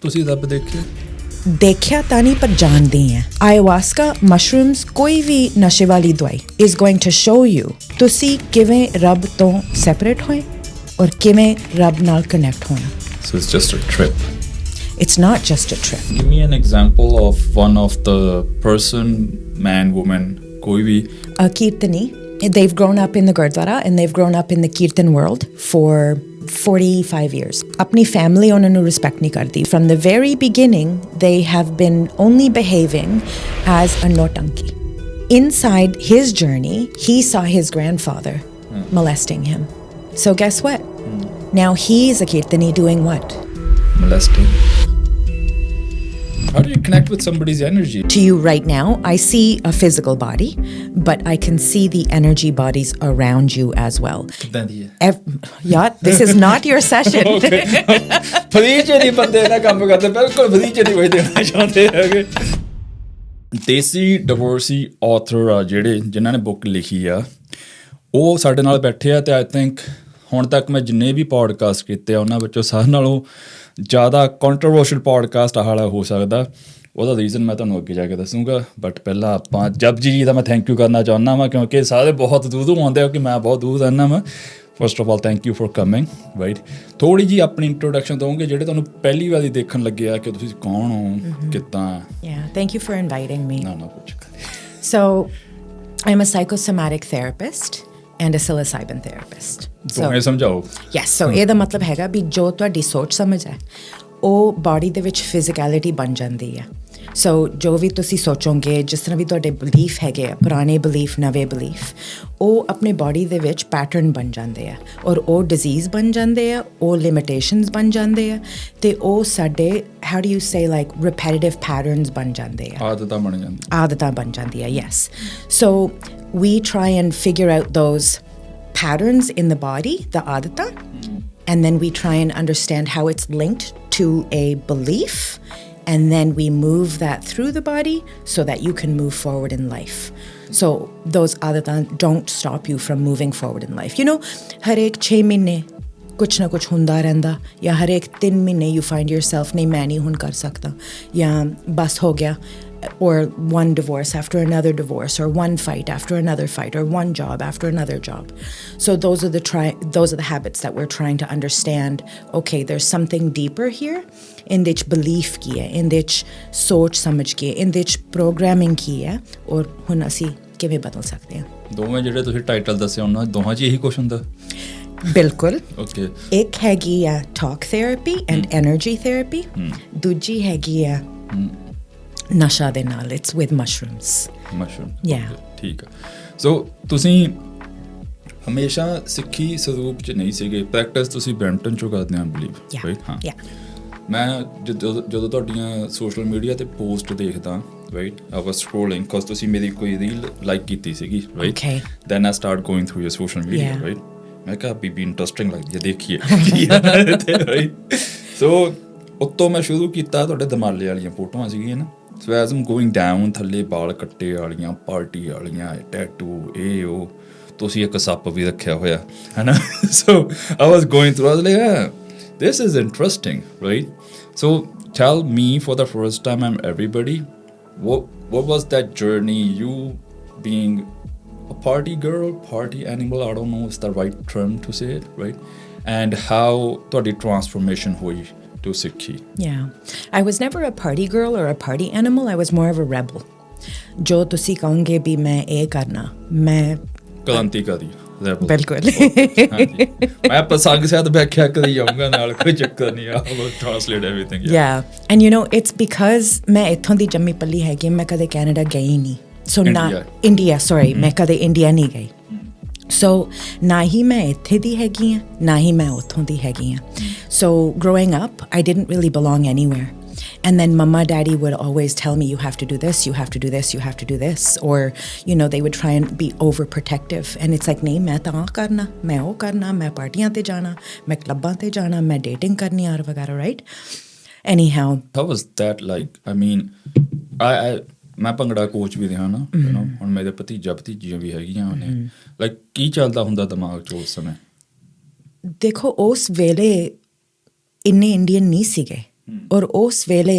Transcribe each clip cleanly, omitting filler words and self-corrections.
ਤੁਸੀਂ ਰੱਬ ਦੇਖਿਆ ਤਾਂ ਨਹੀਂ ਪਰ ਜਾਣਦੀ ਹੈ। ਆਇਵਾਸਕਾ ਮਸ਼ਰੂਮਸ ਕੋਈ ਵੀ ਨਸ਼ੇ ਵਾਲੀ ਦਵਾਈ is going to show you ਤੁਸੀਂ ਕਿਵੇਂ ਰੱਬ ਤੋਂ ਸੈਪਰੇਟ ਹੋਏ ਔਰ ਕਿਵੇਂ ਰੱਬ ਨਾਲ ਕਨੈਕਟ ਹੋਣਾ। So it's just a trip. It's not just a trip. Give me an example of one of the person, man, woman, koi bhi. Kirtani, they've grown up in the Gurdwara and they've grown up in the Kirtan world for 45 years. Apni family ਉਹਨਾਂ ਨੂੰ respect ਨਹੀਂ ਕਰਦੀ. From the very beginning, they have been only behaving as a notanki. Inside his journey, he saw his grandfather molesting him. So guess what? Now he's a Kirtani doing what? Molesting. How do you connect with somebody's energy? To you right now, I see a physical body, but I can see the energy bodies around you as well. Yeah, this is not your session. ਫਰੀਚੇ ਬੰਦੇ ਨਾਲ ਕੰਮ ਕਰਦੇ ਬਿਲਕੁਲ ਫਰੀਚੇ ਨਹੀਂ ਵਜਦੇ ਦੇਣਾ ਚਾਹੁੰਦੇ ਹੈਗੇ। ਦੇਸੀ divorcee author ਆ ਜਿਹੜੇ ਜਿਨ੍ਹਾਂ ਨੇ ਬੁੱਕ ਲਿਖੀ ਆ ਉਹ ਸਾਡੇ ਨਾਲ ਬੈਠੇ ਆ ਤੇ ਆਈ ਥਿੰਕ ਹੁਣ ਤੱਕ ਮੈਂ ਜਿੰਨੇ ਵੀ ਪੋਡਕਾਸਟ ਕੀਤੇ ਆ ਉਹਨਾਂ ਵਿੱਚੋਂ ਸਾਰਿਆਂ ਨਾਲੋਂ ਜ਼ਿਆਦਾ ਕੰਟਰੋਵਰਸ਼ੀਅਲ ਪੋਡਕਾਸਟ ਆਹ ਵਾਲਾ ਹੋ ਸਕਦਾ। ਉਹਦਾ ਰੀਜ਼ਨ ਮੈਂ ਤੁਹਾਨੂੰ ਅੱਗੇ ਜਾ ਕੇ ਦੱਸੂਗਾ ਬਟ ਪਹਿਲਾਂ ਆਪਾਂ ਜਪਜੀ ਜੀ ਦਾ ਮੈਂ ਥੈਂਕ ਯੂ ਕਰਨਾ ਚਾਹੁੰਦਾ ਵਾਂ ਕਿਉਂਕਿ ਸਾਰੇ ਬਹੁਤ ਦੂਰੋਂ ਆਉਂਦੇ ਆ ਕਿ ਮੈਂ ਬਹੁਤ ਦੂਰ ਰਹਿੰਦਾ ਵਾਂ। First of all thank you for coming right. ਥੋੜ੍ਹੀ ਜਿਹੀ ਆਪਣੀ ਇੰਟਰੋਡਕਸ਼ਨ ਦਓਗੇ ਜਿਹੜੇ ਤੁਹਾਨੂੰ ਪਹਿਲੀ ਵਾਰੀ ਦੇਖਣ ਲੱਗੇ ਆ ਕਿ ਤੁਸੀਂ ਕੌਣ ਹੋ ਕਿੱਦਾਂ। Thank you for inviting me. No, ਕੁਛ So I'm a psychosomatic therapist and a psilocybin therapist. ਦੋਵੇਂ ਸਮਝਾਓ। Yes, so ਇਹਦਾ ਮਤਲਬ ਹੈਗਾ ਵੀ ਜੋ ਤੁਹਾਡੀ ਸੋਚ ਸਮਝ ਹੈ ਉਹ ਬਾਡੀ ਦੇ ਵਿੱਚ ਫਿਜ਼ੀਕੈਲਿਟੀ ਬਣ ਜਾਂਦੀ ਹੈ। ਸੋ ਜੋ ਵੀ ਤੁਸੀਂ ਸੋਚੋਗੇ ਜਿਸ ਤਰ੍ਹਾਂ ਵੀ ਤੁਹਾਡੇ ਬਲੀਫ ਹੈਗੇ ਆ ਪੁਰਾਣੇ ਬਲੀਫ ਨਵੇਂ ਬਲੀਫ ਉਹ ਆਪਣੇ ਬਾਡੀ ਦੇ ਵਿੱਚ ਪੈਟਰਨ ਬਣ ਜਾਂਦੇ ਆ ਔਰ ਉਹ ਡਿਜ਼ੀਜ਼ ਬਣ ਜਾਂਦੇ ਆ ਉਹ ਲਿਮਿਟੇਸ਼ਨਸ ਬਣ ਜਾਂਦੇ ਆ ਅਤੇ ਉਹ ਸਾਡੇ how do you say like repetitive patterns ਬਣ ਜਾਂਦੇ ਆ ਆਦਤਾਂ ਬਣ ਜਾਂਦੀਆਂ yes. So we try and figure out those patterns in the body, the adata, and then we try and understand how it's linked to a belief, and then we move that through the body so that you can move forward in life. So those adata don't stop you from moving forward in life. You know, har ek 6 mahine ਕੁਛ ਨਾ ਕੁਛ ਹੁੰਦਾ ਰਹਿੰਦਾ ਜਾਂ ਹਰੇਕ 3 ਮਹੀਨੇ you find yourself ਨਹੀਂ ਮੈਂ ਨਹੀਂ ਹੁਣ ਕਰ ਸਕਦਾ ਜਾਂ ਬਸ ਹੋ ਗਿਆ or one divorce after another divorce or one fight after another fight or one job after another job. So those are the habits that we're trying to understand. Okay, there's something deeper here in which belief ਕੀ ਹੈ in which ਸੋਚ ਸਮਝ ਕੀ ਹੈ in which programming ਕੀ ਹੈ ਔਰ ਹੁਣ ਅਸੀਂ ਕਿਵੇਂ ਬਦਲ ਸਕਦੇ ਹਾਂ। ਦੋਵੇਂ ਜਿਹੜੇ ਤੁਸੀਂ ਟਾਈਟਲ ਦੱਸੇ ਉਹਨਾਂ ਦੋਹਾਂ 'ਚ ਇਹੀ ਕੁਛ ਹੁੰਦਾ। ਬਿਲਕੁਲ ਓਕੇ ਇੱਕ ਹੈਗੀ ਆ talk therapy and energy therapy ਦੂਜੀ ਹੈਗੀ ਆ ਨਸ਼ਾ ਦੇ ਨਾਲ ਇਟਸ ਵਿਦ ਮਸ਼ਰੂਮਸ ਠੀਕ ਆ। ਸੋ ਤੁਸੀਂ ਹਮੇਸ਼ਾ ਸਿੱਖੀ ਸਰੂਪ 'ਚ ਨਹੀਂ ਸੀਗੇ ਪ੍ਰੈਕਟਿਸ ਤੁਸੀਂ ਬਰੈਂਪਟਨ 'ਚੋਂ ਕਰਦੇ ਆ ਬਲੀਵ ਰਾਈਟ। ਹਾਂ ਮੈਂ ਜਦੋਂ ਤੁਹਾਡੀਆਂ ਸੋਸ਼ਲ ਮੀਡੀਆ 'ਤੇ ਪੋਸਟ ਦੇਖਦਾ right I was scrolling because ਤੁਸੀਂ ਮੇਰੀ ਕੋਈ ਰੀਲ ਲਾਈਕ ਕੀਤੀ ਸੀਗੀ right then I start going through your social media right ਮੈਂ ਕਿਹਾ ਬੀਬੀ ਇੰਟਰਸਟਿੰਗ ਲੱਗਦੀ ਹੈ ਦੇਖੀਏ ਸੋ ਉੱਤੋਂ ਮੈਂ ਸ਼ੁਰੂ ਕੀਤਾ ਤੁਹਾਡੇ ਦਮਾਲੇ ਵਾਲੀਆਂ ਫੋਟੋਆਂ ਸੀਗੀਆਂ ਨਾ so as M going down ਥੱਲੇ ਬਾਲ ਕੱਟੇ ਵਾਲੀਆਂ ਪਾਰਟੀ ਵਾਲੀਆਂ ਟੈਟੂ ਇਹ ਉਹ ਤੁਸੀਂ ਇੱਕ ਸੱਪ ਵੀ ਰੱਖਿਆ ਹੋਇਆ ਹੈ ਨਾ so I was going through I was like this is interesting right so tell me for the first time and everybody what was that journey you being a party girl, party animal, I don't know if it's the right term to say it, right? And how the transformation hui to Sikhi. Yeah, I was never a party girl or a party animal. I was more of a rebel. Jo tusi kahonge bhi main eh karna, main ਕ੍ਰਾਂਤੀ ਕਰੀ rebel. ਬਿਲਕੁਲ ਮੈਂ ਪ੍ਰਸੰਗ ਸਾਥ ਵਿਆਖਿਆ ਕਰੀ ਜਾਊਂਗਾ ਨਾਲ ਕੋਈ ਚੱਕਰ ਨਹੀਂ ਆ translate everything. Yeah, and you know it's because ਮੈਂ ਇੱਥੋਂ ਦੀ ਜੰਮੀ ਪੱਲੀ ਹੈਗੀ ਮੈਂ ਕਦੇ ਕੈਨੇਡਾ ਗਈ ਨਹੀਂ ਸੋ ਨਾ ਇੰਡੀਆ ਸੌਰੀ ਮੈਂ ਕਦੇ ਇੰਡੀਆ ਨਹੀਂ ਗਈ ਸੋ ਨਾ ਹੀ ਮੈਂ ਇੱਥੇ ਦੀ ਹੈਗੀ ਹਾਂ ਨਾ ਹੀ ਮੈਂ ਉੱਥੋਂ ਦੀ ਹੈਗੀ ਹਾਂ ਸੋ growing up I didn't really belong anywhere and then mama daddy would always tell me you have to do this you have to do this you have to do this or you know they would try and be overprotective and it's like nahi main ta karna main oh karna main partiyan te jana main clubban te jana main dating karni aur wagera right anyhow how was that like I mean I ਮੈਂ bhangra coach ਵੀ ਰਿਹਾ ਨਾ ਹੁਣ ਮੇਰੇ ਭਤੀਜੀਆਂ ਵੀ ਹੈਗੀਆਂ ਨੇ like ਕੀ ਚੱਲਦਾ ਹੁੰਦਾ ਦਿਮਾਗ 'ਚ ਉਸ ਸਮੇਂ ਦੇਖੋ ਉਸ ਵੇਲੇ ਇੰਨੇ ਇੰਡੀਅਨ ਨਹੀਂ ਸੀਗੇ ਔਰ ਉਸ ਵੇਲੇ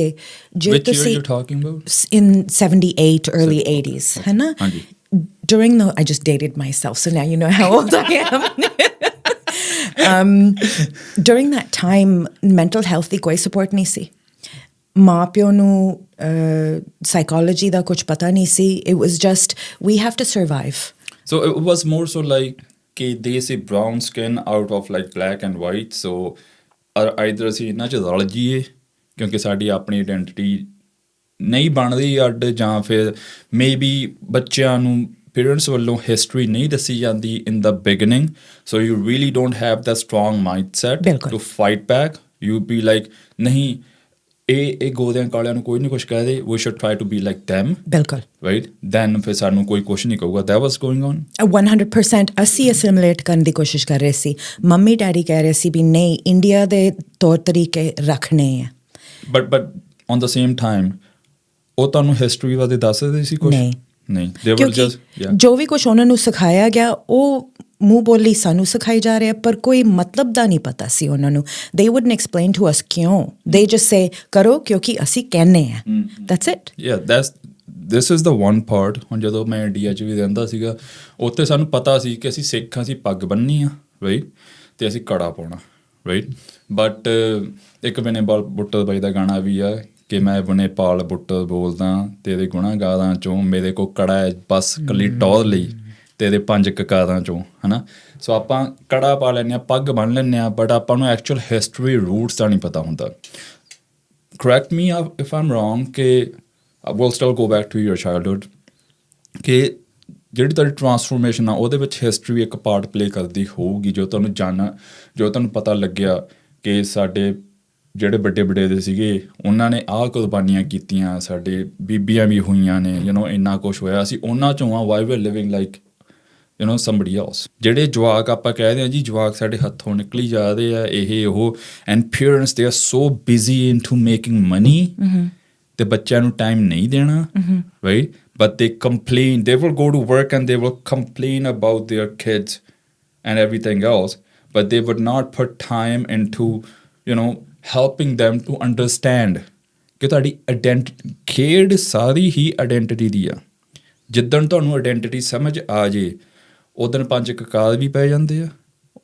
ਜੇ Which year ਤੁਸੀਂ you're talking about? in 78 early 80s ਹੈ ਨਾ ਹਾਂਜੀ during the I just dated myself so now you know how old I am during that time mental health ਦੀ ਕੋਈ support ਨਹੀਂ ਸੀ ਮਾਂ ਪਿਓ ਨੂੰ psychology ਦਾ ਕੁਝ ਪਤਾ ਨਹੀਂ ਸੀ it was just we have to survive so it was more so like ਕਿ they say brown skin out of like black and white so either ਅਸੀਂ ਇਹਨਾਂ 'ਚ ਰਲ ਜਾਈਏ ਕਿਉਂਕਿ ਸਾਡੀ ਆਪਣੀ ਆਇਡੈਂਟੀਟੀ ਨਹੀਂ ਬਣਦੀ ਅੱਡ ਜਾਂ ਫਿਰ ਮੇਬੀ ਬੱਚਿਆਂ ਨੂੰ ਪੇਰੈਂਟਸ ਵੱਲੋਂ ਹਿਸਟਰੀ ਨਹੀਂ ਦੱਸੀ ਜਾਂਦੀ in the beginning so you really don't have the strong mind set to fight back you be like ਨਹੀਂ ਇਹ ਗੋਰਿਆਂ ਕਾਲਿਆਂ ਨੂੰ ਕੋਈ ਨਹੀਂ ਕੁਛ ਕਹਿ ਦੇ we should try to be like them ਬਿਲਕੁਲ ਰਾਈਟ ਦੈਨ ਫਿਰ ਸਾਨੂੰ ਕੋਈ ਕੁਛ ਨਹੀਂ ਕਹੂਗਾ ਦੈਟ ਵਾਸ ਗੋਇੰਗ ਔਨ 100% ਅਸੀਂ ਅਸਿਮੀਲੇਟ ਕਰਨ ਦੀ ਕੋਸ਼ਿਸ਼ ਕਰ ਰਹੇ ਸੀ ਮੰਮੀ ਡੈਡੀ ਕਹਿ ਰਹੇ ਸੀ ਵੀ ਨਹੀਂ ਇੰਡੀਆ ਦੇ ਤੌਰ ਤਰੀਕੇ ਰੱਖਣੇ ਆ but on the same time ਉਹ ਤੁਹਾਨੂੰ ਹਿਸਟਰੀ ਬਾਰੇ ਦੱਸਦੇ ਸੀ ਕੁਛ ਨਹੀਂ ਕਿਉਂਕਿ ਜੋ ਵੀ ਕੁਛ ਉਹਨਾਂ ਨੂੰ ਸਿਖਾਇਆ ਗਿਆ ਉਹ ਮੂੰਹ ਬੋਲੀ ਸਾਨੂੰ ਸਿਖਾਈ ਜਾ ਰਿਹਾ ਪਰ ਕੋਈ ਮਤਲਬ ਦਾ ਨਹੀਂ ਪਤਾ ਸੀ ਉਹਨਾਂ ਨੂੰ they wouldn't explain to us ਕਿਉਂ they just say ਕਰੋ ਕਿਉਂਕਿ ਅਸੀਂ ਕਹਿੰਦੇ ਆ that's it this is the one part ਹੁਣ ਜਦੋਂ ਮੈਂ ਇੰਡੀਆ 'ਚ ਵੀ ਰਹਿੰਦਾ ਸੀਗਾ ਉੱਥੇ ਸਾਨੂੰ ਪਤਾ ਸੀ ਕਿ ਅਸੀਂ ਸਿੱਖ ਹਾਂ ਅਸੀਂ ਪੱਗ ਬੰਨ੍ਹਣੀ ਆ ਰਾਈਟ ਅਤੇ ਅਸੀਂ ਕੜਾ ਪਾਉਣਾ ਰਾਈਟ ਬਟ ਇੱਕ ਮੈਨੇ ਬੁੱਟਰ ਬਾਈ ਦਾ ਗਾਣਾ ਵੀ ਆ ਕਿ ਮੈਂ ਬਣੇ ਪਾਲ ਬੁੱਟਰ ਬੋਲਦਾ ਤੇਰੇ ਗੁਨਾਹਗਾਰਾਂ 'ਚੋਂ ਮੇਰੇ ਕੋਲ ਕੜਾ ਹੈ ਬਸ ਇਕੱਲੀ ਟੌਰ ਲਈ ਤੇਰੇ 5 ਕਕਾਰਾਂ 'ਚੋਂ ਹੈ ਨਾ ਸੋ ਆਪਾਂ ਕੜਾ ਪਾ ਲੈਂਦੇ ਹਾਂ ਪੱਗ ਬੰਨ੍ਹ ਲੈਂਦੇ ਹਾਂ ਬਟ ਆਪਾਂ ਨੂੰ ਐਕਚੁਅਲ ਹਿਸਟਰੀ ਰੂਟਸ ਦਾ ਨਹੀਂ ਪਤਾ ਹੁੰਦਾ correct me if I'm wrong ਕਿ will still go back to your childhood ਕਿ ਜਿਹੜੀ ਤੁਹਾਡੀ ਟਰਾਂਸਫੋਰਮੇਸ਼ਨ ਆ ਉਹਦੇ ਵਿੱਚ ਹਿਸਟਰੀ ਵੀ ਇੱਕ ਪਾਰਟ ਪਲੇ ਕਰਦੀ ਹੋਊਗੀ ਜੋ ਤੁਹਾਨੂੰ ਪਤਾ ਲੱਗਿਆ ਕਿ ਸਾਡੇ ਜਿਹੜੇ ਵੱਡੇ ਵਡੇਰੇ ਸੀਗੇ ਉਹਨਾਂ ਨੇ ਆਹ ਕੁਰਬਾਨੀਆਂ ਕੀਤੀਆਂ ਸਾਡੇ ਬੀਬੀਆਂ ਵੀ ਹੋਈਆਂ ਨੇ ਇੰਨਾ ਕੁਛ ਹੋਇਆ ਅਸੀਂ ਉਹਨਾਂ 'ਚੋਂ ਆ ਵਾਈ ਵੀ ਲਿਵਿੰਗ ਲਾਈਕ somebody else ਜਿਹੜੇ ਜਵਾਕ ਆਪਾਂ ਕਹਿ ਹਾਂ ਜੀ ਜਵਾਕ ਸਾਡੇ ਹੱਥੋਂ ਨਿਕਲੀ ਜਾ ਰਹੇ ਆ ਉਹ ਐਂਡ ਪੇਰੈਂਟਸ ਦੇ are so busy into making money ਤੇ ਬੱਚਿਆਂ ਨੂੰ ਟਾਈਮ ਨਹੀਂ ਦੇਣਾ right but they complain they will go to work and they will complain about their kids and everything else but they would not put time into helping them to understand ਕਿ ਤੁਹਾਡੀ identity ਖੇਡ ਸਾਰੀ ਹੀ identity ਦੀ ਆ ਜਿੱਦਣ ਤੁਹਾਨੂੰ identity ਸਮਝ ਆ ਜੇ ਉਦਣ 5 ਕਕਾਰ ਵੀ ਪੈ ਜਾਂਦੇ ਆ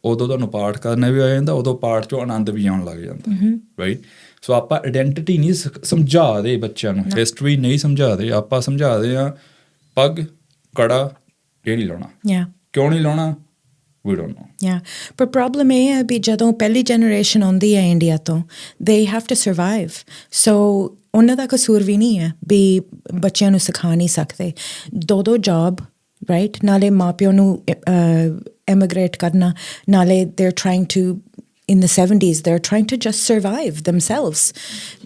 ਉਦੋਂ ਤੁਹਾਨੂੰ ਪਾਠ ਕਰਨਾ ਵੀ ਆ ਜਾਂਦਾ ਉਦੋਂ ਪਾਠ 'ਚੋਂ ਆਨੰਦ ਵੀ ਆਉਣ ਲੱਗ ਜਾਂਦਾ ਰਾਈਟ ਸੋ ਆਪਾਂ ਆਇਡੈਂਟੀਟੀ ਨਹੀਂ ਸਮਝਾ ਰਹੇ ਬੱਚਿਆਂ ਨੂੰ ਹਿਸਟਰੀ ਨਹੀਂ ਸਮਝਾ ਰਹੇ ਆਪਾਂ ਸਮਝਾ ਰਹੇ ਹਾਂ ਪੱਗ ਕੜਾ ਇਹ ਨਹੀਂ ਲਾਉਣਾ ਕਿਉਂ ਨਹੀਂ ਲਾਉਣਾ we don't know ਪਰ ਪ੍ਰੋਬਲਮ ਇਹ ਹੈ ਵੀ ਜਦੋਂ ਪਹਿਲੀ ਜਨਰੇਸ਼ਨ ਆਉਂਦੀ ਹੈ ਇੰਡੀਆ ਤੋਂ they have to survive so ਉਹਨਾਂ ਦਾ ਕਸੂਰ ਵੀ ਨਹੀਂ ਹੈ ਵੀ ਬੱਚਿਆਂ ਨੂੰ ਸਿਖਾ ਨਹੀਂ ਸਕਦੇ ਦੋ ਜੌਬ ਰਾਈਟ ਨਾਲੇ ਮਾਂ ਪਿਓ ਨੂੰ emigrate ਕਰਨਾ ਨਾਲੇ they're trying to in the 70s they're trying to just survive themselves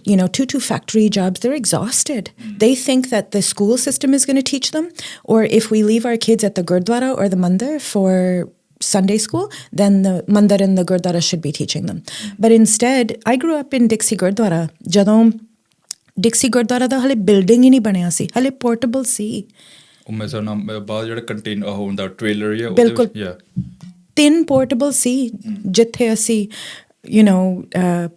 2 factory jobs they're exhausted they think that the school system is going to teach them or if we leave our kids at the gurdwara or the mandir for Sunday school then the mandir and the gurdwara should be teaching them but instead I grew up in Dixie Gurdwara ਜਦੋਂ Dixie Gurdwara ਦਾ ਹਲੇ building ਹੀ ਨਹੀਂ ਬਣਿਆ ਸੀ ਹਲੇ portable ਸੀ ਉਹ ਮੈਂ ਸੁਣਾ ਬਾਅਦ ਜਿਹੜਾ ਕੰਟੇਨਰ ਹੁੰਦਾ ਟ੍ਰੇਲਰ ਜਾਂ ਬਿਲਕੁਲ 3 ਪੋਰਟੇਬਲ ਸੀ ਜਿੱਥੇ ਅਸੀਂ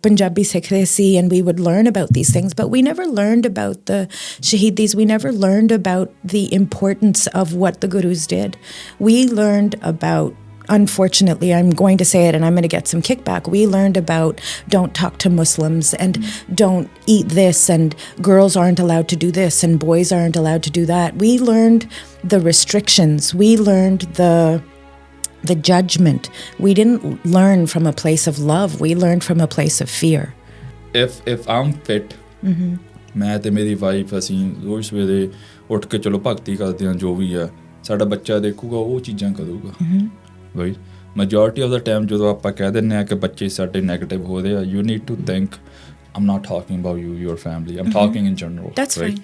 Punjabi sikh ਰਹੇ ਸੀ and we would learn about these things but we never learned about the shahidis we never learned about the importance of what the gurus did we learned about unfortunately I'm going to say it and I'm going to get some kickback we learned about don't talk to Muslims and don't eat this and girls aren't allowed to do this and boys aren't allowed to do that we learned the restrictions we learned the judgment we didn't learn from a place of love we learned from a place of fear if I'm fit ਮੈਂ ਤੇ ਮੇਰੀ wife ਅਸੀਂ ਰੋਜ਼ ਸਵੇਰੇ ਉੱਠ ਕੇ ਚਲੋ ਭਗਤੀ ਕਰਦੇ ਹਾਂ ਜੋ ਵੀ ਆ ਸਾਡਾ ਬੱਚਾ ਦੇਖੂਗਾ ਉਹ ਚੀਜ਼ਾਂ ਕਰੂਗਾ right majority of the time ਜਦੋਂ ਆਪਾਂ ਕਹਿ ਦਿੰਦੇ ਹਾਂ ਕਿ ਬੱਚੇ ਸਾਡੇ ਨੈਗੇਟਿਵ ਹੋ ਰਹੇ ਆ you need to think I'm not talking about you, your family. I'm talking in general. That's right.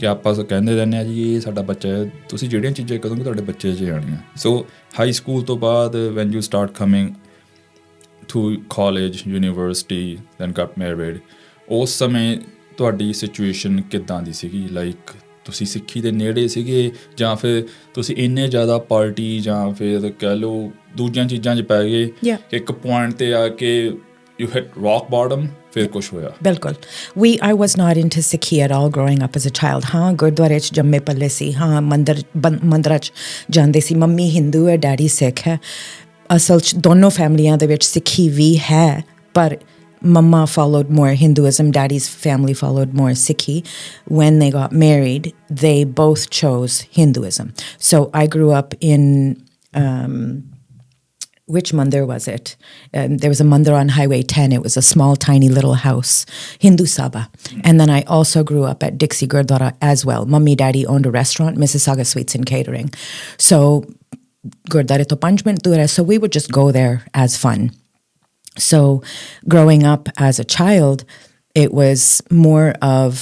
ਕਿ ਆਪਾਂ ਕਹਿੰਦੇ ਰਹਿੰਦੇ ਹਾਂ ਜੀ ਇਹ ਸਾਡਾ ਬੱਚਾ ਹੈ ਤੁਸੀਂ ਜਿਹੜੀਆਂ ਚੀਜ਼ਾਂ ਕਰੋਗੇ ਤੁਹਾਡੇ ਬੱਚੇ 'ਚ ਆਉਣੀਆਂ ਸੋ ਹਾਈ ਸਕੂਲ ਤੋਂ ਬਾਅਦ when you start coming to college, university, then got married ਉਸ ਸਮੇਂ ਤੁਹਾਡੀ ਸਿਚੁਏਸ਼ਨ ਕਿੱਦਾਂ ਦੀ ਸੀਗੀ ਲਾਈਕ ਤੁਸੀਂ ਸਿੱਖੀ ਦੇ ਨੇੜੇ ਸੀਗੇ ਜਾਂ ਫਿਰ ਤੁਸੀਂ ਇੰਨੇ ਜ਼ਿਆਦਾ ਪਾਰਟੀ ਜਾਂ ਫਿਰ ਕਹਿ ਲਓ ਦੂਜੀਆਂ ਚੀਜ਼ਾਂ 'ਚ ਪੈ ਗਏ ਇੱਕ ਪੁਆਇੰਟ 'ਤੇ ਆ ਕੇ you hit rock bottom, ਫਿਰ ਕੁਛ ਹੋਇਆ? ਬਿਲਕੁਲ I was not into Sikhi at all growing up as a child. ਹਾਂ ਗੁਰਦੁਆਰੇ 'ਚ ਜੰਮੇ ਪੱਲੇ ਸੀ, ਹਾਂ ਮੰਦਰਾਂ 'ਚ ਜਾਂਦੇ ਸੀ। ਮੰਮੀ ਹਿੰਦੂ ਹੈ, ਡੈਡੀ ਸਿੱਖ ਹੈ। ਅਸਲ 'ਚ ਦੋਨੋਂ ਫੈਮਲੀਆਂ ਦੇ ਵਿੱਚ ਸਿੱਖੀ ਵੀ ਹੈ, ਪਰ Mama followed more Hinduism, Daddy's family followed more Sikhi. When they got married, they both chose Hinduism. So I grew up in which mandir was it? There was a mandir on Highway 10. It was a small, tiny little house, Hindu Sabha. And then I also grew up at Dixie Gurdwara as well. Mummy, Daddy owned a restaurant, Mississauga Sweets and Catering. So Gurdwara to 5 minute dur hai, so we would just go there as fun. So growing up as a child, it was more of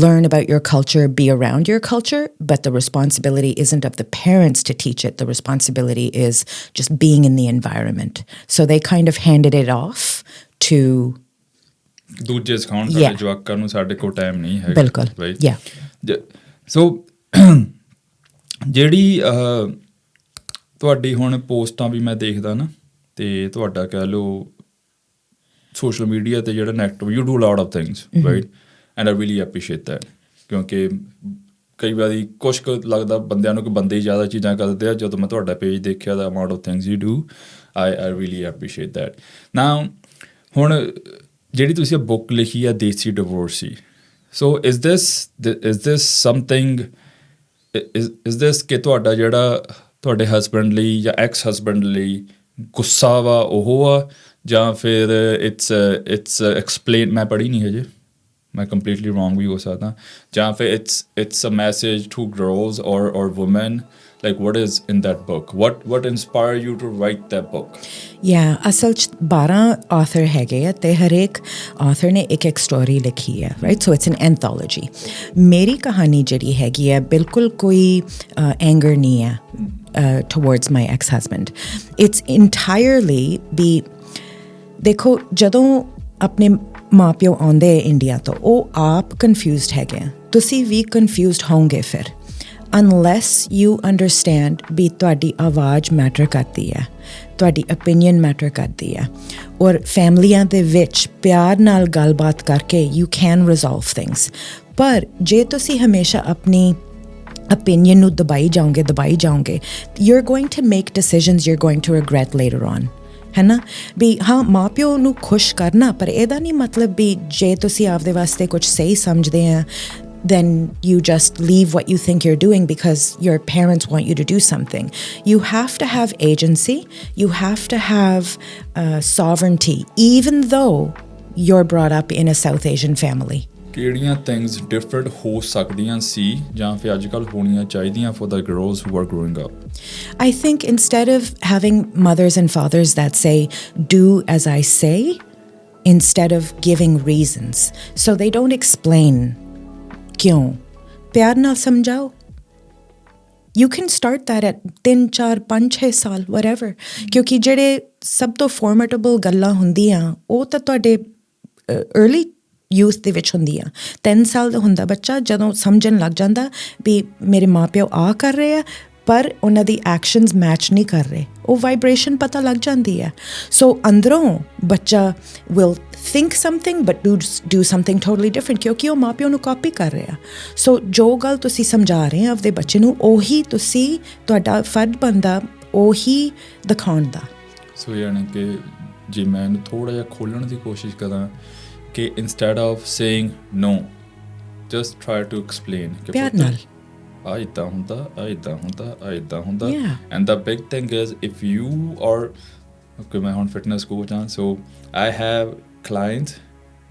learn about your culture, be around your culture, but the responsibility isn't of the parents to teach it. The responsibility is just being in the environment. So they kind of handed it off to ਦੂਜੇ ਸਿਖਾਉਣ ਸਾਡੇ ਜਵਾਕਾਂ ਨੂੰ, ਸਾਡੇ ਕੋਲ time ਨਹੀਂ ਹੈਗਾ। ਬਿਲਕੁਲ, ਸੋ ਜਿਹੜੀ ਤੁਹਾਡੀ ਹੁਣ ਪੋਸਟਾਂ ਵੀ ਮੈਂ ਦੇਖਦਾ ਨਾ, ਅਤੇ ਤੁਹਾਡਾ ਕਹਿ ਲਓ ਸੋਸ਼ਲ ਮੀਡੀਆ 'ਤੇ ਜਿਹੜਾ negative, you do lot of things, right, and I really appreciate that. ਕਿਉਂਕਿ ਕਈ ਵਾਰੀ ਕੁਛ ਕੁ ਲੱਗਦਾ ਬੰਦਿਆਂ ਨੂੰ ਕਿ ਬੰਦੇ ਹੀ ਜ਼ਿਆਦਾ ਚੀਜ਼ਾਂ ਕਰਦੇ ਆ। ਜਦੋਂ ਮੈਂ ਤੁਹਾਡਾ ਪੇਜ ਦੇਖਿਆ the amount of things you do, I really appreciate that. ਨਾ ਹੁਣ ਜਿਹੜੀ ਤੁਸੀਂ ਬੁੱਕ ਲਿਖੀ ਆ Desi divorcee, so is this something, is this ਕਿ ਤੁਹਾਡਾ ਜਿਹੜਾ ਤੁਹਾਡੇ ਹਸਬੈਂਡ ਲਈ ਜਾਂ ਐਕਸ ਹਸਬੈਂਡ ਲਈ ਗੁੱਸਾ ਵਾ ਉਹ ਆ, ਜਾਂ ਫਿਰ ਇਟਸ ਐਕਸਪਲੇਨ, ਮੈਂ ਪੜ੍ਹੀ ਨਹੀਂ ਹਜੇ, ਮੈਂ ਕੰਪਲੀਟਲੀ ਰੋਂਗ ਵੀ ਹੋ ਸਕਦਾ, ਜਾਂ ਫਿਰ it's a message to girls ਔਰ women, like what is in that book, what inspired you to write that book? ਅਸਲ 'ਚ 12 author ਹੈਗੇ ਆ ਅਤੇ ਹਰੇਕ author ਨੇ ਇੱਕ ਸਟੋਰੀ ਲਿਖੀ ਹੈ, ਰਾਈਟ। ਸੋ ਇਟਸ ਐਨ ਐਂਥੋਲੋਜੀ। ਮੇਰੀ ਕਹਾਣੀ ਜਿਹੜੀ ਹੈਗੀ ਹੈ ਬਿਲਕੁਲ ਕੋਈ ਐਂਗਰ ਨਹੀਂ ਹੈ towards my ex-husband. It's entirely ਦੇਖੋ ਜਦੋਂ ਆਪਣੇ ਮਾਂ ਪਿਓ ਆਉਂਦੇ ਇੰਡੀਆ ਤੋਂ, ਉਹ ਆਪ ਕਨਫਿਊਜ਼ਡ ਹੈਗੇ ਆ, ਤੁਸੀਂ ਵੀ ਕਨਫਿਊਜ਼ਡ ਹੋਵੋਗੇ ਫਿਰ, unless you understand ਵੀ ਤੁਹਾਡੀ ਆਵਾਜ਼ ਮੈਟਰ ਕਰਦੀ ਹੈ, ਤੁਹਾਡੀ ਓਪੀਨੀਅਨ ਮੈਟਰ ਕਰਦੀ ਹੈ, ਔਰ ਫੈਮਲੀਆਂ ਦੇ ਵਿੱਚ ਪਿਆਰ ਨਾਲ ਗੱਲਬਾਤ ਕਰਕੇ you can resolve things. ਪਰ ਜੇ ਤੁਸੀਂ ਹਮੇਸ਼ਾ ਆਪਣੀ opinion ਨੂੰ ਦਬਾਈ ਜਾਓਗੇ, you're going to make decisions you're going to regret later on. ਹੈ ਨਾ, ਵੀ ਹਾਂ ਮਾਂ ਪਿਓ ਨੂੰ ਖੁਸ਼ ਕਰਨਾ, ਪਰ ਇਹਦਾ ਨਹੀਂ ਮਤਲਬ ਵੀ ਜੇ ਤੁਸੀਂ ਆਪਦੇ ਵਾਸਤੇ ਕੁਛ ਸਹੀ ਸਮਝਦੇ ਆ, then you just leave what you think you're doing because your parents want you to do something. You have to have agency. You have to have sovereignty, even though you're brought up in a South Asian family. ਕਿਹੜੀਆਂ things different ਹੋ ਸਕਦੀਆਂ ਸੀ ਜਾਂ ਫਿਰ ਅੱਜ ਕੱਲ੍ਹ ਹੋਣੀਆਂ ਚਾਹੀਦੀਆਂ for the girls who are growing up? I think instead of having mothers and fathers that say, do as I say, instead of giving reasons. So they don't explain. ਕਿਉਂ? ਪਿਆਰ ਨਾਲ ਸਮਝਾਓ। You can start that at 3, 4, 5, 6 ਸਾਲ, whatever. ਕਿਉਂਕਿ ਜਿਹੜੇ ਸਭ ਤੋਂ ਫੋਰਮੇਟੇਬਲ ਗੱਲਾਂ ਹੁੰਦੀਆਂ ਉਹ ਤਾਂ ਤੁਹਾਡੇ early ਯੂਥ ਦੇ ਵਿੱਚ ਹੁੰਦੀ ਆ। 3 ਸਾਲ ਦਾ ਹੁੰਦਾ ਬੱਚਾ ਜਦੋਂ ਸਮਝਣ ਲੱਗ ਜਾਂਦਾ ਵੀ ਮੇਰੇ ਮਾਂ ਪਿਓ ਆ ਕਰ ਰਹੇ ਆ, ਪਰ ਉਹਨਾਂ ਦੀ ਐਕਸ਼ਨਸ ਮੈਚ ਨਹੀਂ ਕਰ ਰਹੇ, ਉਹ ਵਾਈਬ੍ਰੇਸ਼ਨ ਪਤਾ ਲੱਗ ਜਾਂਦੀ ਹੈ। ਸੋ ਅੰਦਰੋਂ ਬੱਚਾ will think something but do something totally different ਕਿਉਂਕਿ ਉਹ ਮਾਂ ਪਿਓ ਨੂੰ ਕਾਪੀ ਕਰ ਰਿਹਾ। ਸੋ ਜੋ ਗੱਲ ਤੁਸੀਂ ਸਮਝਾ ਰਹੇ ਆ ਆਪਦੇ ਬੱਚੇ ਨੂੰ, ਉਹੀ ਤੁਸੀਂ, ਤੁਹਾਡਾ ਫਰਜ਼ ਬਣਦਾ ਉਹੀ ਦਿਖਾਉਣ ਦਾ। ਸੋ ਯਾਨੀ ਕਿ ਜੇ ਮੈਂ ਇਹਨੂੰ ਥੋੜ੍ਹਾ ਜਿਹਾ ਖੋਲ੍ਹਣ ਦੀ ਕੋਸ਼ਿਸ਼ ਕਰਾਂ ਕਿ instead of saying no, just try to explain ਪਿਆਰ ਨਾਲ ਆ ਇੱਦਾਂ ਹੁੰਦਾ, ਆ ਇੱਦਾਂ ਹੁੰਦਾ, ਆ ਇੱਦਾਂ ਹੁੰਦਾ। And the big thing is if you are, okay, ਮੈਂ ਹੁਣ ਫਿਟਨੈਸ ਕੋਚ ਹਾਂ, so I have clients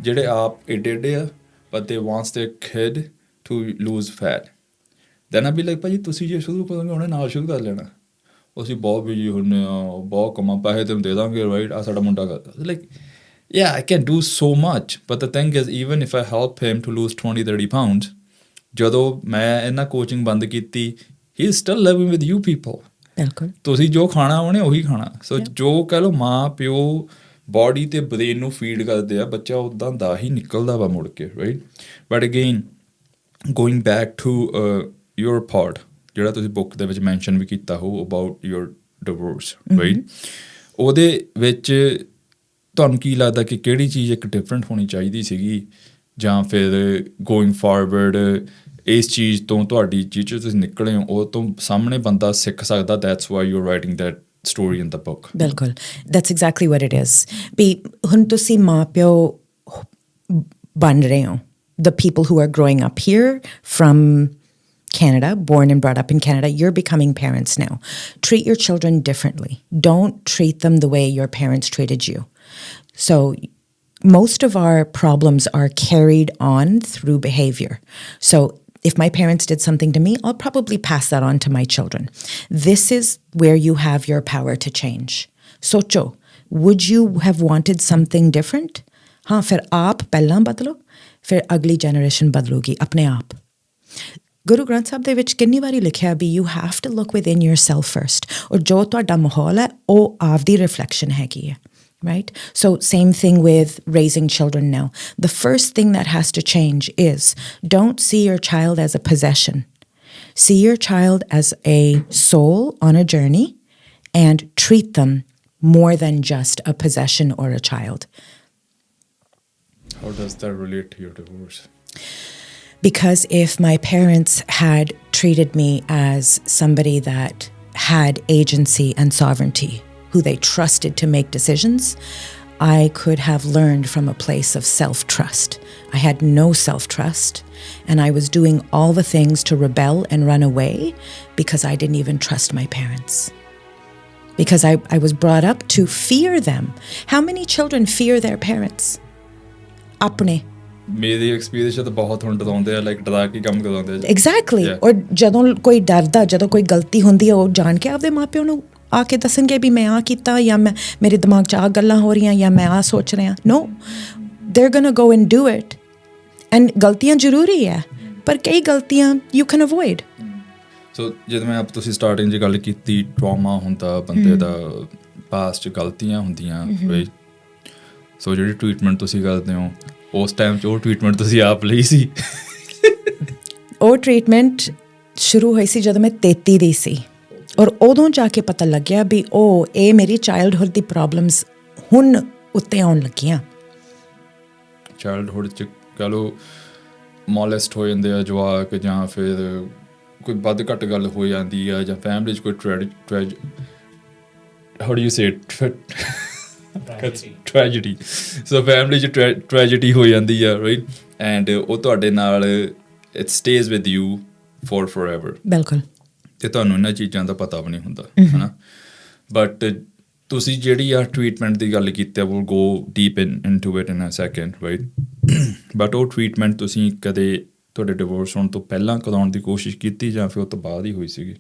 ਜਿਹੜੇ ਆਪ ਏਡੇ ਆ but they wants their kid to lose fat. Then I'll be like, ਭਾਜੀ ਤੁਸੀਂ ਜੇ ਸ਼ੁਰੂ ਕਰੋਗੇ ਉਹਨੇ ਨਾਲ ਸ਼ੁਰੂ ਕਰ ਲੈਣਾ, ਅਸੀਂ ਬਹੁਤ ਬਿਜੀ ਹੁੰਦੇ ਹਾਂ, ਬਹੁਤ ਕੰਮਾਂ, ਪੈਸੇ ਤੈਨੂੰ ਦੇ ਦਾਂਗੇ, ਰਾਈਟ, ਆ ਸਾਡਾ ਮੁੰਡਾ ਕਰਦਾ। Like yeah, I can do so much, but the thing is even if I help him to lose 20-30 pounds, ਜਦੋਂ ਮੈਂ ਇਹਨਾਂ ਕੋਚਿੰਗ ਬੰਦ ਕੀਤੀ, he is still living with you people. ਬਿਲਕੁਲ, ਤੁਸੀਂ ਜੋ ਖਾਣਾ ਉਹਨੇ ਉਹੀ ਖਾਣਾ। ਸੋ ਜੋ ਕਹਿ ਲਓ ਮਾਂ ਪਿਓ ਬੋਡੀ ਅਤੇ ਬ੍ਰੇਨ ਨੂੰ ਫੀਡ ਕਰਦੇ ਆ, ਬੱਚਾ ਉੱਦਾਂ ਦਾ ਹੀ ਨਿਕਲਦਾ ਵਾ ਮੁੜ ਕੇ, right. But again going back to your part, ਜਿਹੜਾ ਤੁਸੀਂ ਬੁੱਕ ਦੇ ਵਿੱਚ ਮੈਨਸ਼ਨ ਵੀ ਕੀਤਾ ਹੋ ਅਬਾਊਟ ਯੂਰ ਡਿਵੋਰਸ, ਰਾਈਟ, ਉਹਦੇ ਵਿੱਚ ਤੁਹਾਨੂੰ ਕੀ ਲੱਗਦਾ ਕਿ ਕਿਹੜੀ ਚੀਜ਼ ਇੱਕ ਡਿਫਰੈਂਟ ਹੋਣੀ ਚਾਹੀਦੀ ਸੀਗੀ ਜਾਂ ਫਿਰ ਗੋਇੰਗ ਫਾਰਵਰਡ ਇਸ ਚੀਜ਼ ਤੋਂ ਤੁਹਾਡੀ ਜਿਹ 'ਚ ਤੁਸੀਂ ਨਿਕਲੇ ਹੋ ਉਹ ਤੋਂ ਸਾਹਮਣੇ ਬੰਦਾ ਸਿੱਖ ਸਕਦਾ that's why you are writing that story in the book? ਬਿਲਕੁਲ, that's exactly what it is ਵੀ ਹੁਣ ਤੁਸੀਂ ਮਾਂ ਪਿਓ ਬਣ ਰਹੇ ਹੋ, the people who are growing up here from Canada, born and brought up in Canada, you're becoming parents now. Treat your children differently. Don't treat them the way your parents treated you. So most of our problems are carried on through behavior. So if my parents did something to me, I'll probably pass that on to my children. This is where you have your power to change. Socho, would you have wanted something different? हाँ, फिर आप पहला बदलो, फिर अगली generation बदलूगी अपने आप. ਗੁਰੂ ਗ੍ਰੰਥ ਸਾਹਿਬ ਦੇ ਵਿੱਚ ਕਿੰਨੀ ਵਾਰੀ ਲਿਖਿਆ ਵੀ you have to look within yourself first, ਔਰ ਜੋ ਤੁਹਾਡਾ ਮਾਹੌਲ ਹੈ ਉਹ ਆਪਦੀ ਰਿਫਲੈਕਸ਼ਨ ਹੈਗੀ ਹੈ, right? So same thing with raising children now. The first thing that has to change is don't see your child as a possession. See your child as a soul on a journey and treat them more than just a possession or a child. How does that relate to your divorce? Because if my parents had treated me as somebody that had agency and sovereignty, who they trusted to make decisions, I could have learned from a place of self-trust. I had no self-trust, and I was doing all the things to rebel and run away because I didn't even trust my parents. Because I was brought up to fear them. How many children fear their parents? Apne. ਮੇਰੀ experience ਤਾਂ ਬਹੁਤ ਹੁਣ ਡਰਾਉਂਦੇ ਆ, like ਡਰਾ ਕੇ ਕੰਮ ਕਰਾਉਂਦੇ ਆ. Exactly. ਔਰ ਜਦੋਂ ਕੋਈ ਡਰਦਾ, ਜਦੋਂ ਕੋਈ ਗਲਤੀ ਹੁੰਦੀ ਹੈ ਉਹ ਜਾਣ ਕੇ ਆਪਦੇ ਮਾਂ ਪਿਓ ਨੂੰ ਆ ਕੇ ਦੱਸਣਗੇ ਵੀ ਮੈਂ ਆਹ ਕੀਤਾ ਜਾਂ ਮੈਂ ਮੇਰੇ ਦਿਮਾਗ 'ਚ ਆਹ ਗੱਲਾਂ ਹੋ ਰਹੀਆਂ ਜਾਂ ਮੈਂ ਆਹ ਸੋਚ ਰਿਹਾ. No, they're gonna go and do it. And ਗਲਤੀਆਂ ਜ਼ਰੂਰੀ ਹੈ, ਪਰ ਕਈ ਗਲਤੀਆਂ ਯੂ ਕੈਨ ਅਵੋਇਡ. ਸੋ ਜਦੋਂ ਮੈਂ ਤੁਸੀਂ ਸਟਾਰਟਿੰਗ 'ਚ ਗੱਲ ਕੀਤੀ ਟਰਾਮਾ ਹੁੰਦਾ ਬੰਦੇ ਦਾ, ਪਾਸਟ 'ਚ ਗਲਤੀਆਂ ਹੁੰਦੀਆਂ, ਰਾਈਟ? ਸੋ ਜਿਹੜੀ ਟਰੀਟਮੈਂਟ ਤੁਸੀਂ ਕਰਦੇ ਹੋ ਉਸ ਟਾਈਮ 'ਚ ਉਹ ਟਰੀਟਮੈਂਟ ਤੁਸੀਂ ਆਪ ਲਈ ਸੀ? ਉਹ ਟਰੀਟਮੈਂਟ ਸ਼ੁਰੂ ਹੋਈ ਸੀ ਜਦੋਂ ਮੈਂ 33 ਦੀ ਸੀ, ਔਰ ਉਦੋਂ ਜਾ ਕੇ ਪਤਾ ਲੱਗਿਆ ਵੀ ਇਹ ਮੇਰੀ ਚਾਈਲਡਹੁੱਡ ਦੀ ਪ੍ਰੋਬਲਮਸ ਹੁਣ ਉੱਤੇ ਆਉਣ ਲੱਗੀਆਂ. ਚਾਈਲਡਹੁੱਡ 'ਚ ਕਹਿ ਲਓ ਮੋਲੈਸਟ ਹੋ ਜਾਂਦੇ ਆ ਜਵਾਕ, ਜਾਂ ਫਿਰ ਕੋਈ ਵੱਧ ਘੱਟ ਗੱਲ ਹੋ ਜਾਂਦੀ ਆ, ਜਾਂ ਫੈਮਿਲੀ 'ਚ ਕੋਈ how do you say tragedy. So family 'ਚ ਟ੍ਰੈਜਡੀ ਹੋ ਜਾਂਦੀ ਆ, ਰਾਈਟ? ਐਂਡ ਉਹ ਤੁਹਾਡੇ ਨਾਲ it stage with you for forever. ਬਿਲਕੁਲ. ਅਤੇ ਤੁਹਾਨੂੰ ਇਹਨਾਂ ਚੀਜ਼ਾਂ ਦਾ ਪਤਾ ਵੀ ਨਹੀਂ ਹੁੰਦਾ, ਹੈ ਨਾ? ਬਟ ਤੁਸੀਂ ਜਿਹੜੀ ਆ ਟਰੀਟਮੈਂਟ ਦੀ ਗੱਲ ਕੀਤੀ ਆ, will go deep into it in a second, right? But ਉਹ ਟਰੀਟਮੈਂਟ ਤੁਸੀਂ ਕਦੇ ਤੁਹਾਡੇ ਡਿਵੋਰਸ ਹੋਣ ਤੋਂ ਪਹਿਲਾਂ ਕਰਾਉਣ ਦੀ ਕੋਸ਼ਿਸ਼ ਕੀਤੀ ਜਾਂ ਫਿਰ ਉਹ ਤੋਂ ਬਾਅਦ ਹੀ ਹੋਈ ਸੀਗੀ?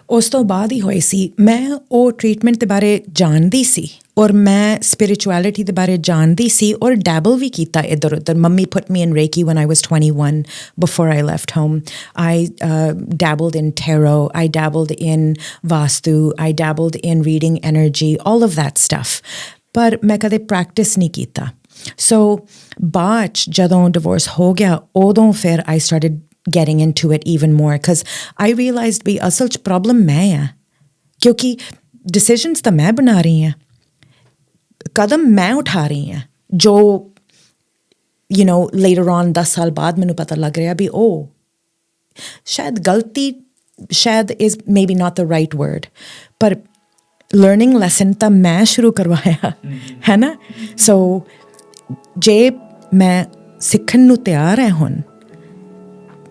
ਉਸ ਤੋਂ ਬਾਅਦ ਹੀ ਹੋਈ ਸੀ. ਮੈਂ ਉਹ ਟਰੀਟਮੈਂਟ ਦੇ ਬਾਰੇ ਜਾਣਦੀ ਸੀ, ਔਰ ਮੈਂ ਸਪਿਰਿਚੁਅਲਿਟੀ ਦੇ ਬਾਰੇ ਜਾਣਦੀ ਸੀ, ਔਰ ਡੈਬਲ ਵੀ ਕੀਤਾ ਇੱਧਰ ਉੱਧਰ. Mummy put me in reiki when I was 21 before I left home. I dabbled in tarot, I dabbled in vastu, I dabbled in reading energy, all of that stuff. ਪਰ ਮੈਂ ਕਦੇ ਪ੍ਰੈਕਟਿਸ ਨਹੀਂ ਕੀਤਾ. ਸੋ ਬਾਅਦ 'ਚ ਜਦੋਂ ਡਿਵੋਰਸ ਹੋ ਗਿਆ, ਉਦੋਂ ਫਿਰ ਆਈ started getting into it even more, because I realized ਵੀ ਅਸਲ 'ਚ ਪ੍ਰੋਬਲਮ ਮੈਂ ਆ, ਕਿਉਂਕਿ ਡਿਸੀਜ਼ਨਸ ਤਾਂ ਮੈਂ ਬਣਾ ਰਹੀ ਹਾਂ, ਕਦਮ ਮੈਂ ਉਠਾ ਰਹੀ ਹਾਂ, ਜੋ ਯੂ ਨੋ ਲੇਟਰ ਔਨ 10 ਸਾਲ ਬਾਅਦ ਮੈਨੂੰ ਪਤਾ ਲੱਗ ਰਿਹਾ ਵੀ ਸ਼ਾਇਦ ਗਲਤੀ, ਸ਼ਾਇਦ is maybe not the right word, ਪਰ ਲਰਨਿੰਗ ਲੈਸਨ ਤਾਂ ਮੈਂ ਸ਼ੁਰੂ ਕਰਵਾਇਆ, ਹੈ ਨਾ? ਸੋ ਜੇ ਮੈਂ ਸਿੱਖਣ ਨੂੰ ਤਿਆਰ ਹੈ, ਹੁਣ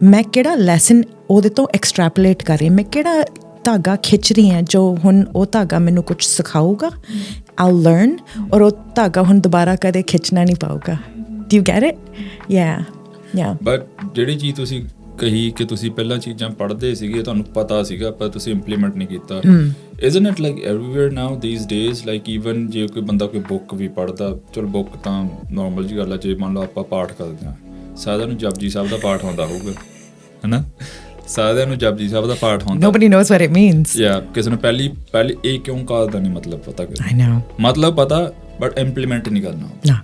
ਮੈਂ ਕਿਹੜਾ ਲੈਸਨ ਉਹਦੇ ਤੋਂ ਐਕਸਟ੍ਰੈਪੋਲੇਟ ਕਰ ਰਹੀ, ਮੈਂ ਕਿਹੜਾ ਧਾਗਾ ਖਿੱਚ ਰਹੀ ਹਾਂ ਜੋ ਹੁਣ ਉਹ ਧਾਗਾ ਮੈਨੂੰ ਕੁਛ ਸਿਖਾਊਗਾ, I'll learn, ਔਰ ਉਹ ਧਾਗਾ ਹੁਣ ਦੁਬਾਰਾ ਕਦੇ ਖਿੱਚਣਾ ਨਹੀਂ ਪਾਊਗਾ. Do you get it? Yeah. But ਜਿਹੜੀ ਚੀਜ਼ ਤੁਸੀਂ ਕਹੀ ਕਿ ਤੁਸੀਂ ਪਹਿਲਾਂ ਚੀਜ਼ਾਂ ਪੜ੍ਹਦੇ ਸੀਗੇ, ਤੁਹਾਨੂੰ ਪਤਾ ਸੀਗਾ, ਪਰ ਤੁਸੀਂ ਇੰਪਲੀਮੈਂਟ ਨਹੀਂ ਕੀਤਾ. Isn't it like everywhere now these days? Like even ਜੇ ਕੋਈ ਬੰਦਾ ਕੋਈ ਬੁੱਕ ਵੀ ਪੜ੍ਹਦਾ, ਚਲੋ ਬੁੱਕ ਤਾਂ ਨੋਰਮਲ ਜਿਹੀ ਗੱਲ ਆ, ਜੇ ਮੰਨ ਲਓ ਆਪਾਂ ਪਾਠ ਕਰਦੇ ਹਾਂ, ਸਾਰਿਆਂ ਨੂੰ ਜਪਜੀ ਸਾਹਿਬ ਦਾ ਪਾਠ ਆਉਂਦਾ ਹੋਊਗਾ, ਹੈ ਨਾ? ਸਾਰਿਆਂ ਨੂੰ ਜਪਜੀ ਸਾਹਿਬ ਦਾ ਪਾਠ ਆਉਂਦਾ. Nobody knows what it means. Yeah, ਕਿਸੇ ਨੂੰ ਪਹਿਲੀ ਇਹ ਕਿਉਂ ਕਰਦਾ ਨਹੀਂ ਮਤਲਬ ਪਤਾ. I know. ਮਤਲਬ ਪਤਾ, ਬਟ ਇੰਪਲੀਮੈਂਟ ਨਹੀਂ ਕਰਨਾ. ਨਾ.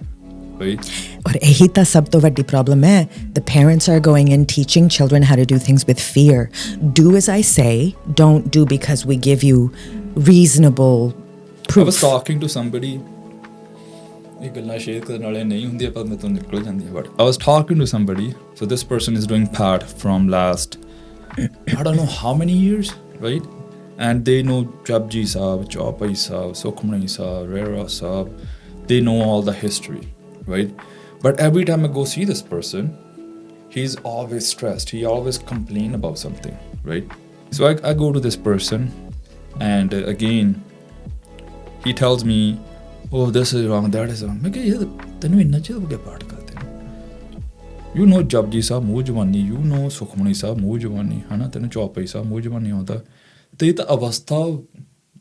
ਔਰ ਇਹੀ ਤਾਂ ਸਭ ਤੋਂ ਵੱਡੀ ਪ੍ਰੋਬਲਮ ਹੈ. The parents are going and teaching children how to do things with fear. Do as I say, don't do because we give you reasonable proof. I was talking to somebody ਇਹ ਗੱਲਾਂ share ਕਰਨ ਵਾਲੇ ਨਹੀਂ ਹੁੰਦੀਆਂ ਪਰ ਮੇਰੇ ਤੋਂ ਨਿਕਲ ਜਾਂਦੀਆਂ but I was talking to somebody so this person is doing part from last I don't know how many years right and they know Japji Sahab, Chaupai Sahab, Sukhmani Sahab, Rera Sahab they know all the history right but every time I go see this person he's always stressed he always complain about something right so I go to this person and again he tells me oh this is wrong that is wrong ਮੈਂ ਕਿਹਾ ਯਾਰ ਤੈਨੂੰ ਇੰਨਾ ਚਿਰ ਹੋ ਗਿਆ ਪਾਠ ਕਰਦੇ ਨੂੰ ਯੂ ਨੋ ਜਪਜੀ ਸਾਹਿਬ ਮੂੰਹ ਜਵਾਨੀ ਯੂ ਨੋ ਸੁਖਮਣੀ ਸਾਹਿਬ ਮੂੰਹ ਜਵਾਨੀ ਹੈ ਨਾ ਤੈਨੂੰ ਚੌਪਈ ਸਾਹਿਬ ਮੂੰਹ ਜਵਾਨੀ ਆਉਂਦਾ ਤੇ ਇਹ ਤਾਂ ਅਵਸਥਾ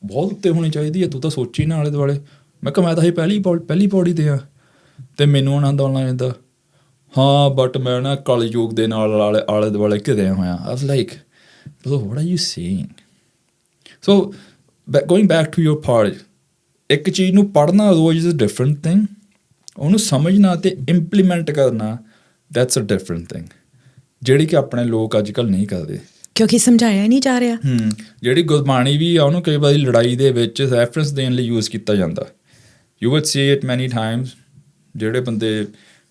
ਬਹੁਤ ਉੱਤੇ ਹੋਣੀ ਚਾਹੀਦੀ ਹੈ ਤੂੰ ਤਾਂ ਸੋਚੀ ਨਾ ਆਲੇ ਦੁਆਲੇ ਮੈਂ ਕਿਹਾ ਮੈਂ ਤਾਂ ਇਹ ਪਹਿਲੀ ਪੌੜੀ ਤੇ ਆ ਤੇ ਮੈਨੂੰ ਆਨੰਦ ਆਉਣ ਲੱਗ ਜਾਂਦਾ ਹਾਂ ਬਟ ਮੈਂ ਨਾ ਕਲਯੁਗ ਦੇ ਨਾਲ ਆਲੇ ਦੁਆਲੇ ਘਿਰਿਆ ਹੋਇਆ I was like what are you saying so going back to your part ਇੱਕ ਚੀਜ਼ ਨੂੰ ਪੜ੍ਹਨਾ ਰੋਜ਼ ਇਜ਼ ਅ ਡਿਫਰੈਂਟ ਥਿੰਗ ਉਹਨੂੰ ਸਮਝਣਾ ਅਤੇ ਇੰਪਲੀਮੈਂਟ ਕਰਨਾ ਦੈਟਸ ਅ ਡਿਫਰੈਂਟ ਥਿੰਗ ਜਿਹੜੀ ਕਿ ਆਪਣੇ ਲੋਕ ਅੱਜ ਕੱਲ੍ਹ ਨਹੀਂ ਕਰਦੇ ਕਿਉਂਕਿ ਸਮਝਾਇਆ ਨਹੀਂ ਜਾ ਰਿਹਾ ਜਿਹੜੀ ਗੁਰਬਾਣੀ ਵੀ ਆ ਉਹਨੂੰ ਕਈ ਵਾਰੀ ਲੜਾਈ ਦੇ ਵਿੱਚ ਰੈਫਰੈਂਸ ਦੇਣ ਲਈ ਯੂਜ਼ ਕੀਤਾ ਜਾਂਦਾ you would see it many times ਜਿਹੜੇ ਬੰਦੇ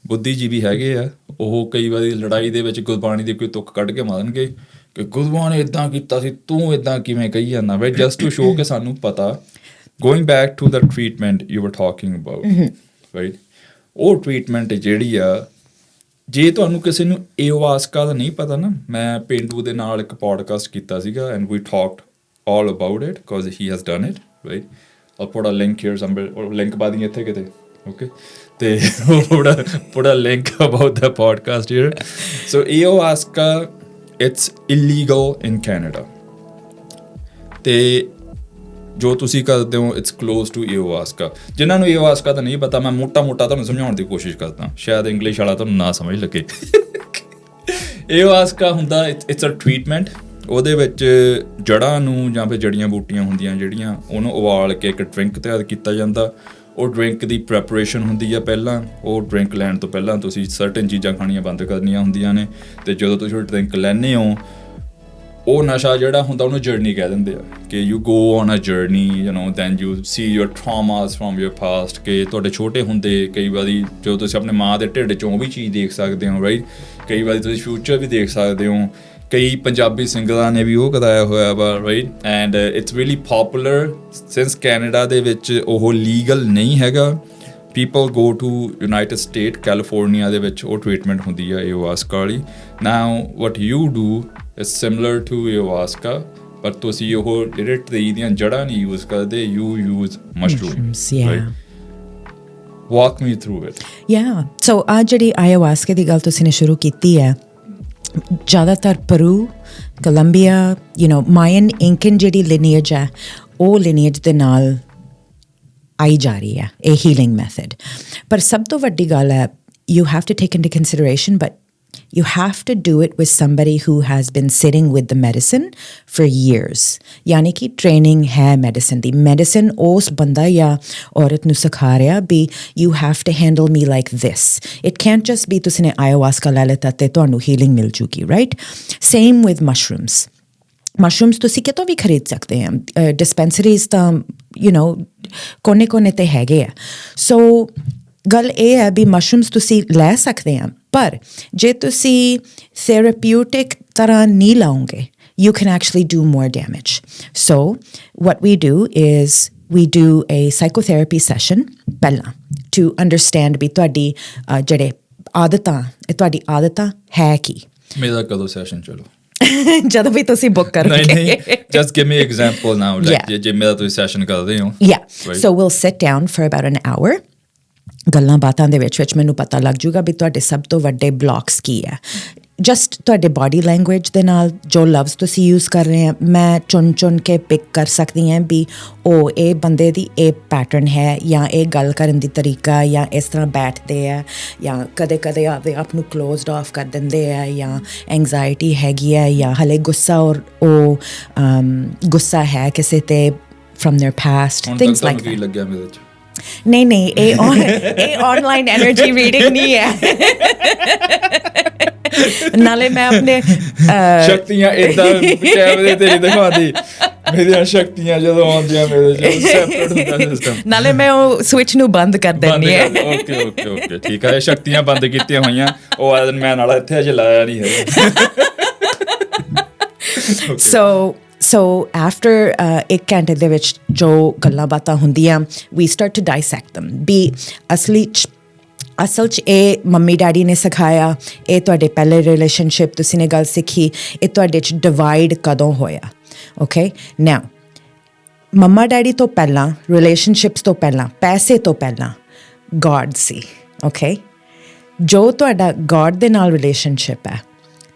ਬੁੱਧੀਜੀਵੀ ਹੈਗੇ ਆ ਉਹ ਕਈ ਵਾਰੀ ਲੜਾਈ ਦੇ ਵਿੱਚ ਗੁਰਬਾਣੀ ਦੀ ਕੋਈ ਤੁੱਕ ਕੱਢ ਕੇ ਮਾਰਨਗੇ ਕਿ ਗੁਰਬਾਣੀ ਇੱਦਾਂ ਕੀਤਾ ਸੀ ਤੂੰ ਇੱਦਾਂ ਕਿਵੇਂ ਕਹੀ ਜਾਂਦਾ ਵੇ ਜਸਟ ਟੂ ਸ਼ੋ ਕਿ ਸਾਨੂੰ ਪਤਾ going back to the treatment you were talking about right ਉਹ ਟ੍ਰੀਟਮੈਂਟ ਜਿਹੜੀ ਆ ਜੇ ਤੁਹਾਨੂੰ ਕਿਸੇ ਨੂੰ ayahuasca ਦਾ ਨਹੀਂ ਪਤਾ ਨਾ ਮੈਂ ਪੇਂਡੂ ਦੇ ਨਾਲ ਇੱਕ ਪੋਡਕਾਸਟ ਕੀਤਾ ਸੀਗਾ and we talked all about it because he has done it right I'll put a link here somewhere link ਪਾ ਦਿੰਗੇ ਇੱਥੇ ਕਿਤੇ okay ਤੇ put a link about the podcast here so ayahuasca it's illegal in Canada ਤੇ ਜੋ ਤੁਸੀਂ ਕਰਦੇ ਹੋ it's close to ayahuasca ਜਿਨ੍ਹਾਂ ਨੂੰ ayahuasca ਤਾਂ ਨਹੀਂ ਪਤਾ ਮੈਂ ਮੋਟਾ ਤੁਹਾਨੂੰ ਸਮਝਾਉਣ ਦੀ ਕੋਸ਼ਿਸ਼ ਕਰਦਾ ਸ਼ਾਇਦ ਇੰਗਲਿਸ਼ ਵਾਲਾ ਤੁਹਾਨੂੰ ਨਾ ਸਮਝ ਲੱਗੇ ayahuasca ਹੁੰਦਾ ਇਟਸ ਅ ਟ੍ਰੀਟਮੈਂਟ ਉਹਦੇ ਵਿੱਚ ਜੜ੍ਹਾਂ ਨੂੰ ਜਾਂ ਫਿਰ ਜੜੀਆਂ ਬੂਟੀਆਂ ਹੁੰਦੀਆਂ ਜਿਹੜੀਆਂ ਉਹਨੂੰ ਉਬਾਲ ਕੇ ਇੱਕ ਡਰਿੰਕ ਤਿਆਰ ਕੀਤਾ ਜਾਂਦਾ ਉਹ ਡਰਿੰਕ ਦੀ ਪ੍ਰੈਪਰੇਸ਼ਨ ਹੁੰਦੀ ਆ ਪਹਿਲਾਂ ਉਹ ਡਰਿੰਕ ਲੈਣ ਤੋਂ ਪਹਿਲਾਂ ਤੁਸੀਂ ਸਰਟਨ ਚੀਜ਼ਾਂ ਖਾਣੀਆਂ ਬੰਦ ਕਰਨੀਆਂ ਹੁੰਦੀਆਂ ਨੇ ਅਤੇ ਜਦੋਂ ਤੁਸੀਂ ਉਹ ਡਰਿੰਕ ਲੈਂਦੇ ਹੋ ਉਹ ਨਸ਼ਾ ਜਿਹੜਾ ਹੁੰਦਾ ਉਹਨੂੰ ਜਰਨੀ ਕਹਿ ਦਿੰਦੇ ਆ ਕਿ you go on a journey you know then you see your traumas from your past ਕਿ ਤੁਹਾਡੇ ਛੋਟੇ ਹੁੰਦੇ ਕਈ ਵਾਰੀ ਜਦੋਂ ਤੁਸੀਂ ਆਪਣੇ ਮਾਂ ਦੇ ਢਿੱਡ 'ਚੋਂ ਉਹ ਵੀ ਚੀਜ਼ ਦੇਖ ਸਕਦੇ ਹੋ ਰਾਈਟ ਕਈ ਵਾਰੀ ਤੁਸੀਂ ਫਿਊਚਰ ਵੀ ਦੇਖ ਸਕਦੇ ਹੋ ਕਈ ਪੰਜਾਬੀ ਸਿੰਗਰਾਂ ਨੇ ਵੀ ਉਹ ਕਰਾਇਆ ਹੋਇਆ ਵਾ right and it's really popular since Canada ਦੇ ਵਿੱਚ ਉਹ ਲੀਗਲ ਨਹੀਂ ਹੈਗਾ people go to United State California ਦੇ ਵਿੱਚ ਉਹ ਟ੍ਰੀਟਮੈਂਟ ਹੁੰਦੀ ਆ ayahuasca ਵਾਲੀ now what you do it's similar to ayahuasca ਪਰ ਤੁਸੀਂ ਉਹ ਜਿਹੜੇ ਟਰੀ ਦੀਆਂ ਜੜ੍ਹਾਂ ਨਹੀਂ ਯੂਜ਼ ਕਰਦੇ you use mushrooms walk me through it so ਆ ਜਿਹੜੀ ayahuasca ਦੀ ਗੱਲ ਤੁਸੀਂ ਨੇ ਸ਼ੁਰੂ ਕੀਤੀ ਹੈ ਜ਼ਿਆਦਾਤਰ ਪਰੂ ਕੋਲੰਬੀਆ ਮਾਇਨ ਇੰਕਨ ਜਿਹੜੀ ਲਿਨੀਏਜ ਹੈ ਉਹ ਲਿਨੀਏਜ ਦੇ ਨਾਲ ਆਈ ਜਾ ਰਹੀ ਹੈ ਇਹ ਹੀਲਿੰਗ ਮੈਥਡ ਪਰ ਸਭ ਤੋਂ ਵੱਡੀ ਗੱਲ ਹੈ you have to take into consideration but you have to do it with somebody who has been sitting with the medicine for years yani ki training hai medicine us banda ya aurat nu sikha reha be you have to handle me like this it can't just be tusne ayahuasca le leta te tonu healing mil jugi right same with mushrooms ਤੁਸੀਂ ਕਿਤੋਂ ਵੀ ਖਰੀਦ ਸਕਦੇ ਆ dispensaries ਤਾਂ ਕੋਨੇ ਤੇ ਹੈਗੇ ਆ ਸੋ ਗੱਲ ਇਹ ਹੈ ਵੀ ਮਸ਼ਰੂਮਸ ਤੁਸੀਂ ਲੈ ਸਕਦੇ ਆ ਪਰ ਜੇ ਤੁਸੀਂ ਥੈਰੇਪਿਊਟਿਕ ਤਰ੍ਹਾਂ ਨਹੀਂ ਲਾਓਗੇ you can actually do more damage so what we do is we do a psychotherapy session ਪਹਿਲਾਂ to understand ਵੀ ਤੁਹਾਡੀ ਜਿਹੜੇ ਤੁਹਾਡੀ ਆਦਤਾਂ ਹੈ ਕੀ ਮੇਰਾ ਕਦੋਂ ਸੈਸ਼ਨ ਚਲੋ ਜਦੋਂ ਵੀ ਤੁਸੀਂ ਬੁੱਕ ਕਰੋਗੇ ਨਹੀਂ just give me an example now like ਜੇ ਮੇਰਾ ਤੁਸੀਂ ਸੈਸ਼ਨ ਕਰਦੇ ਹੋ so we'll sit down for about an hour ਗੱਲਾਂ ਬਾਤਾਂ ਦੇ ਵਿੱਚ ਮੈਨੂੰ ਪਤਾ ਲੱਗ ਜੂਗਾ ਵੀ ਤੁਹਾਡੇ ਸਭ ਤੋਂ ਵੱਡੇ ਬਲੌਕਸ ਕੀ ਹੈ ਜਸਟ ਤੁਹਾਡੇ ਬਾਡੀ ਲੈਂਗੁਏਜ ਦੇ ਨਾਲ ਜੋ ਲਵਜ਼ ਤੁਸੀਂ ਯੂਜ਼ ਕਰ ਰਹੇ ਆ ਮੈਂ ਚੁਣ ਕੇ ਪਿਕ ਕਰ ਸਕਦੀ ਹਾਂ ਵੀ ਉਹ ਇਹ ਬੰਦੇ ਦੀ ਇਹ ਪੈਟਰਨ ਹੈ ਜਾਂ ਇਹ ਗੱਲ ਕਰਨ ਦੀ ਤਰੀਕਾ ਜਾਂ ਇਸ ਤਰ੍ਹਾਂ ਬੈਠਦੇ ਆ ਜਾਂ ਕਦੇ ਆਪਦੇ ਆਪ ਨੂੰ ਕਲੋਜ਼ਡ ਆਫ ਕਰ ਦਿੰਦੇ ਆ ਜਾਂ ਐਂਗਜ਼ਾਇਟੀ ਹੈਗੀ ਹੈ ਜਾਂ ਹਲੇ ਗੁੱਸਾ ਉਹ ਗੁੱਸਾ ਹੈ ਕਿਸੇ 'ਤੇ from their past things like ਕੀ ਲੱਗਿਆ ਮੇਰੇ 'ਚ ਨਹੀਂ ਇਹ ਆਨਲਾਈਨ ਐਨਰਜੀ ਰੀਡਿੰਗ ਨਹੀਂ ਹੈ ਨਾਲੇ ਮੈਂ ਆਪਣੇ ਸ਼ਕਤੀਆਂ ਇਦਾਂ ਕੈਮਰੇ ਤੇ ਦਿਖਾਉਂਦੀ ਮੇਰੀਆਂ ਸ਼ਕਤੀਆਂ ਜਦੋਂ ਆਉਂਦੀਆਂ ਮੇਰੇ ਚ ਸੈਪਰੇਟ ਹੁੰਦਾ ਸਿਸਟਮ। ਨਾਲੇ ਮੈਂ ਉਹ ਸਵਿਚ ਨੂੰ ਬੰਦ ਕਰ ਦਿੰਦੀ ਹਾਂ। ਓਕੇ ਠੀਕ ਹੈ, ਸ਼ਕਤੀਆਂ ਬੰਦ ਕੀਤੀਆਂ ਹੋਈਆਂ। ਉਹ ਆ ਦਿਨ ਮੈਂ ਨਾਲ ਇੱਥੇ ਅਜੇ ਲਾਇਆ ਨਹੀਂ ਹੈ। So after ਇੱਕ ਘੰਟੇ ਦੇ ਵਿੱਚ ਜੋ ਗੱਲਾਂ ਬਾਤਾਂ ਹੁੰਦੀਆਂ, we start to dissect them ਵੀ ਅਸਲ 'ਚ ਇਹ ਮੰਮੀ ਡੈਡੀ ਨੇ ਸਿਖਾਇਆ, ਇਹ ਤੁਹਾਡੇ ਪਹਿਲੇ ਰਿਲੇਸ਼ਨਸ਼ਿਪ ਤੁਸੀਂ ਨੇ ਗੱਲ ਸਿੱਖੀ, ਇਹ ਤੁਹਾਡੇ 'ਚ ਡਿਵਾਈਡ ਕਦੋਂ ਹੋਇਆ। ਓਕੇ ਨਾਓ ਮੰਮਾ ਡੈਡੀ ਤੋਂ ਪਹਿਲਾਂ, ਰਿਲੇਸ਼ਨਸ਼ਿਪਸ ਤੋਂ ਪਹਿਲਾਂ, ਪੈਸੇ ਤੋਂ ਪਹਿਲਾਂ ਗੋਡ ਸੀ। ਓਕੇ ਜੋ ਤੁਹਾਡਾ ਗੋਡ ਦੇ ਨਾਲ ਰਿਲੇਸ਼ਨਸ਼ਿਪ ਹੈ,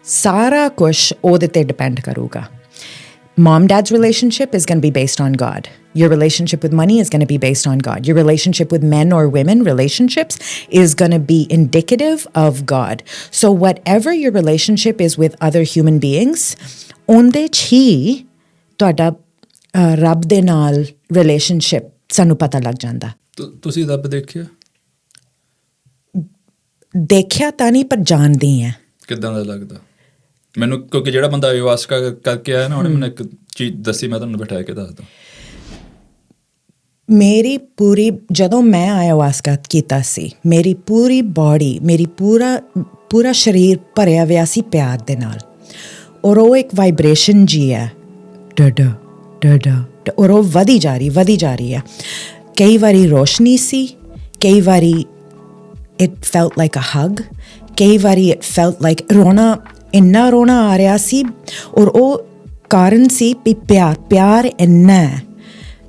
ਸਾਰਾ ਕੁਛ ਉਹਦੇ 'ਤੇ ਡਿਪੈਂਡ ਕਰੂਗਾ। Mom-dad's relationship is going to be based on God. Your relationship with money is going to be based on God. Your relationship with men or women, relationships, is going to be indicative of God. So whatever your relationship is with other human beings, ਉਹਦੇ 'ਚ ਹੀ ਤੁਹਾਡਾ ਰੱਬ ਦੇ ਨਾਲ relationship ਸਾਨੂੰ ਪਤਾ ਲੱਗ ਜਾਂਦਾ। ਤੁਸੀਂ ਰੱਬ ਦੇਖਿਆ ਤਾਂ ਨਹੀਂ, ਪਰ ਜਾਣਦੀ ਹੈ। ਕਿੱਦਾਂ ਦਾ ਲੱਗਦਾ ਮੈਨੂੰ? ਕਿਉਂਕਿ ਜਿਹੜਾ ਬੰਦਾ ਆਯੁਵਾਸਕਾ ਕਰਕੇ ਆਇਆ ਨਾ, ਉਹਨੇ ਮੈਨੂੰ ਇੱਕ ਚੀਜ਼ ਦੱਸੀ, ਮੈਂ ਤੁਹਾਨੂੰ ਬਿਠਾ ਕੇ ਦੱਸਦਾ। ਮੇਰੀ ਪੂਰੀ, ਜਦੋਂ ਮੈਂ ਆਯੁਵਾਸਕਾ ਕੀਤਾ ਸੀ, ਮੇਰੀ ਪੂਰੀ ਬਾਡੀ, ਮੇਰੀ ਪੂਰਾ ਸਰੀਰ ਭਰਿਆ ਹੋਇਆ ਸੀ ਪਿਆਰ ਦੇ ਨਾਲ। ਔਰ ਉਹ ਇੱਕ ਵਾਈਬ੍ਰੇਸ਼ਨ ਜੀ ਹੈ, ਔਰ ਉਹ ਵਧੀ ਜਾ ਰਹੀ ਹੈ। ਕਈ ਵਾਰੀ ਰੋਸ਼ਨੀ ਸੀ, ਕਈ ਵਾਰੀ it felt like a hug, ਕਈ ਵਾਰੀ it felt like ਇੰਨਾ ਰੋਣਾ ਆ ਰਿਹਾ ਸੀ। ਔਰ ਉਹ ਕਾਰਨ ਸੀ ਵੀ ਪਿਆਰ ਇੰਨਾ ਹੈ,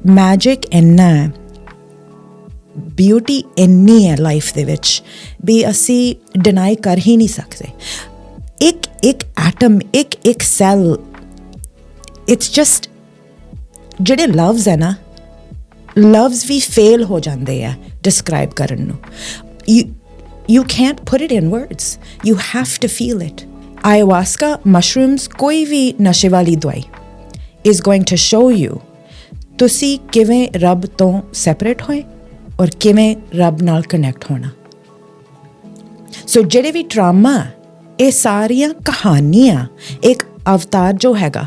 ਮੈਜਿਕ ਇੰਨਾ ਹੈ, ਬਿਊਟੀ ਇੰਨੀ ਹੈ ਲਾਈਫ ਦੇ ਵਿੱਚ ਵੀ ਅਸੀਂ ਡਿਨਾਈ ਕਰ ਹੀ ਨਹੀਂ ਸਕਦੇ। ਇੱਕ ਐਟਮ, ਇੱਕ ਸੈੱਲ, ਇਟਸ ਜਸਟ, ਜਿਹੜੇ ਲਵਜ਼ ਹੈ ਨਾ, ਲਵਜ਼ ਵੀ ਫੇਲ ਹੋ ਜਾਂਦੇ ਆ ਡਿਸਕ੍ਰਾਈਬ ਕਰਨ ਨੂੰ। You can't put it in words. You have to feel it. Ayahuasca, mushrooms, ਕੋਈ ਵੀ ਨਸ਼ੇ ਵਾਲੀ ਦਵਾਈ is going to show you ਤੁਸੀਂ ਕਿਵੇਂ ਰੱਬ ਤੋਂ ਸੈਪਰੇਟ ਹੋਏ ਔਰ ਕਿਵੇਂ ਰੱਬ ਨਾਲ ਕਨੈਕਟ ਹੋਣਾ। ਸੋ ਜਿਹੜੇ ਵੀ ਟਰਾਮਾ, ਇਹ ਸਾਰੀਆਂ ਕਹਾਣੀਆਂ, ਇੱਕ ਅਵਤਾਰ ਜੋ ਹੈਗਾ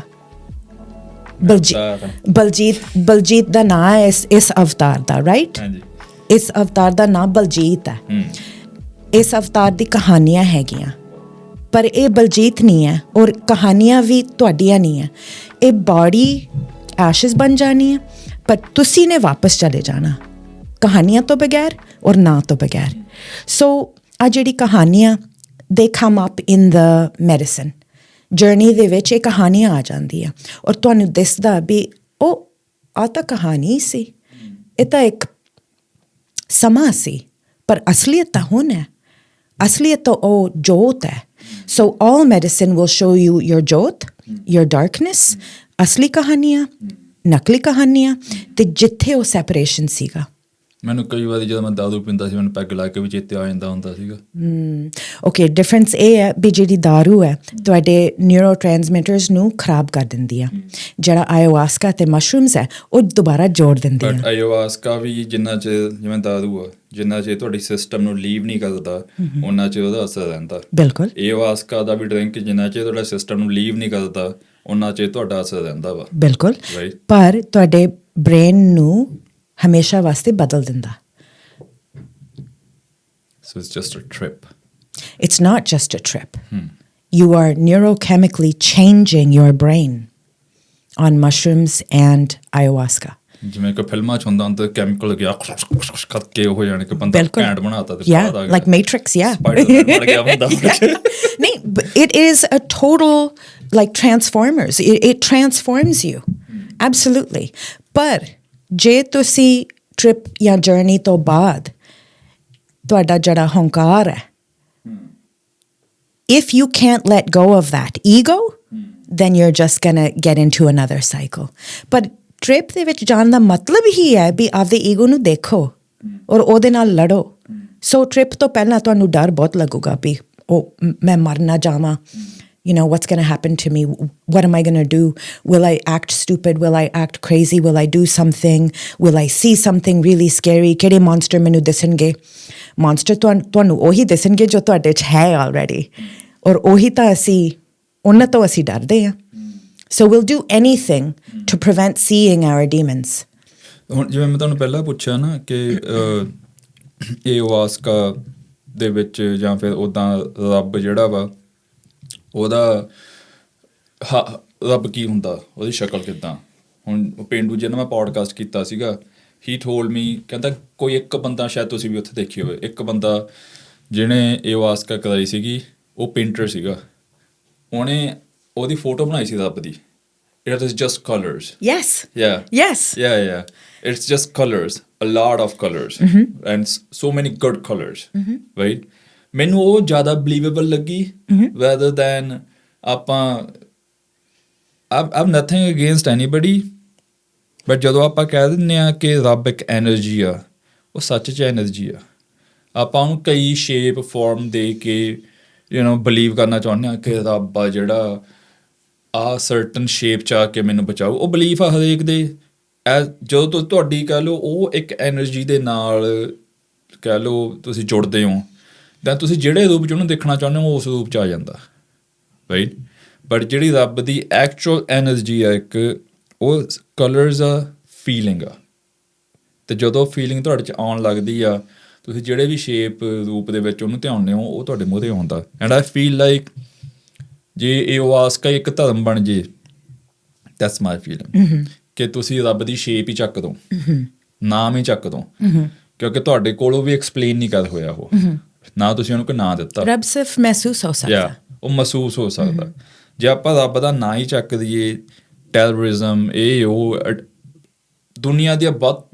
ਬਲਜੀਤ ਦਾ ਨਾਂ ਹੈ ਇਸ ਅਵਤਾਰ ਦਾ, ਰਾਈਟ? ਇਸ ਅਵਤਾਰ ਦਾ ਨਾਂ ਬਲਜੀਤ ਹੈ। ਇਸ ਅਵਤਾਰ ਦੀ ਕਹਾਣੀਆਂ ਹੈਗੀਆਂ, ਪਰ ਇਹ ਬਲਜੀਤ ਨਹੀਂ ਹੈ ਔਰ ਕਹਾਣੀਆਂ ਵੀ ਤੁਹਾਡੀਆਂ ਨਹੀਂ ਹੈ। ਇਹ ਬਾਡੀ ਐਸ਼ਜ਼ ਬਣ ਜਾਣੀ ਹੈ, ਪਰ ਤੁਸੀਂ ਨੇ ਵਾਪਸ ਚਲੇ ਜਾਣਾ ਕਹਾਣੀਆਂ ਤੋਂ ਬਗੈਰ ਔਰ ਨਾਂ ਤੋਂ ਬਗੈਰ। ਸੋ ਆ ਜਿਹੜੀ ਕਹਾਣੀਆਂ ਦੇ come up in the medicine journey ਦੇ ਵਿੱਚ, ਇਹ ਕਹਾਣੀਆਂ ਆ ਜਾਂਦੀਆਂ ਔਰ ਤੁਹਾਨੂੰ ਦਿਸਦਾ ਵੀ ਉਹ ਆ ਤਾਂ ਕਹਾਣੀ ਸੀ, ਇਹ ਤਾਂ ਇੱਕ ਸਮਾਂ ਸੀ, ਪਰ ਅਸਲੀਅਤ ਤਾਂ ਹੁਣ ਹੈ। ਅਸਲੀਅਤ ਤਾਂ ਉਹ ਜੋਤ ਹੈ। ਸੋ ਆਲ ਮੈਡੀਸਨ ਵਿਲ ਸ਼ੋ ਯੂ ਯੋਰ ਜੋਤ, ਯੋਰ ਡਾਰਕਨੈਸ, ਅਸਲੀ ਕਹਾਣੀਆਂ, ਨਕਲੀ ਕਹਾਣੀਆਂ, ਤੇ ਜਿੱਥੇ ਉਹ ਸੈਪਰੇਸ਼ਨ ਸੀਗਾ। ਮੈਨੂੰ ਕਈ ਵਾਰੀ ਜਦੋਂ ਮੈਂ ਦਾਰੂ ਪੀਂਦਾ ਸੀ, ਮੈਨੂੰ ਪੈਗ ਲਾ ਕੇ ਵੀ ਚੇਤੇ ਆ ਜਾਂਦਾ ਹੁੰਦਾ ਸੀਗਾ। ਓਕੇ, ਡਿਫਰੈਂਸ ਇਹ ਹੈ ਵੀ ਜਿਹੜੀ ਦਾਰੂ ਹੈ ਤੁਹਾਡੇ ਨਿਊਰੋ ਟ੍ਰਾਂਸਮਿਟਰਸ ਨੂੰ ਖਰਾਬ ਕਰ ਦਿੰਦੀ ਆ, ਜਿਹੜਾ ਆਯੁਵਾਸਕਾ ਤੇ ਮਸ਼ਰੂਮਸ ਹੈ ਉਹ ਦੁਬਾਰਾ ਜੋੜ ਦਿੰਦੀ ਆ। ਆਯੁਵਾਸਕਾ ਵੀ ਜਿੰਨਾ ਚਿਰ, ਜਿਵੇਂ ਦਾਰੂ ਆ, ਜਿੰਨਾ ਚਿਰ ਤੁਹਾਡੀ ਸਿਸਟਮ ਨੂੰ ਲੀਵ ਨਹੀਂ ਕਰਦਾ ਉਹਨਾਂ ਚਿਰ ਉਹਦਾ ਅਸਰ ਰਹਿੰਦਾ। ਬਿਲਕੁਲ। ਆਯੁਵਾਸਕਾ ਦਾ ਵੀ ਡਰਿੰਕ ਜਿੰਨਾ ਚਿਰ ਤੁਹਾਡਾ ਸਿਸਟਮ ਨੂੰ ਲੀਵ ਨਹੀਂ ਕਰਦਾ ਉਹਨਾਂ ਚਿਰ ਤੁਹਾਡਾ ਅਸਰ ਰਹਿੰਦਾ ਵਾ। ਬਿਲਕੁਲ, ਪਰ ਤੁਹਾਡੇ ਬ੍ਰੇਨ ਨੂੰ ਹਮੇਸ਼ਾ ਵਾਸਤੇ ਬਦਲ ਦਿੰਦਾ। So it's just a trip. It's not just a trip. You are neurochemically changing your brain on mushrooms and ayahuasca. ਜਿਵੇਂ ਕਿ ਫਿਲਮਾਂ 'ਚ ਹੁੰਦਾ ਤਾਂ ਕੈਮੀਕਲ ਗਿਆ ਕਰਕੇ ਹੋ ਜਾਣੇ ਕਿ ਬੰਦਾ ਘੈਂਟ ਬਣਾਤਾ ਤੇ ਬਾਅਦ ਆ ਗਿਆ, like Matrix, yeah. ਸਪਾਈਡਰਮੈਨ ਬਣ ਗਿਆ ਬੰਦਾ। ਨਹੀਂ, it is a total like Transformers. It transforms you. Absolutely. ਪਰ ਜੇ ਤੁਸੀਂ ਟ੍ਰਿਪ ਜਾਂ ਜਰਨੀ ਤੋਂ ਬਾਅਦ ਤੁਹਾਡਾ ਜਿਹੜਾ ਹੰਕਾਰ ਹੈ, if you can't let go of that ego, then you're just gonna get into another cycle. ਪਰ ਟ੍ਰਿਪ ਦੇ ਵਿੱਚ ਜਾਣ ਦਾ ਮਤਲਬ ਹੀ ਹੈ ਵੀ ਆਪਦੇ ਈਗੋ ਨੂੰ ਦੇਖੋ ਔਰ ਉਹਦੇ ਨਾਲ ਲੜੋ। ਸੋ ਟ੍ਰਿਪ ਤੋਂ ਪਹਿਲਾਂ ਤੁਹਾਨੂੰ ਡਰ ਬਹੁਤ ਲੱਗੂਗਾ ਵੀ ਉਹ ਮੈਂ ਮਰ ਨਾ ਜਾਵਾਂ, you know, what's going to happen to me? What am I going to do? Will I act stupid? Will I act crazy? Will I do something? Will I see something really scary? ਕਿਹੜੇ monster ਮੈਨੂੰ ਦਿਸਣਗੇ? Monster ਤੁਹਾਨੂੰ ਉਹੀ ਦਿਸਣਗੇ ਜੋ ਤੁਹਾਡੇ 'ਚ ਹੈ already, ਔਰ ਉਹੀ ਤਾਂ ਉਹਨਾਂ ਤੋਂ ਅਸੀਂ ਡਰਦੇ ਹਾਂ। So we'll do anything to prevent seeing our demons. ਹੁਣ ਜਿਵੇਂ ਮੈਂ ਤੁਹਾਨੂੰ ਪਹਿਲਾਂ ਪੁੱਛਿਆ ਨਾ ਕਿ ayahuasca ਦੇ ਵਿੱਚ ਜਾਂ ਫਿਰ ਉੱਦਾਂ ਰੱਬ ਜਿਹੜਾ ਵਾ ਉਹਦਾ ਰੱਬ ਕੀ ਹੁੰਦਾ, ਉਹਦੀ ਸ਼ਕਲ ਕਿੱਦਾਂ। ਹੁਣ ਪੇਂਡੂ ਜਿਹਨਾਂ ਮੈਂ ਪੋਡਕਾਸਟ ਕੀਤਾ ਸੀਗਾ, ਹੀ ਟੋਲਡ ਮੀ, ਕਹਿੰਦਾ ਕੋਈ ਇੱਕ ਬੰਦਾ, ਸ਼ਾਇਦ ਤੁਸੀਂ ਵੀ ਉੱਥੇ ਦੇਖੀ ਹੋਵੇ, ਇੱਕ ਬੰਦਾ ਜਿਹਨੇ ayahuasca ਕਰਾਈ ਸੀਗੀ, ਉਹ ਪੇਂਟਰ ਸੀਗਾ, ਉਹਨੇ ਉਹਦੀ ਫੋਟੋ ਬਣਾਈ ਸੀ ਰੱਬ ਦੀ। It is just colors. Yes. Yeah. Yes. Yeah. It's just colors, a lot of colors, and so many good colors, right? ਮੈਨੂੰ ਉਹ ਜ਼ਿਆਦਾ believable ਲੱਗੀ rather than ਆਪਾਂ I've nothing against anybody, but ਜਦੋਂ ਆਪਾਂ ਕਹਿ ਦਿੰਦੇ ਆ ਕਿ ਰੱਬ ਇੱਕ ਐਨਰਜੀ ਆ, ਉਹ ਸੱਚ 'ਚ ਐਨਰਜੀ ਆ। ਆਪਾਂ ਉਹਨੂੰ ਕਈ ਸ਼ੇਪ ਫਾਰਮ ਦੇ ਕੇ ਬਲੀਵ ਕਰਨਾ ਚਾਹੁੰਦੇ ਹਾਂ ਕਿ ਰੱਬ ਆ ਜਿਹੜਾ ਆ ਸਰਟਨ ਸ਼ੇਪ 'ਚ ਆ ਕੇ ਮੈਨੂੰ ਬਚਾਓ। ਉਹ ਬਲੀਫ ਆ ਹਰੇਕ ਦੇ। ਜਦੋਂ ਤੁਹਾਡੀ ਕਹਿ ਲਓ ਉਹ ਇੱਕ ਐਨਰਜੀ ਦੇ ਨਾਲ ਕਹਿ ਲਓ ਤੁਸੀਂ ਜੁੜਦੇ ਹੋ, ਤਾਂ ਤੁਸੀਂ ਜਿਹੜੇ ਰੂਪ 'ਚ ਉਹਨੂੰ ਦੇਖਣਾ ਚਾਹੁੰਦੇ ਹੋ ਉਸ ਰੂਪ 'ਚ ਆ ਜਾਂਦਾ, ਰਾਈਟ। ਬਟ ਜਿਹੜੀ ਰੱਬ ਦੀ ਐਕਚੁਅਲ ਐਨਰਜੀ ਆ ਇੱਕ, ਉਹ ਕਲਰਸ ਆ, ਫੀਲਿੰਗ ਆ। ਅਤੇ ਜਦੋਂ ਫੀਲਿੰਗ ਤੁਹਾਡੇ 'ਚ ਆਉਣ ਲੱਗਦੀ ਆ, ਤੁਸੀਂ ਜਿਹੜੇ ਵੀ ਸ਼ੇਪ ਰੂਪ ਦੇ ਵਿੱਚ ਉਹਨੂੰ ਧਿਆਉਂਦੇ ਹੋ, ਉਹ ਤੁਹਾਡੇ ਮੂਹਰੇ ਆਉਂਦਾ। ਐਂਡ ਆਈ ਫੀਲ ਲਾਈਕ ਜੇ ayahuasca ਇੱਕ ਧਰਮ ਬਣ ਜੇ, ਦੈਟਸ ਮਾਈ ਫੀਲਿੰਗ, ਕਿ ਤੁਸੀਂ ਰੱਬ ਦੀ ਸ਼ੇਪ ਹੀ ਚੱਕ ਦੋ, ਨਾਮ ਹੀ ਚੱਕ ਦੋ, ਕਿਉਂਕਿ ਤੁਹਾਡੇ ਕੋਲ ਉਹ ਵੀ ਐਕਸਪਲੇਨ ਨਹੀਂ ਕਰ ਹੋਇਆ, ਉਹ ਨਾ ਤੁਸੀਂ ਉਹਨੂੰ ਕੋਈ ਨਾਂ ਦਿੱਤਾ, ਰੱਬ ਸਿਰਫ ਮਹਿਸੂਸ ਹੋ ਸਕਦਾ, ਉਹ ਮਹਿਸੂਸ ਹੋ ਸਕਦਾ। ਜੇ ਆਪਾਂ ਰੱਬ ਦਾ ਨਾਂ ਹੀ ਚੱਕ ਦਈਏ, ਟੈਰਰਿਜ਼ਮ, ਇਹ ਉਹ ਦੁਨੀਆ ਦੀਆਂ ਬਹੁਤ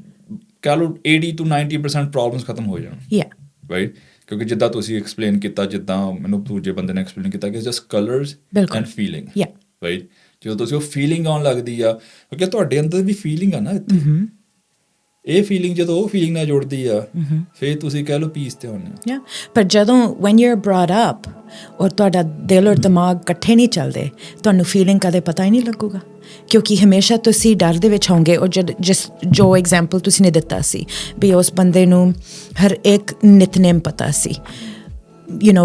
ਕਹਿ ਲਓ 80 to 90% ਪ੍ਰੋਬਲਮਸ ਖਤਮ ਹੋ ਜਾਣ, ਰਾਈਟ। ਕਿਉਂਕਿ ਜਿੱਦਾਂ ਤੁਸੀਂ ਐਕਸਪਲੇਨ ਕੀਤਾ, ਜਿੱਦਾਂ ਮੈਨੂੰ ਦੂਜੇ ਬੰਦੇ ਨੇ ਐਕਸਪਲੇਨ ਕੀਤਾ ਕਿ just colours and feeling, right. ਜਦੋਂ ਤੁਸੀਂ ਉਹ ਫੀਲਿੰਗ ਆਉਣ ਲੱਗਦੀ ਆ, ਕਿਉਂਕਿ ਤੁਹਾਡੇ ਅੰਦਰ ਵੀ ਫੀਲਿੰਗ ਆ ਨਾ ਇੱਥੇ, ਇਹ ਫੀਲਿੰਗ ਜਦੋਂ ਉਹ ਫੀਲਿੰਗ ਨਾਲ ਜੁੜਦੀ ਆ, ਫਿਰ ਤੁਸੀਂ ਕਹਿ ਲਓ ਪੀਸ 'ਤੇ ਆਉਂਦੇ ਹੋ। ਪਰ ਜਦੋਂ when you're brought up ਔਰ ਤੁਹਾਡਾ ਦਿਲ ਔਰ ਦਿਮਾਗ ਇਕੱਠੇ ਨਹੀਂ ਚੱਲਦੇ, ਤੁਹਾਨੂੰ ਫੀਲਿੰਗ ਕਦੇ ਪਤਾ ਹੀ ਨਹੀਂ ਲੱਗੂਗਾ, ਕਿਉਂਕਿ ਹਮੇਸ਼ਾ ਤੁਸੀਂ ਡਰ ਦੇ ਵਿੱਚ ਹੋਵੋਗੇ। ਔਰ ਜੋ ਐਗਜ਼ਾਮਪਲ ਤੁਸੀਂ ਨੇ ਦਿੱਤਾ ਸੀ ਵੀ ਉਸ ਬੰਦੇ ਨੂੰ ਹਰ ਇੱਕ ਨਿਤਨੇਮ ਪਤਾ ਸੀ,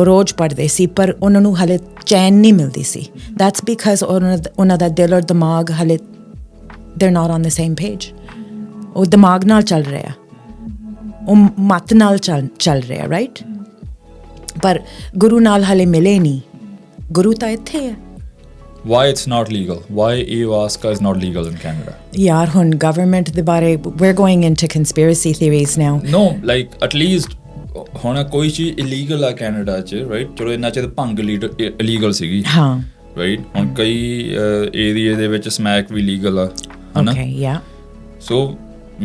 ਰੋਜ਼ ਪੜ੍ਹਦੇ ਸੀ, ਪਰ ਉਹਨਾਂ ਨੂੰ ਹਾਲੇ ਚੈਨ ਨਹੀਂ ਮਿਲਦੀ ਸੀ। ਦੈਟਸ ਬਿਕਾਜ਼ ਉਹਨਾਂ ਦਾ ਦਿਲ ਔਰ ਦਿਮਾਗ ਹਾਲੇ they're not on the same page। ਉਹ ਦਿਮਾਗ ਨਾਲ ਚੱਲ ਰਿਹਾ, ਉਹ ਮੱਤ ਨਾਲ ਚੱਲ ਰਿਹਾ, ਰਾਈਟ। ਪਰ ਗੁਰੂ ਨਾਲ ਹਾਲੇ ਮਿਲੇ ਨਹੀਂ, ਗੁਰੂ ਤਾਂ ਇੱਥੇ ਹੈ। Why it's not legal? Why ayahuasca is not legal in Canada? ਯਾਰ ਹੁਣ ਗਵਰਨਮੈਂਟ ਦੇ ਬਾਰੇ we're going into conspiracy theories now. No, like at least ਹੁਣ ਕੋਈ ਚੀਜ਼ ਇਲੀਗਲ ਆ ਕੈਨੇਡਾ 'ਚ, ਰਾਈਟ। ਚਲੋ ਇੰਨਾ ਚਿਰ ਭੰਗ ਇਲੀਗਲ ਸੀਗੀ, ਹਾਂ, ਰਾਈਟ। ਹੁਣ ਕਈ ਏਰੀਏ ਦੇ ਵਿੱਚ ਸਮੈਕ ਵੀ ਲੀਗਲ ਆ, ਹਨਾ। okay, yeah, so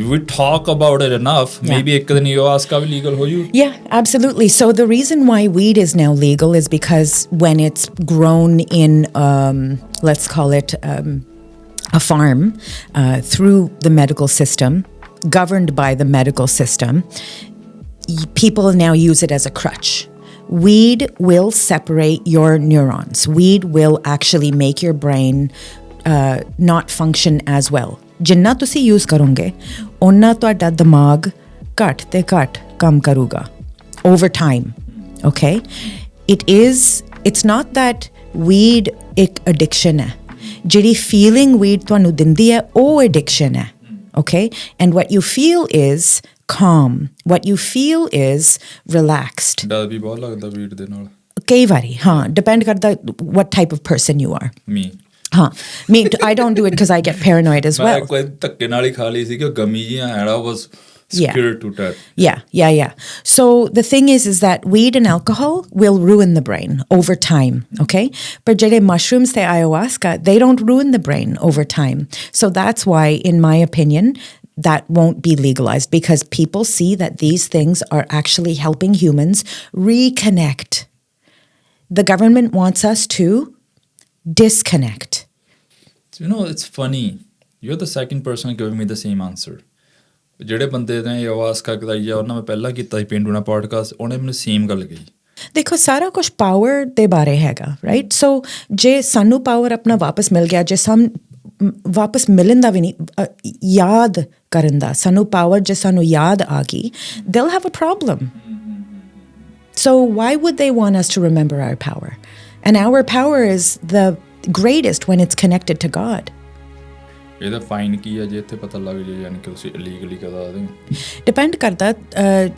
we talk about it enough, maybe ਇੱਕ ਦਿਨ ayahuasca ਵੀ legal ਹੋ ਜੂ। Yeah, absolutely. So the reason why weed is now legal is because when it's grown in let's call it a farm through the medical system, governed by the medical system, people now use it as a crutch. Weed will separate your neurons. Weed will actually make your brain not function as well. ਜਿੰਨਾ ਤੁਸੀਂ use ਕਰੋਗੇ ਓਨਾ ਤੁਹਾਡਾ ਦਿਮਾਗ ਘੱਟ ਤੇ ਘੱਟ ਕੰਮ ਕਰੂਗਾ over time, okay. It's not that weed ਇੱਕ ਐਡਿਕਸ਼ਨ ਹੈ। ਜਿਹੜੀ ਫੀਲਿੰਗ ਵੀਡ ਤੁਹਾਨੂੰ ਦਿੰਦੀ ਹੈ ਉਹ ਐਡਿਕਸ਼ਨ ਹੈ, okay. And what you feel is calm, what you feel is relaxed. ਡਰ ਵੀ ਬਹੁਤ ਲੱਗਦਾ ਵੀਡ ਦੇ ਨਾਲ ਕਈ ਵਾਰੀ, ਹਾਂ, ਡਿਪੈਂਡ ਕਰਦਾ what type of person you are. Me. Me, I don't do it because I get paranoid as well. ਮੈਂ ਕੋਈ ਧੱਕੇ ਨਾਲ ਹੀ ਖਾ ਲਈ ਸੀ ਕਿ ਗਮੀ ਜਿਹਾ and I was scared to death. Yeah. So the thing is that weed and alcohol will ruin the brain over time, okay? But jede mushrooms te ayahuasca, they don't ruin the brain over time. So that's why, in my opinion, that won't be legalized, because people see that these things are actually helping humans reconnect. The government wants us to disconnect. It's funny. You're the second person giving me the same answer. ਜਿਹੜੇ ਬੰਦੇ ਨੇ ayahuasca ਕਰਾਈ ਆ, ਉਹਨਾਂ ਮੈਂ ਪਹਿਲਾਂ ਕੀਤਾ ਸੀ ਪੇਂਡੂ ਨਾਲ ਪੋਡਕਾਸਟ, ਉਹਨੇ ਮੈਨੂੰ ਸੇਮ ਗੱਲ ਕਹੀ। ਦੇਖੋ ਸਾਰਾ ਕੁਛ ਪਾਵਰ ਦੇ ਬਾਰੇ ਹੈਗਾ, ਰਾਈਟ। ਸੋ ਜੇ ਸਾਨੂੰ ਪਾਵਰ ਆਪਣਾ ਵਾਪਸ ਮਿਲ ਗਿਆ, ਜੇ ਵਾਪਸ ਮਿਲਣ ਦਾ ਵੀ ਨਹੀਂ, ਯਾਦ ਕਰਨ ਦਾ ਸਾਨੂੰ ਪਾਵਰ, ਜੇ ਸਾਨੂੰ ਯਾਦ ਆ ਗਈ, they'll have a problem. So why would they want us to remember our power? And our power is the greatest when it's connected to God. ਇਹਦਾ ਫਾਈਨ ਕੀ ਹੈ ਜੇ ਇੱਥੇ ਪਤਾ ਲੱਗ ਜਾਏ ਯਾਨੀ ਕਿ ਤੁਸੀਂ ਇਲੀਗਲੀ ਕਰਦਾ ਰਹੇ Depend karta,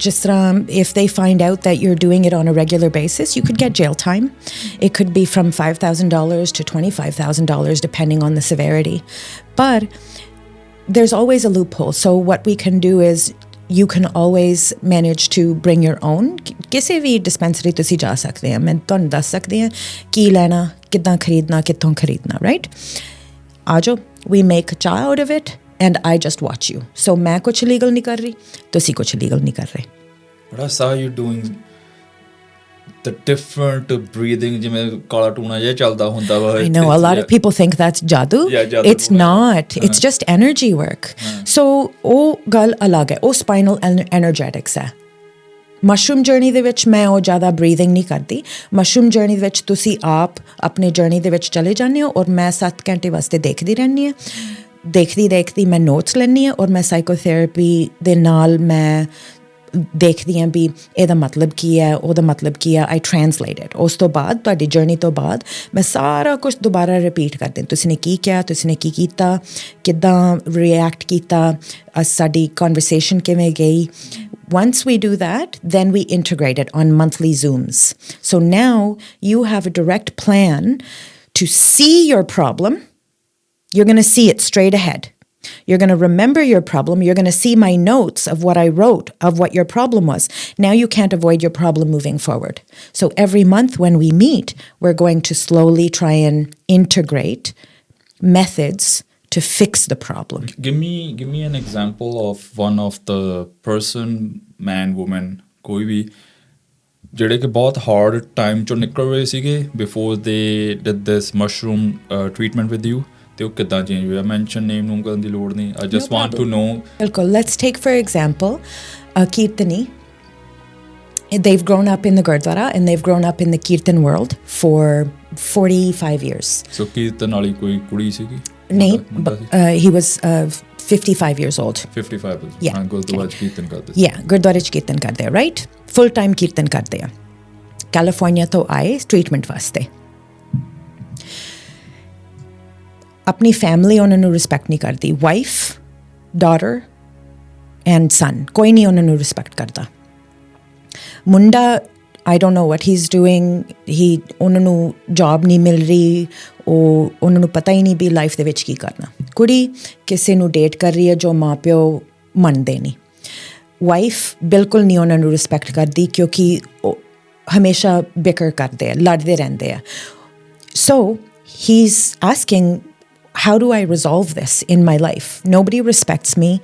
ਜਿਸ ਤਰ੍ਹਾਂ if they find out that you're doing it on a regular basis, you could get jail time. It could be from $5,000 to $25,000 depending on the severity. But there's always a loophole. So what we can do is you can always manage to bring your own. ਕਿਸੇ ਵੀ dispensary ਤੁਸੀਂ ਜਾ ਸਕਦੇ ਆ ਮੈਂ ਤੁਹਾਨੂੰ ਦੱਸ ਸਕਦੀ ਹਾਂ ਕੀ ਲੈਣਾ ਕਿੱਦਾਂ ਖਰੀਦਣਾ ਕਿੱਥੋਂ ਖਰੀਦਣਾ right ਆਜੋ we make a cha out of it and I just watch you. So मैं कुछ illegal नहीं कर रही तुसी कुछ illegal नहीं कर रहे. But I saw you doing the different breathing ਜਿਵੇਂ ਕਾਲਾ ਟੂਣਾ ਜਿਹਾ ਚੱਲਦਾ ਹੁੰਦਾ ਵਾ I know a lot of people think that's jadoo. It's not. It's just energy work. So ਉਹ ਗੱਲ ਅਲੱਗ ਹੈ ਉਹ spinal energetics ਹੈ. ਮਸ਼ਰੂਮ ਜਰਨੀ ਦੇ ਵਿੱਚ ਮੈਂ ਉਹ ਜ਼ਿਆਦਾ ਬਰੀਥਿੰਗ ਨਹੀਂ ਕਰਦੀ ਮਸ਼ਰੂਮ ਜਰਨੀ ਦੇ ਵਿੱਚ ਤੁਸੀਂ ਆਪ ਆਪਣੇ ਜਰਨੀ ਦੇ ਵਿੱਚ ਚਲੇ ਜਾਂਦੇ ਹੋ ਔਰ ਮੈਂ 7 ਘੰਟੇ ਵਾਸਤੇ ਦੇਖਦੀ ਰਹਿੰਦੀ ਹਾਂ ਦੇਖਦੀ ਮੈਂ ਨੋਟਸ ਲੈਂਦੀ ਹਾਂ ਔਰ ਮੈਂ ਸਾਈਕੋਥੈਰੇਪੀ ਦੇ ਨਾਲ ਮੈਂ ਦੇਖਦੀ ਹਾਂ ਵੀ ਇਹਦਾ ਮਤਲਬ ਕੀ ਹੈ ਉਹਦਾ ਮਤਲਬ ਕੀ ਹੈ ਆਈ ਟ੍ਰਾਂਸਲੇਟ ਇਟ ਉਸ ਤੋਂ ਬਾਅਦ ਤੁਹਾਡੀ ਜਰਨੀ ਤੋਂ ਬਾਅਦ ਮੈਂ ਸਾਰਾ ਕੁਝ ਦੁਬਾਰਾ ਰਿਪੀਟ ਕਰਦੀ ਤੁਸੀਂ ਨੇ ਕੀ ਕਿਹਾ ਤੁਸੀਂ ਨੇ ਕੀ ਕੀਤਾ ਕਿੱਦਾਂ ਰਿਐਕਟ ਕੀਤਾ ਸਾਡੀ ਕਨਵਰਸੇਸ਼ਨ ਕਿਵੇਂ ਗਈ Once we do that, then we integrate it on monthly Zooms. So now you have a direct plan to see your problem. You're going to see it straight ahead. You're going to remember your problem. You're going to see my notes of what I wrote, of what your problem was. Now you can't avoid your problem moving forward. So every month when we meet, we're going to slowly try and integrate methods to fix the problem. Give me an example of one of the person, man, woman, ਕੋਈ ਵੀ ਜਿਹੜੇ ਕਿ ਬਹੁਤ hard time ਚੋਂ ਨਿਕਲ ਰਹੇ ਸੀਗੇ before they did this mushroom treatment with you ਤੇ ਉਹ ਕਿੱਦਾਂ ਚੇਂਜ ਹੋਇਆ ਮੈਂਸ਼ਨ ਨੇਮ ਨੂੰ ਕਰਨ ਦੀ ਲੋੜ ਨਹੀਂ I just want to know. ਬਿਲਕੁਲ let's take for example Kirtani. They've grown up in the Gurdwara and they've grown up in the Kirtan world for 45 years. So ਕੀਰਤਨ ਵਾਲੀ ਕੋਈ ਕੁੜੀ ਸੀਗੀ ਨਹੀਂ he was 55 years old 55 yeah ਗੁਰਦੁਆਰੇ ਚ ਕੀਰਤਨ ਕਰਦੇ yeah ਗੁਰਦੁਆਰੇ ਚ ਕੀਰਤਨ ਕਰਦੇ ਆ ਰਾਈਟ ਫੁੱਲ ਟਾਈਮ ਕੀਰਤਨ ਕਰਦੇ ਆ ਕੈਲੀਫੋਰਨੀਆ ਤੋਂ ਆਏ ਟ੍ਰੀਟਮੈਂਟ ਵਾਸਤੇ ਆਪਣੀ ਫੈਮਿਲੀ ਉਹਨਾਂ ਨੂੰ ਰਿਸਪੈਕਟ ਨਹੀਂ ਕਰਦੀ ਵਾਈਫ ਡਾਟਰ ਐਂਡ ਸਨ ਕੋਈ ਨਹੀਂ ਉਹਨਾਂ ਨੂੰ ਰਿਸਪੈਕਟ ਕਰਦਾ ਮੁੰਡਾ I don't know what he's doing ਉਹਨਾਂ ਨੂੰ ਜੌਬ ਨਹੀਂ ਮਿਲ ਰਹੀ ਉਹ ਉਹਨਾਂ ਨੂੰ ਪਤਾ ਹੀ ਨਹੀਂ ਵੀ ਲਾਈਫ ਦੇ ਵਿੱਚ ਕੀ ਕਰਨਾ ਕੁੜੀ ਕਿਸੇ ਨੂੰ ਡੇਟ ਕਰ ਰਹੀ ਹੈ ਜੋ ਮਾਂ ਪਿਓ ਮੰਨਦੇ ਨਹੀਂ ਵਾਈਫ ਬਿਲਕੁਲ ਨਹੀਂ ਉਹਨਾਂ ਨੂੰ ਰਿਸਪੈਕਟ ਕਰਦੀ ਕਿਉਂਕਿ ਉਹ ਹਮੇਸ਼ਾ ਬਿਕਰ ਕਰਦੇ ਆ ਲੜਦੇ ਰਹਿੰਦੇ ਆ so he is asking how do I resolve this in my life? Nobody respects me.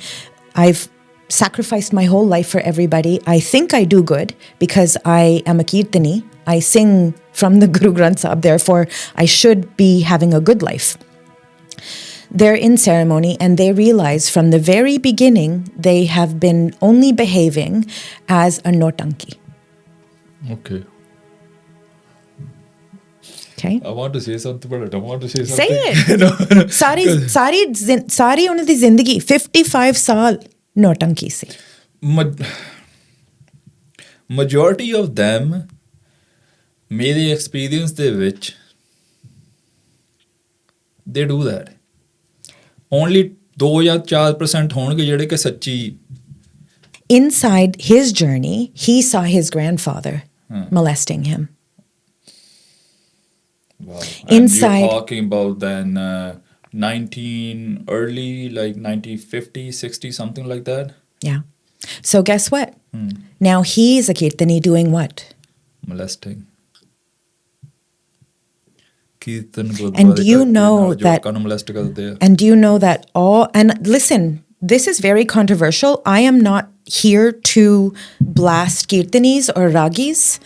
I've sacrificed my whole life for everybody. I think I do good because I am a Kirtani. I sing from the Guru Granth Sahib. Therefore, I should be having a good life. They're in ceremony and they realize from the very beginning they have been only behaving as a notanki. Okay. Okay. I want to say something, but I don't want to say something. Say it. no. Sari ਉਹਨਾਂ ਦੀ ਜ਼ਿੰਦਗੀ 55 ਸਾਲ ਨੋਟੰਕੀ ਸੀ majority of them ਮੇਰੇ experience ਦੇ ਵਿੱਚ they do that. Only 2 ਜਾਂ 4% ਹੋਣਗੇ ਜਿਹੜੇ ਕਿ ਸੱਚੀ inside his journey he saw his grandfather molesting him. Wow. Inside and you're talking about then 1950, 60, something like that. Yeah. So guess what? Now he's a Kirtani doing what? Molesting. And do you know that? And do you know that all? And listen, this is very controversial. I am not here to blast Kirtanis or Ragis.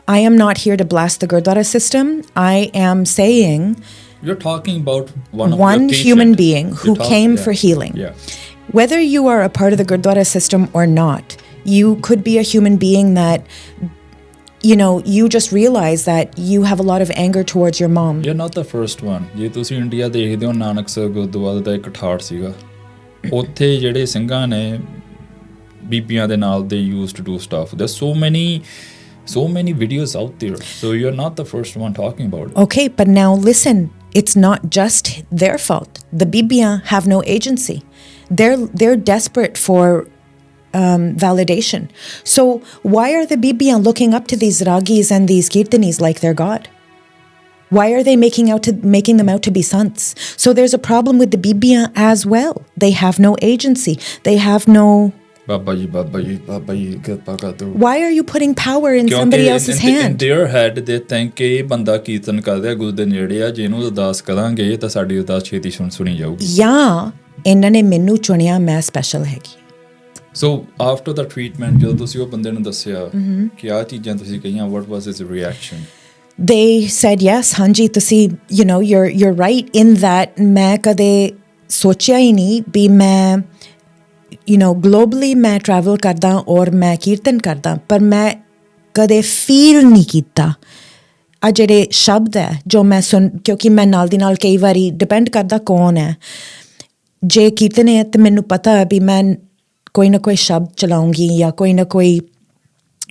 I am not here to blast the Gurdwara system. I am saying you're talking about one human being who came for healing. Yeah. Whether you are a part of the Gurdwara system or not, you could be a human being that, you know, you just realize that you have a lot of anger towards your mom. You're not the first one. ਜੇ ਤੁਸੀਂ India ਦੇਖਦੇ ਹੋ Nanak sir Gurdwara ਦਾ ਇੱਕ ਠਾਠ ਸੀਗਾ ਉੱਥੇ ਜਿਹੜੇ ਸਿੰਘਾਂ ਨੇ ਬੀਬੀਆਂ ਦੇ ਨਾਲ they used to do stuff. There's so many videos out there. So you're not the first one talking about it. Okay, but now listen. it's not just their fault. The Bibiyan have no agency. They're desperate for validation. So why are the Bibiyan looking up to these Ragis and these Kirtanis like they're God? Why are they making them out to be sants? So there's a problem with the Bibiyan as well. They have no agency. They have no... Baba ji, kirpa kar do. Why are you putting power in somebody else's hand? In their head, they think ਕਿ ਇਹ ਬੰਦਾ ਕੀਰਤਨ ਕਰਦਾ ਗੁਰੂ ਦੇ ਨੇੜੇ ਆ, ਜਿਹਨੂੰ ਅਰਦਾਸ ਕਰਾਂਗੇ ਤਾਂ ਸਾਡੀ ਅਰਦਾਸ ਛੇਤੀ ਸੁਣੀ ਜਾਊਗੀ। ਜਾਂ ਇਹਨਾਂ ਨੇ ਮੈਨੂੰ ਚੁਣਿਆ, ਮੈਂ ਸਪੈਸ਼ਲ ਹੈਗੀ। So after the treatment, ਜਦੋਂ ਤੁਸੀਂ ਉਹ ਬੰਦੇ ਨੂੰ ਦੱਸਿਆ ਕਿ ਆਹ ਚੀਜ਼ਾਂ ਤੁਸੀਂ ਕਹੀਆਂ, what was his reaction? They said yes, ਹਾਂਜੀ ਤੁਸੀਂ you're right in that ਮੈਂ ਕਦੇ ਸੋਚਿਆ ਹੀ ਨਹੀਂ ਵੀ ਮੈਂ globally ਮੈਂ travel ਕਰਦਾ ਔਰ ਮੈਂ ਕੀਰਤਨ ਕਰਦਾ, ਪਰ ਮੈਂ ਕਦੇ feel ਨਹੀਂ ਕੀਤਾ ਆ ਜਿਹੜੇ ਸ਼ਬਦ ਹੈ ਜੋ ਮੈਂ ਕਿਉਂਕਿ ਮੈਂ ਨਾਲ ਦੀ ਨਾਲ ਕਈ ਵਾਰੀ ਡਿਪੈਂਡ ਕਰਦਾ ਕੌਣ ਹੈ। ਜੇ ਕੀਰਤਨ ਹੈ ਤਾਂ ਮੈਨੂੰ ਪਤਾ ਹੈ ਵੀ ਮੈਂ ਕੋਈ ਨਾ ਕੋਈ ਸ਼ਬਦ ਚਲਾਉਂਗੀ ਜਾਂ ਕੋਈ ਨਾ ਕੋਈ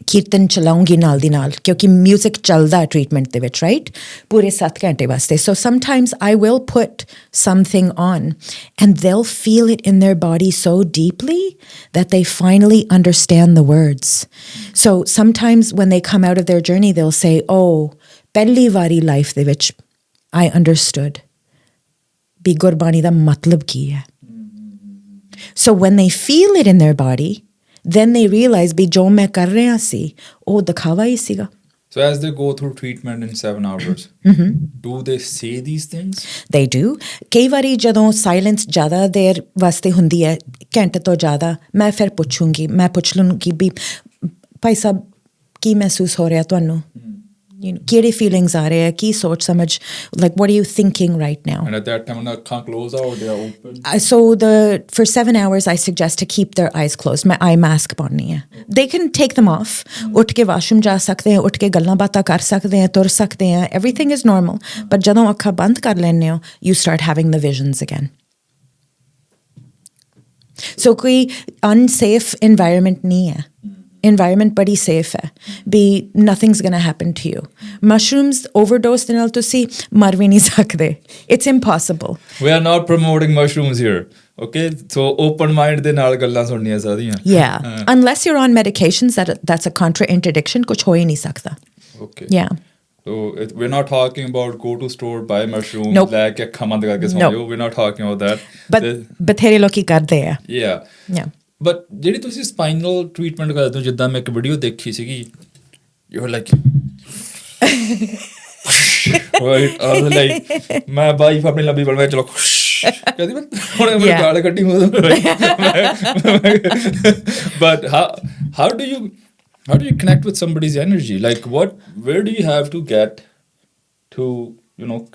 ਕੀਰਤਨ ਚਲਾਉਂਗੀ ਨਾਲ ਦੀ ਨਾਲ, ਕਿਉਂਕਿ ਮਿਊਜ਼ਿਕ ਚੱਲਦਾ ਟ੍ਰੀਟਮੈਂਟ ਦੇ ਵਿੱਚ, ਰਾਈਟ, ਪੂਰੇ 7 ਘੰਟੇ ਵਾਸਤੇ। So sometimes I will put something on and they'll feel it in their body so deeply that they finally understand the words. So sometimes when they come out of their journey, they'll say, oh, ਪਹਿਲੀ ਵਾਰੀ life ਦੇ ਵਿੱਚ I understood ਵੀ ਗੁਰਬਾਣੀ ਦਾ ਮਤਲਬ ਕੀ ਹੈ। So when they feel it in their body, then they realize ਵੀ ਜੋ ਮੈਂ ਕਰ ਰਿਹਾ ਸੀ ਉਹ ਦਿਖਾਵਾ ਹੀ ਸੀਗਾ। So as they go through treatment in 7 hours, do they say these things? They do. ਕਈ ਵਾਰੀ ਜਦੋਂ ਸਾਇਲੈਂਸ ਜ਼ਿਆਦਾ ਦੇਰ ਵਾਸਤੇ ਹੁੰਦੀ ਹੈ, ਘੰਟੇ ਤੋਂ ਜ਼ਿਆਦਾ, ਮੈਂ ਫਿਰ ਪੁੱਛ ਲੂੰਗੀ ਵੀ ਭਾਈ ਸਾਹਿਬ ਕੀ ਮਹਿਸੂਸ ਹੋ ਰਿਹਾ ਤੁਹਾਨੂੰ, ਕਿਹੜੇ ਫੀਲਿੰਗਸ ਆ ਰਹੇ ਆ, ਕੀ ਸੋਚ ਸਮਝ, like what are you thinking right now? And at that time, when ਅੱਖਾਂ close or they are open? So for 7 hours, I suggest to keep their eyes closed. ਮੈਂ eye mask ਪਾਉਣੀ ਹੈ। They can take them off. ਉੱਠ ਕੇ washroom ਜਾ ਸਕਦੇ ਆ, ਉੱਠ ਕੇ ਗੱਲਾਂ ਬਾਤਾਂ ਕਰ ਸਕਦੇ ਆ, ਤੁਰ ਸਕਦੇ ਆ, everything is normal. But ਜਦੋਂ ਅੱਖਾਂ ਬੰਦ ਕਰ ਲੈਂਦੇ ਹੋ, you start having the visions again. So ਕੋਈ unsafe environment ਨਹੀਂ ਹੈ। environment ਬੜੀ safe ਹੈ ਵੀ nothing's gonna happen to you. Mushrooms overdose ਦੇ ਨਾਲ ਤੁਸੀਂ ਮਰ ਵੀ ਨਹੀਂ ਸਕਦੇ. It's impossible. We are not promoting mushrooms here. Okay, so open mind ਦੇ ਨਾਲ ਗੱਲਾਂ ਸੁਣਨੀਆਂ ਸਾਰੀਆਂ। Yeah, unless you're on medications, that's a contraindication. ਕੁਛ ਹੋ ਹੀ ਨਹੀਂ ਸਕਦਾ। Okay. Yeah. So we're not talking about go to store buy mushrooms. Nope. ਲੈ ਕੇ ਅੱਖਾਂ ਬੰਦ ਕਰਕੇ ਸੌਂ ਜਾਓ. We're not talking about that. But ਬਥੇਰੇ ਲੋਕੀ ਕਰਦੇ ਆ। Yeah. Yeah. ਬਟ ਜਿਹੜੀ ਤੁਸੀਂ ਸਪਾਈਨਲ ਟ੍ਰੀਟਮੈਂਟ ਕਰਦੇ ਹੋ, ਜਿੱਦਾਂ ਮੈਂ ਇੱਕ ਵੀਡੀਓ ਦੇਖੀ ਸੀਗੀ, ਯੂ ਆਰ ਲਾਈਕ ਰਾਈਟ, ਆ ਲਾਈਕ ਮੈਂ ਵਾਈਫ ਆਪਣੀ ਲੰਬੀ ਬਲ ਵਿੱਚ ਚਲੋ ਕਹਿੰਦੀ ਮੈਂ ਹੁਣ ਮੇਰੇ ਗਾਲ ਕੱਢੀ ਹੋ। But how do you connect with somebody's energy? Like where do you have to get to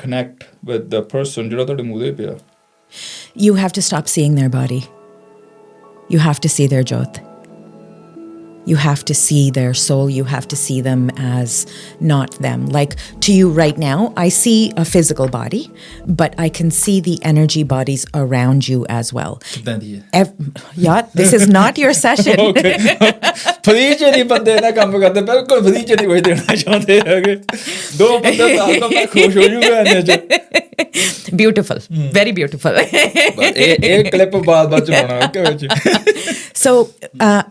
connect with the person ਜਿਹੜਾ ਤੁਹਾਡੇ ਮੂਹਰੇ ਪਿਆ? You have to stop seeing their body. You have to see their jyot. You have to see their soul. You have to see them as not them. Like to you right now, I see a physical body, but I can see the energy bodies around you as well. Yeah, this is not your session. Free ਚ ਨਹੀਂ ਬੰਦੇ ਨਾ ਕੰਮ ਕਰਦੇ, ਬਿਲਕੁਲ free ਚ ਨਹੀਂ ਕੁਝ ਦੇਣਾ ਚਾਹੁੰਦੇ ਹੈਗੇ। 2 ਬੰਦੇ ਤਾਂ ਮੈਂ ਖੁਸ਼ ਹੋ ਜੂਗਾ ਇਹਨੇ ਚ। Beautiful, very beautiful. ਇਹ ਕਲਿੱਪ ਬਾਅਦ ਚ ਪਾਉਣਾ ਓਕੇ ਵਿੱਚ। So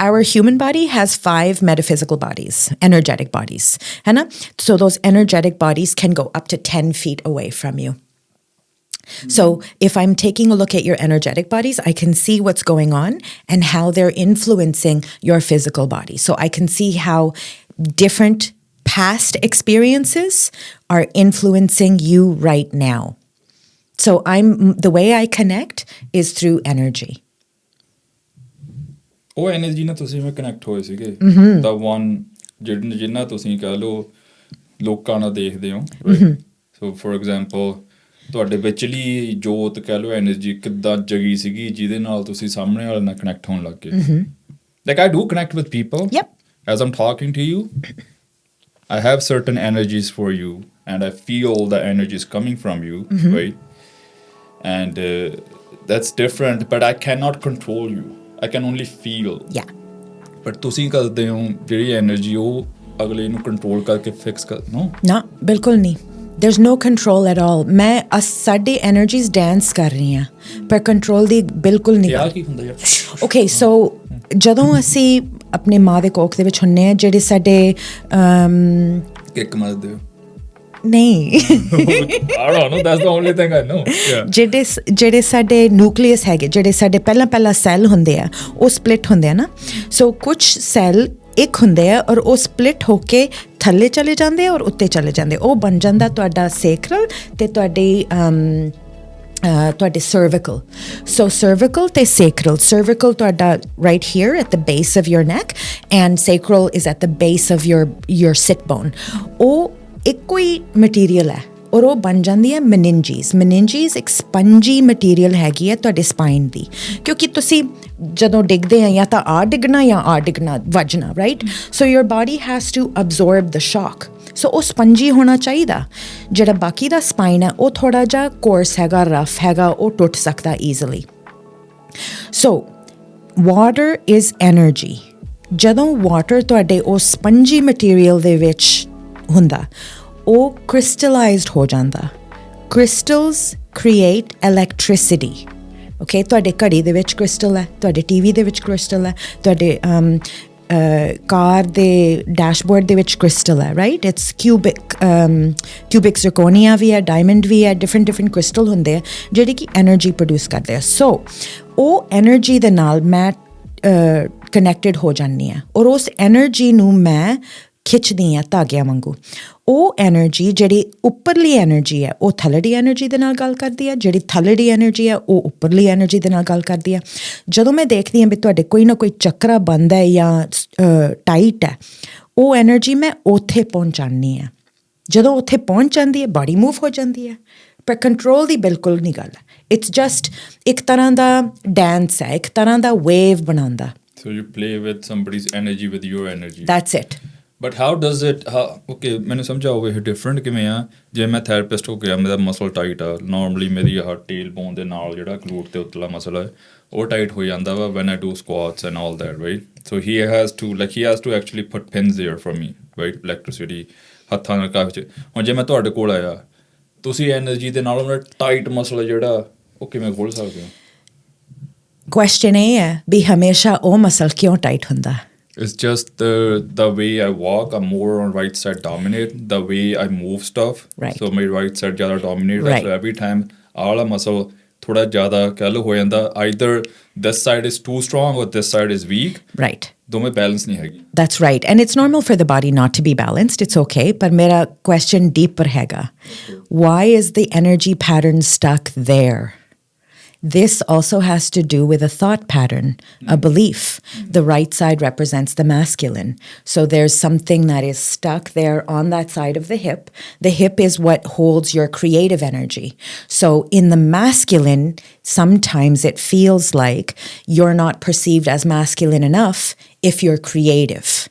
our human body has 5 metaphysical bodies, energetic bodies, है ना? So those energetic bodies can go up to 10 feet away from you. So if I'm taking a look at your energetic bodies, I can see what's going on and how they're influencing your physical body. So I can see how different past experiences are influencing you right now. So the way I connect is through energy. ਉਹ energy ਨਾਲ ਤੁਸੀਂ connect ਹੋਏ ਸੀਗੇ, ਦਾ one ਜਿੰਨਾ ਤੁਸੀਂ ਕਹਿ ਲਓ ਲੋਕਾਂ ਨਾਲ ਦੇਖਦੇ ਹੋ। ਸੋ ਫੋਰ ਐਗਜ਼ਾਮਪਲ ਤੁਹਾਡੇ ਵਿਚਲੀ ਜੋਤ ਕਹਿ ਲਓ ਐਨਰਜੀ ਕਿੱਦਾਂ ਜਗੀ ਸੀਗੀ ਜਿਹਦੇ ਨਾਲ ਤੁਸੀਂ ਸਾਹਮਣੇ ਵਾਲੇ ਨਾਲ ਕਨੈਕਟ ਹੋਣ ਲੱਗ ਗਏ। Like I do connect with people as I'm talking to you. I have certain energies for you and I feel the energies coming from you, right? And that's different, but I cannot control you. I can only feel. Yeah. But ਤੁਸੀਂ ਕਰਦੇ ਹੋ ਜਿਹੜੀ energy ਉਹ ਅਗਲੇ ਨੂੰ control ਕਰਕੇ fix ਕਰ no? ਨਾ ਬਿਲਕੁਲ ਨਹੀਂ। there's no control at all. ਮੈਂ ਸਾਡੀ energies dance ਕਰ ਰਹੀ ਹਾਂ ਪਰ control ਦੀ ਬਿਲਕੁਲ ਨਹੀਂ ਯਾਰ ਕੀ ਹੁੰਦਾ ਯਾਰ okay so ਜਦੋਂ ਅਸੀਂ ਆਪਣੇ ਮਾਂ ਦੇ ਕੋਖ ਦੇ ਵਿੱਚ ਹੁੰਨੇ ਆ ਜਿਹੜੇ ਸਾਡੇ ਕਿੱਕ ਮਾਰਦੇ ਹੋ ਨਹੀਂ I don't know that's the only thing I know ਜਿਹੜੇ ਸਾਡੇ ਨਿਊਕਲੀਅਸ ਹੈਗੇ ਜਿਹੜੇ ਸਾਡੇ ਪਹਿਲਾਂ ਸੈੱਲ ਹੁੰਦੇ ਆ ਉਹ ਸਪਲਿਟ ਹੁੰਦੇ ਆ ਨਾ ਸੋ ਕੁਝ ਸੈੱਲ ਇੱਕ ਹੁੰਦੇ ਆ ਔਰ ਉਹ ਸਪਲਿਟ ਹੋ ਕੇ ਥੱਲੇ ਚਲੇ ਜਾਂਦੇ ਆ ਔਰ ਉੱਤੇ ਚਲੇ ਜਾਂਦੇ ਉਹ ਬਣ ਜਾਂਦਾ ਤੁਹਾਡਾ ਸੇਕਰਲ ਤੇ ਤੁਹਾਡੇ cervical so cervical ਤੇ sacral cervical ਤੁਹਾਡਾ right here at the base of your neck and sacral is at the base of your sit bone ਉਹ ਇੱਕੋ ਹੀ ਮਟੀਰੀਅਲ ਹੈ ਔਰ ਉਹ ਬਣ ਜਾਂਦੀ ਹੈ meninges ਇੱਕ ਸਪੰਜੀ ਮਟੀਰੀਅਲ ਹੈਗੀ ਹੈ ਤੁਹਾਡੇ ਸਪਾਈਨ ਦੀ ਕਿਉਂਕਿ ਤੁਸੀਂ ਜਦੋਂ ਡਿੱਗਦੇ ਆ ਜਾਂ ਤਾਂ ਆ ਡਿੱਗਣਾ ਵੱਜਣਾ right so your body has to absorb the shock so ਉਹ ਸਪੰਜੀ ਹੋਣਾ ਚਾਹੀਦਾ ਜਿਹੜਾ ਬਾਕੀ ਦਾ ਸਪਾਈਨ ਹੈ ਉਹ ਥੋੜ੍ਹਾ ਜਿਹਾ ਕੋਰਸ ਹੈਗਾ ਰਫ ਹੈਗਾ ਉਹ ਟੁੱਟ ਸਕਦਾ easily so water is energy ਜਦੋਂ ਵਾਟਰ ਤੁਹਾਡੇ ਉਹ ਸਪੰਜੀ ਮਟੀਰੀਅਲ ਦੇ ਵਿੱਚ ਹੁੰਦਾ ਉਹ ਕ੍ਰਿਸਟਲਾਈਜ਼ਡ ਹੋ ਜਾਂਦਾ ਕ੍ਰਿਸਟਲਸ ਕ੍ਰੀਏਟ ਇਲੈਕਟ੍ਰਿਸਿਟੀ ਓਕੇ ਤੁਹਾਡੇ ਘੜੀ ਦੇ ਵਿੱਚ ਕ੍ਰਿਸਟਲ ਹੈ ਤੁਹਾਡੇ ਟੀਵੀ ਦੇ ਵਿੱਚ ਕ੍ਰਿਸਟਲ ਹੈ ਤੁਹਾਡੇ ਕਾਰ ਦੇ ਡੈਸ਼ਬੋਰਡ ਦੇ ਵਿੱਚ ਕ੍ਰਿਸਟਲ ਹੈ ਰਾਈਟ ਇਟਸ ਕਿਊਬਿਕ ਜ਼ਰਕੋਨੀਆ ਵੀ ਹੈ ਡਾਇਮੰਡ ਵੀ ਹੈ ਡਿਫਰੈਂਟ ਕ੍ਰਿਸਟਲ ਹੁੰਦੇ ਆ ਜਿਹੜੇ ਕਿ ਐਨਰਜੀ ਪ੍ਰੋਡਿਊਸ ਕਰਦੇ ਆ ਸੋ ਉਹ ਐਨਰਜੀ ਦੇ ਨਾਲ ਮੈਂ ਕਨੈਕਟਡ ਹੋ ਜਾਂਦੀ ਹਾਂ ਔਰ ਉਸ ਐਨਰਜੀ ਨੂੰ ਮੈਂ ਖਿੱਚਦੀ ਹਾਂ ਧਾਗਿਆਂ ਵਾਂਗੂ ਉਹ ਐਨਰਜੀ ਜਿਹੜੀ ਉੱਪਰਲੀ ਐਨਰਜੀ ਹੈ ਉਹ ਥੱਲੜੀ ਐਨਰਜੀ ਦੇ ਨਾਲ ਗੱਲ ਕਰਦੀ ਹੈ ਜਿਹੜੀ ਥੱਲੜੀ ਐਨਰਜੀ ਹੈ ਉਹ ਉੱਪਰਲੀ ਐਨਰਜੀ ਦੇ ਨਾਲ ਗੱਲ ਕਰਦੀ ਹੈ ਜਦੋਂ ਮੈਂ ਦੇਖਦੀ ਹਾਂ ਵੀ ਤੁਹਾਡੇ ਕੋਈ ਨਾ ਕੋਈ ਚੱਕਰਾ ਬੰਦ ਹੈ ਜਾਂ ਟਾਈਟ ਹੈ ਉਹ ਐਨਰਜੀ ਮੈਂ ਉੱਥੇ ਪਹੁੰਚਾਉਣੀ ਹੈ ਜਦੋਂ ਉੱਥੇ ਪਹੁੰਚ ਜਾਂਦੀ ਹੈ ਬਾਡੀ ਮੂਵ ਹੋ ਜਾਂਦੀ ਹੈ ਪਰ ਕੰਟਰੋਲ ਦੀ ਬਿਲਕੁਲ ਨਹੀਂ ਗੱਲ ਹੈ ਇਟਸ ਜਸਟ ਇੱਕ ਤਰ੍ਹਾਂ ਦਾ ਡਾਂਸ ਹੈ ਇੱਕ ਤਰ੍ਹਾਂ ਦਾ ਵੇਵ ਬਣਾਉਂਦਾ so you play with somebody's energy with your energy that's it But how does it okay ਮੈਨੂੰ ਸਮਝਾਓਗੇ ਇਹ ਡਿਫਰੈਂਟ ਕਿਵੇਂ ਆ ਜੇ ਮੈਂ ਥੈਰੇਪਿਸਟ ਹੋ ਗਿਆ ਮੇਰਾ ਮਸਲ ਟਾਈਟ ਆ ਨਾਰਮਲੀ ਮੇਰੀ ਆਹ ਟੇਲ ਬੋਨ ਦੇ ਨਾਲ ਜਿਹੜਾ ਗਲੂਟ ਤੇ ਉੱਤਲਾ ਮਸਲ ਹੈ ਉਹ ਟਾਈਟ ਹੋ ਜਾਂਦਾ ਵਾ when I do squats and all that right so he has to actually put pins there for me right electricity ਹੱਥਾਂ ਨਾਲ ਕਾਫੀ ਹੁਣ ਜੇ ਮੈਂ ਤੁਹਾਡੇ ਕੋਲ ਆਇਆ ਤੁਸੀਂ ਐਨਰਜੀ ਦੇ ਨਾਲ ਮੇਰਾ ਟਾਈਟ ਮਸਲ ਜਿਹੜਾ ਉਹ ਕਿਵੇਂ ਖੋਲ ਸਕਦੇ ਹੋ ਕੁਐਸਚਨ ਇਹ ਹੈ ਵੀ ਹਮੇਸ਼ਾ ਉਹ ਮਸਲ ਕਿਉਂ ਟਾਈਟ ਹੁੰਦਾ It's just the way I walk. I'm more on right side dominate. The way I move stuff. Right. So my right side ज़्यादा dominate. Right. So every time आला muscle थोड़ा ज़्यादा कह लो हो जाता. Either this side is too strong or this side is weak. Right. दो में balance नहीं हैगी. That's right. And it's normal for the body not to be balanced. It's okay. But मेरा question deeper हैगा. Why is the energy pattern stuck there? This also has to do with a thought pattern, a belief. The right side represents the masculine. So there's something that is stuck there on that side of the hip. The hip is what holds your creative energy. So in the masculine, sometimes it feels like you're not perceived as masculine enough if you're creative.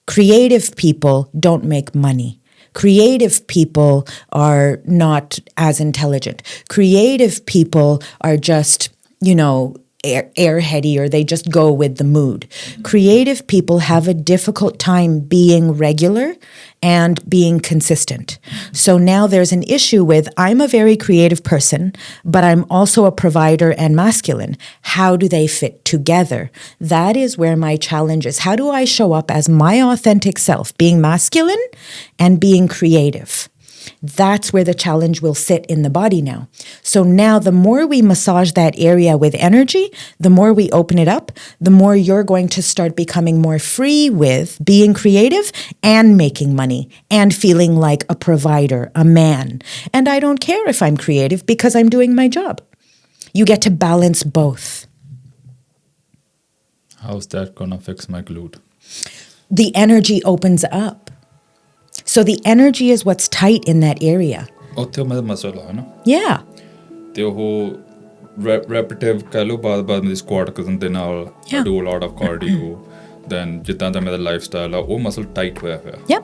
Creative people don't make money. Creative people are not as intelligent. Creative people are just, airheady or they just go with the mood. Creative people have a difficult time being regular and being consistent. So now there's an issue with I'm a very creative person, but I'm also a provider and masculine. How do they fit together? That is where my challenge is. How do I show up as my authentic self, being masculine and being creative? That's where the challenge will sit in the body now. So now the more we massage that area with energy, the more we open it up, the more you're going to start becoming more free with being creative and making money and feeling like a provider, a man. And I don't care if I'm creative because I'm doing my job. You get to balance both. How's that gonna fix my glute? The energy opens up. So the energy is what's tight in that area. ਉੱਥੇ ਮੇਰਾ muscle ਹੈ ਨਾ Yeah. ਤੇ ਉਹ repetitive ਕਹਿ ਲਓ ਬਾਅਦ ਮੇਰੀ squat ਕਰਨ ਦੇ ਨਾਲ I do a lot of cardio then ਜਿੱਦਾਂ ਦਾ ਮੇਰਾ lifestyle ਆ ਉਹ ਮਸਲ ਟਾਈਟ ਹੋਇਆ ਹੋਇਆ Yep.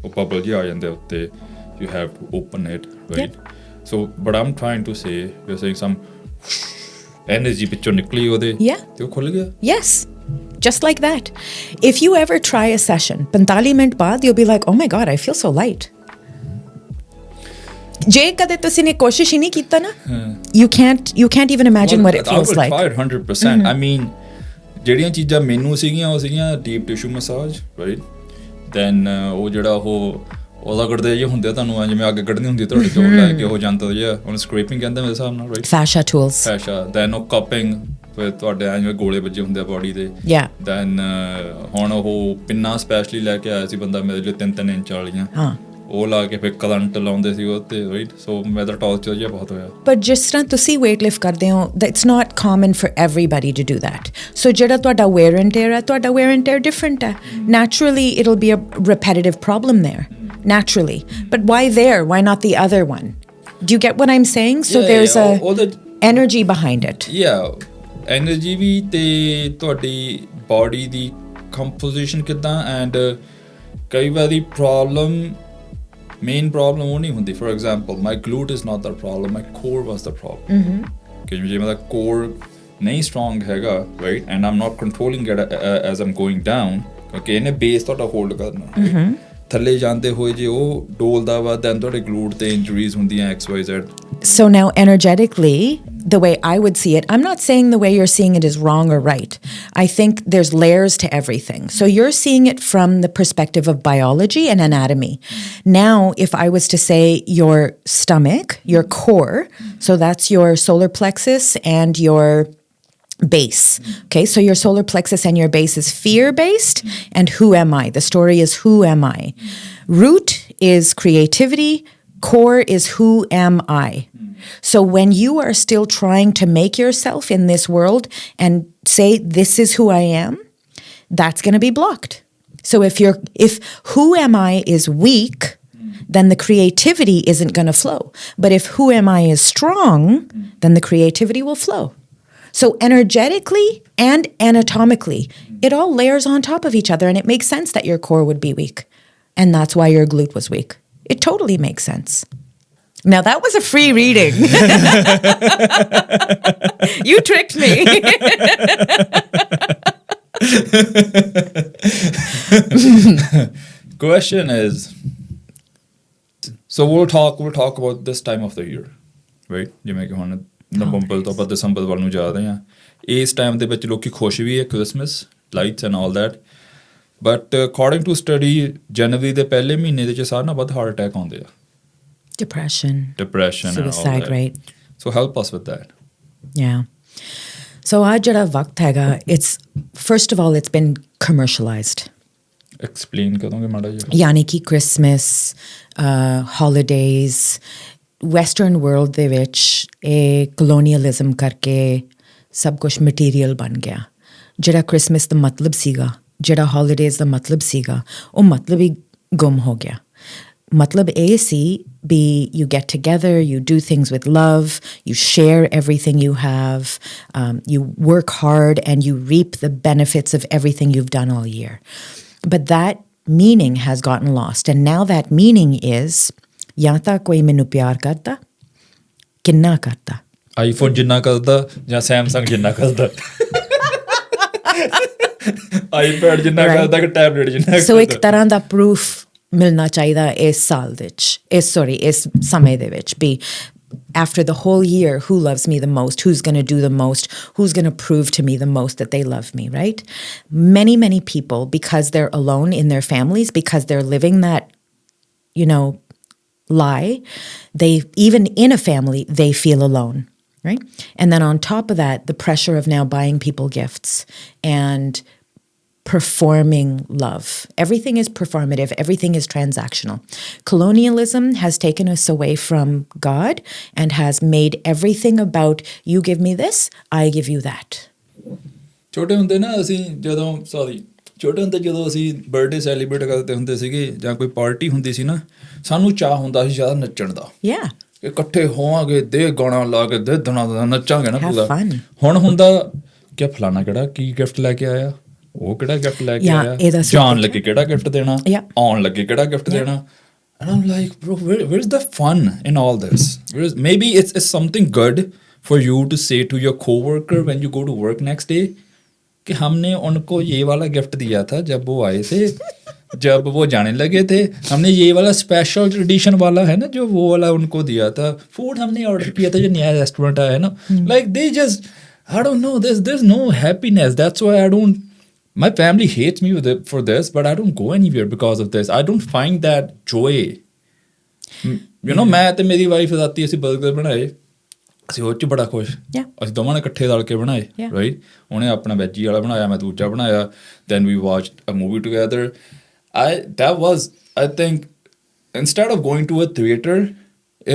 ਉਹ bubble ਜਿਹੇ ਆ ਜਾਂਦੇ ਉੱਤੇ you have to open it right so but I'm trying to say we're saying some energy ਵਿੱਚੋਂ ਨਿਕਲੀ ਉਹਦੇ ਤੇ ਉਹ ਖੁੱਲ ਗਿਆ Yes. Just like that. If you ever try a session, 45 minute baad, you'll be like, oh my God, I feel so light. ਜੇ ਕਦੇ ਤੁਸੀਂ ਨੇ ਕੋਸ਼ਿਸ਼ ਹੀ ਨਹੀਂ ਕੀਤਾ ਨਾ you can't even imagine what it feels like. I would try it 100%. I mean, ਜਿਹੜੀਆਂ ਚੀਜ਼ਾਂ ਮੈਨੂੰ ਸੀਗੀਆਂ ਉਹ ਸੀਗੀਆਂ deep tissue massage, right, then ਉਹ ਜਿਹੜਾ ਉਹਦਾ ਕੱਢਦੇ ਜੇ ਹੁੰਦੇ ਤੁਹਾਨੂੰ ਜਿਵੇਂ ਅੱਗ ਕੱਢਣੀ ਹੁੰਦੀ ਤੁਹਾਡੇ ਚੋਂ ਲੈ ਕੇ ਉਹ ਜਾਂਦਾ ਜਿਹਾ ਉਹਨੂੰ ਸਕ੍ਰੇਪਿੰਗ ਕਹਿੰਦੇ ਮੇਰੇ ਹਿਸਾਬ ਨਾਲ, ਰਾਈਟ, fascia tools, ਦੈਨ ਉਹ ਕੱਪਿੰਗ ਫਿਰ ਤੁਹਾਡੇ ਜਿਵੇਂ ਗੋਲੇ ਵੱਜੇ ਹੁੰਦੇ ਆ ਬੋਡੀ ਦੇ, ਦੈਨ ਹੁਣ ਉਹ ਪਿੰਨਾ ਸਪੈਸ਼ਲੀ ਲੈ ਕੇ ਆਇਆ ਸੀ ਬੰਦਾ ਮੇਰੇ ਲਈ 3-3 ਇੰਚ ਵਾਲੀਆਂ, ਉਹ ਲਾ ਕੇ ਫਿਰ ਕਰੰਟ ਲਾਉਂਦੇ ਸੀ ਉਹ ਤੇ, ਰਾਈਟ, ਸੋ ਮੈਂ ਤਾਂ ਟੌਰਚਰ ਜਿਹਾ ਬਹੁਤ ਹੋਇਆ। ਪਰ ਜਿਸ ਤਰ੍ਹਾਂ ਤੁਸੀਂ weight lift ਕਰਦੇ ਹੋ that's not common for everybody to do that. So ਜਿਹੜਾ ਤੁਹਾਡਾ wear and tear ਹੈ, ਤੁਹਾਡਾ wear and tear different ਹੈ. Naturally it'll be a repetitive problem there, naturally, but why there, why not the other one? Do you get what I'm saying? So there's a energy behind it. Energy ਵੀ ਤੇ ਤੁਹਾਡੀ body ਦੀ composition ਕਿੱਦਾਂ, and ਕਈ ਵਾਰੀ main problem ਉਹ ਨਹੀਂ ਹੁੰਦੀ। For example my glute is not the problem, my core was the problem, ਕਿ ਜੇ ਮੇਰਾ ਕੋਰ ਨਹੀਂ ਸਟਰੋਂਗ ਹੈਗਾ, right, and I'm not controlling it as I'm going down, ਕਿਉਂਕਿ ਇਹਨੇ ਬੇਸ ਤੁਹਾਡਾ ਹੋਲਡ ਕਰਨਾ, ਥੱਲੇ ਜਾਂਦੇ ਹੋਏ ਜੇ ਉਹ ਡੋਲਦਾ ਵਾ ਦੈਨ ਤੁਹਾਡੇ ਗਲੂਟ ਤੇ ਇੰਜਰੀਜ਼ ਹੁੰਦੀਆਂ XYZ. So now energetically, the way I would see it, I'm not saying the way you're seeing it is wrong or right. I think there's layers to everything. So you're seeing it from the perspective of biology and anatomy. Now, if I was to say your stomach, your core, so that's your solar plexus and your base. Okay, so your solar plexus and your base is fear-based, and who am I? The story is who am I? Root is creativity, core is who am I? So when you are still trying to make yourself in this world and say this is who I am, that's going to be blocked. So if who am I is weak, then the creativity isn't going to flow. But if who am I is strong, then the creativity will flow. So energetically and anatomically, it all layers on top of each other, and it makes sense that your core would be weak. And that's why your glute was weak. It totally makes sense. Now that was a free reading. You tricked me. Question is, so we'll talk about this time of the year, right? ਜਿਵੇਂ ਕਿ ਹੁਣ ਨਵੰਬਰ ਤੋਂ ਆਪਾਂ ਦਸੰਬਰ ਵੱਲ ਨੂੰ ਜਾ ਰਹੇ ਹਾਂ, ਇਸ ਟਾਈਮ ਦੇ ਵਿੱਚ ਲੋਕੀ ਖੁਸ਼ ਵੀ ਹੈ, Christmas lights and all that, but according to study ਜਨਵਰੀ ਦੇ ਪਹਿਲੇ ਮਹੀਨੇ ਦੇ ਵਿੱਚ ਸਾਰਿਆਂ ਨਾਲੋਂ ਵੱਧ ਹਾਰਟ ਅਟੈਕ ਆਉਂਦੇ ਆ, depression suicide, and all that. Right? So help us with that. Yeah. So aaj jada waqt haiga, it's first of all it's been commercialized. Explain karonge mada ji? Yani ki Christmas, holidays, Western world de vich colonialism karke sab kuch material ban gaya. Jada Christmas da matlab siga, jada holidays da matlab siga, oh matlab hi gum ho gaya. Matlab si be you get together, you do things with love, you share everything you have, you work hard and you reap the benefits of everything you've done all year. But that meaning has gotten lost, and now that meaning is ya ta koi mainu pyar karta, kinna karta, iPhone jinna karda ya Samsung jinna karda, iPad jinna karda ਕਿ tablet jinna karda. So ਇੱਕ ਤਰ੍ਹਾਂ ਦਾ proof ਮਿਲਣਾ ਚਾਹੀਦਾ ਇਸ ਸਾਲ ਵਿੱਚ, ਇਸ ਸਮੇਂ ਦੇ ਵਿੱਚ, be after the whole year, who loves me the most, who's going to do the most, who's going to prove to me the most that they love me, right? Many people, because they're alone in their families, because they're living that, lie, they, even in a family, they feel alone, right? And then on top of that, the pressure of now buying people gifts and performing love. Everything is performative. Everything is transactional. Colonialism has taken us away from God and has made everything about you give me this, I give you that. ਛੋਟੇ ਹੁੰਦੇ ਨਾ ਅਸੀਂ ਜਦੋਂ ਅਸੀਂ birthday celebrate ਕਰਦੇ ਹੁੰਦੇ ਸੀਗੇ ਜਾਂ ਕੋਈ ਪਾਰਟੀ ਹੁੰਦੀ ਸੀ ਨਾ, ਸਾਨੂੰ ਚਾਹ ਹੁੰਦਾ ਸੀ ਜ਼ਿਆਦਾ ਨੱਚਣ ਦਾ। ਇਕੱਠੇ ਹੋਵਾਂਗੇ, ਦੇ ਗਾਣਾ ਲਾ ਕੇ ਦੇ ਦਣਾ ਨੱਚਾਂਗੇ ਨਾ ਪੂਰਾ। ਹੁਣ ਹੁੰਦਾ ਕਿ ਫਲਾਣਾ ਕਿਹੜਾ ਕੀ ਗਿਫਟ ਲੈ ਕੇ ਆਇਆ, ਉਹ ਕਿਹੜਾ ਗਿਫਟ ਲੈ ਕੇ ਆਇਆ, ਜਾਣ ਲੱਗੇ ਕਿਹੜਾ ਗਿਫਟ ਦੇਣਾ, ਆਉਣ ਲੱਗੇ ਕਿਹੜਾ ਗਿਫਟ ਦੇਣਾ। And I'm like, bro, where's the fun in all this? Maybe it's something good for you to say to your coworker when you go to work next day कि हमने उनको ये वाला गिफ्ट दिया था जब वो आए थे, जब वो जाने लगे थे हमने ये वाला स्पेशल ट्रेडिशन वाला है ना जो वो वाला उनको दिया था फूड हमने ऑर्डर किया था जो नया रेस्टोरेंट आया है ना like they just I don't know there's no happiness that's why I don't my family hates me for this but I don't go anywhere because of this I don't find that joy you know मैं ਤੇ ਮੇਰੀ wife ਰਾਤੀ ਅਸੀਂ 버ਗਰ ਬਣਾਏ ਅਸੀਂ ਉਹ 'ਚ ਬੜਾ ਖੁਸ਼ ਅਸੀਂ ਦੋਵਾਂ ਨੇ ਇਕੱਠੇ ਰਲ ਕੇ ਬਣਾਏ ਰਾਈਟ ਉਹਨੇ ਆਪਣਾ ਵੈਜੀ ਵਾਲਾ ਬਣਾਇਆ ਮੈਂ ਦੂਜਾ ਬਣਾਇਆ then we watched a movie together I think instead of going to a theater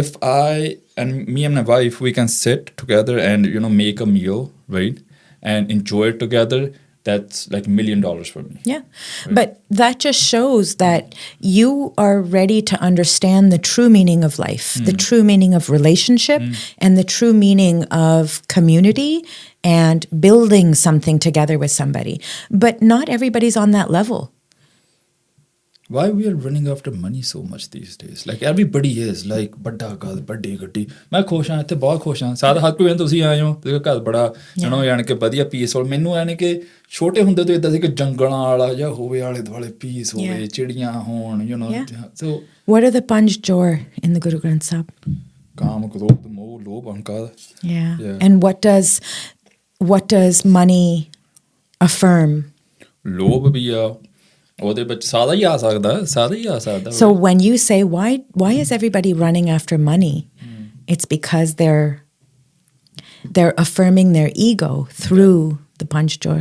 if I and me and my wife we can sit together and make a meal right and enjoy it together that's like $1 million for me. Yeah. Right? But that just shows that you are ready to understand the true meaning of life, the true meaning of relationship, and the true meaning of community and building something together with somebody. But not everybody's on that level. Why we are running after money so much these days? Like everybody is like ਵੱਡਾ ਘਰ ਵੱਡੀ ਗੱਡੀ ਮੈਂ ਖੁਸ਼ ਹਾਂ ਇੱਥੇ ਬਹੁਤ ਖੁਸ਼ ਹਾਂ ਸਾਰਾ ਹਰ ਕੋਈ ਤੁਸੀਂ ਆਏ ਹੋ ਤੇ ਘਰ ਬੜਾ ਯਾਨੀ ਕਿ ਵਧੀਆ ਪੀਸਫੁਲ ਮੈਨੂੰ ਯਾਨੀ ਕਿ ਛੋਟੇ ਹੁੰਦੇ ਤੋਂ ਇਦਾਂ ਸੀ ਕਿ ਜੰਗਲਾਂ ਵਾਲਾ ਜਾਂ ਹੋਵੇ ਆਲੇ ਦੁਆਲੇ ਪੀਸ ਹੋਵੇ ਚਿੜੀਆਂ ਹੋਣ so what are the ਪੰਜ ਜੋਰ in the Guru Granth Sahib? ਕਾਮ ਕ੍ਰੋਧ ਮੋਹ ਲੋਭ ਅਹੰਕਾਰ and what does money affirm? ਲੋਭ ਵੀ ਆ ਉਹਦੇ ਵਿੱਚ ਸਾਰਾ ਹੀ ਆ ਸਕਦਾ So when you say why is everybody running after money it's because they're affirming their ego through the panch jor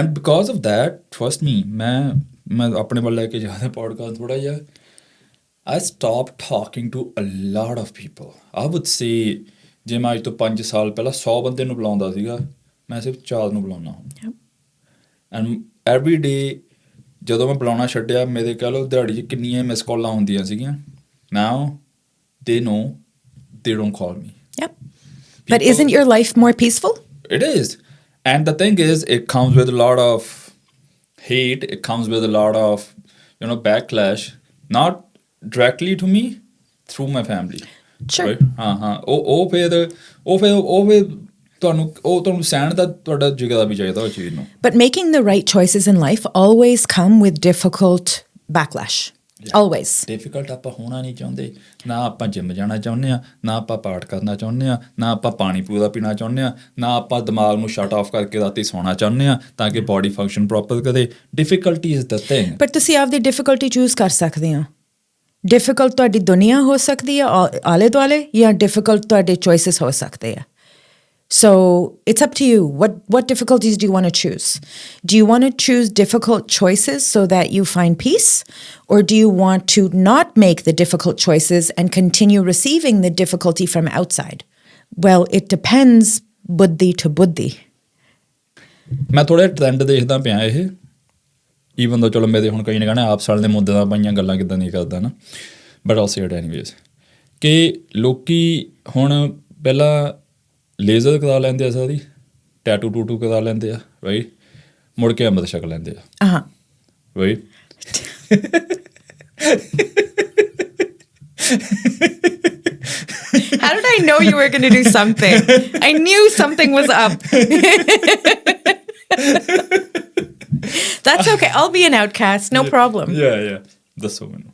and because of that trust me ਮੈਂ ਆਪਣੇ ਵੱਲ ਲੈ ਕੇ ਜਾ ਰਿਹਾ ਪੋਡਕਾਸਟ ਥੋੜਾ ਜਿਹਾ I stopped talking to a lot of people I would say ਜੇ ਮੈਂ ਅੱਜ ਤੋਂ 5 ਸਾਲ ਪਹਿਲਾਂ 100 ਬੰਦੇ ਨੂੰ ਬੁਲਾਉਂਦਾ ਸੀਗਾ ਮੈਂ ਸਿਰਫ 4 ਨੂੰ ਬੁਲਾਉਣਾ ਹੁਣ and every day ਜਦੋਂ ਮੈਂ ਬੁਲਾਉਣਾ ਛੱਡਿਆ ਮੇਰੇ ਕਹਿ ਲਓ ਦਿਹਾੜੀ 'ਚ ਕਿੰਨੀਆਂ ਮਿਸ ਕਾਲਾਂ ਹੁੰਦੀਆਂ ਸੀਗੀਆਂ now they know they don't call me but isn't your life more peaceful? It is and the thing is it comes with a lot of hate it comes with a lot of backlash not directly to me through my family sure right? ਉਹ ਫਿਰ ਤੁਹਾਨੂੰ ਸਹਿਣ ਦਾ ਤੁਹਾਡਾ ਜਿਗਰਾ ਵੀ ਚਾਹੀਦਾ ਉਹ ਚੀਜ਼ ਨੂੰ but making the right choices in life always come with difficult backlash always difficult ਆਪਾਂ ਹੋਣਾ ਨਹੀਂ ਚਾਹੁੰਦੇ ਨਾ ਆਪਾਂ ਜਿਮ ਜਾਣਾ ਚਾਹੁੰਦੇ ਆ ਨਾ ਆਪਾਂ ਪਾਠ ਕਰਨਾ ਚਾਹੁੰਦੇ ਆ ਨਾ ਆਪਾਂ ਪਾਣੀ ਪੂਰਾ ਪੀਣਾ ਚਾਹੁੰਦੇ ਆ ਨਾ ਆਪਾਂ ਦਿਮਾਗ ਨੂੰ ਸ਼ਟ ਆਫ ਕਰਕੇ ਰਾਤੀ ਸੌਣਾ ਚਾਹੁੰਦੇ ਆ ਤਾਂ ਕਿ ਬਾਡੀ ਫੰਕਸ਼ਨ ਪ੍ਰੋਪਰ ਕਰੇ difficulty is the thing but ਤੁਸੀਂ ਆਪਦੀ difficulty ਚੂਜ਼ ਕਰ ਸਕਦੇ ਹੋ difficult ਤੁਹਾਡੀ ਦੁਨੀਆ ਹੋ ਸਕਦੀ ਹੈ ਆਲੇ ਦੁਆਲੇ ਜਾਂ difficult ਤੁਹਾਡੇ choices ਹੋ ਸਕਦੇ ਆ So it's up to you. What difficulties do you want to choose? Do you want to choose difficult choices so that you find peace? Or do you want to not make the difficult choices and continue receiving the difficulty from outside? Well, it depends buddhi to buddhi. ਮੈਂ ਥੋੜਾ trend ਦੇਖਦਾ ਪਿਆ ਇਹ even ਦੋ ਚਲੋ ਮੇਰੇ ਹੁਣ ਕਈ ਨੇ ਕਹਿਣਾ ਆਪ ਸਾਲ ਦੇ ਮੁੱਦੇ ਦਾ ਪਾਈਆਂ ਗੱਲਾਂ ਕਿੱਦਾਂ ਨਹੀਂ ਕਰਦਾ ਨਾ but all say it anyways ਕਿ ਲੋਕੀ ਹੁਣ ਪਹਿਲਾਂ ਲੇਜ਼ਰ ਕਰਾ ਲੈਂਦੇ ਆ ਸਾਰੀ ਟੈਟੂ ਕਰਾ ਲੈਂਦੇ ਆ ਰਾਈਟ ਮੁੜ ਕੇ ਅੰਮ੍ਰਿਤ ਛਕ ਲੈਂਦੇ ਆ right How did I know you were going to do something? I knew something was up. That's okay. I'll be an outcast. No problem. Yeah. That's so many.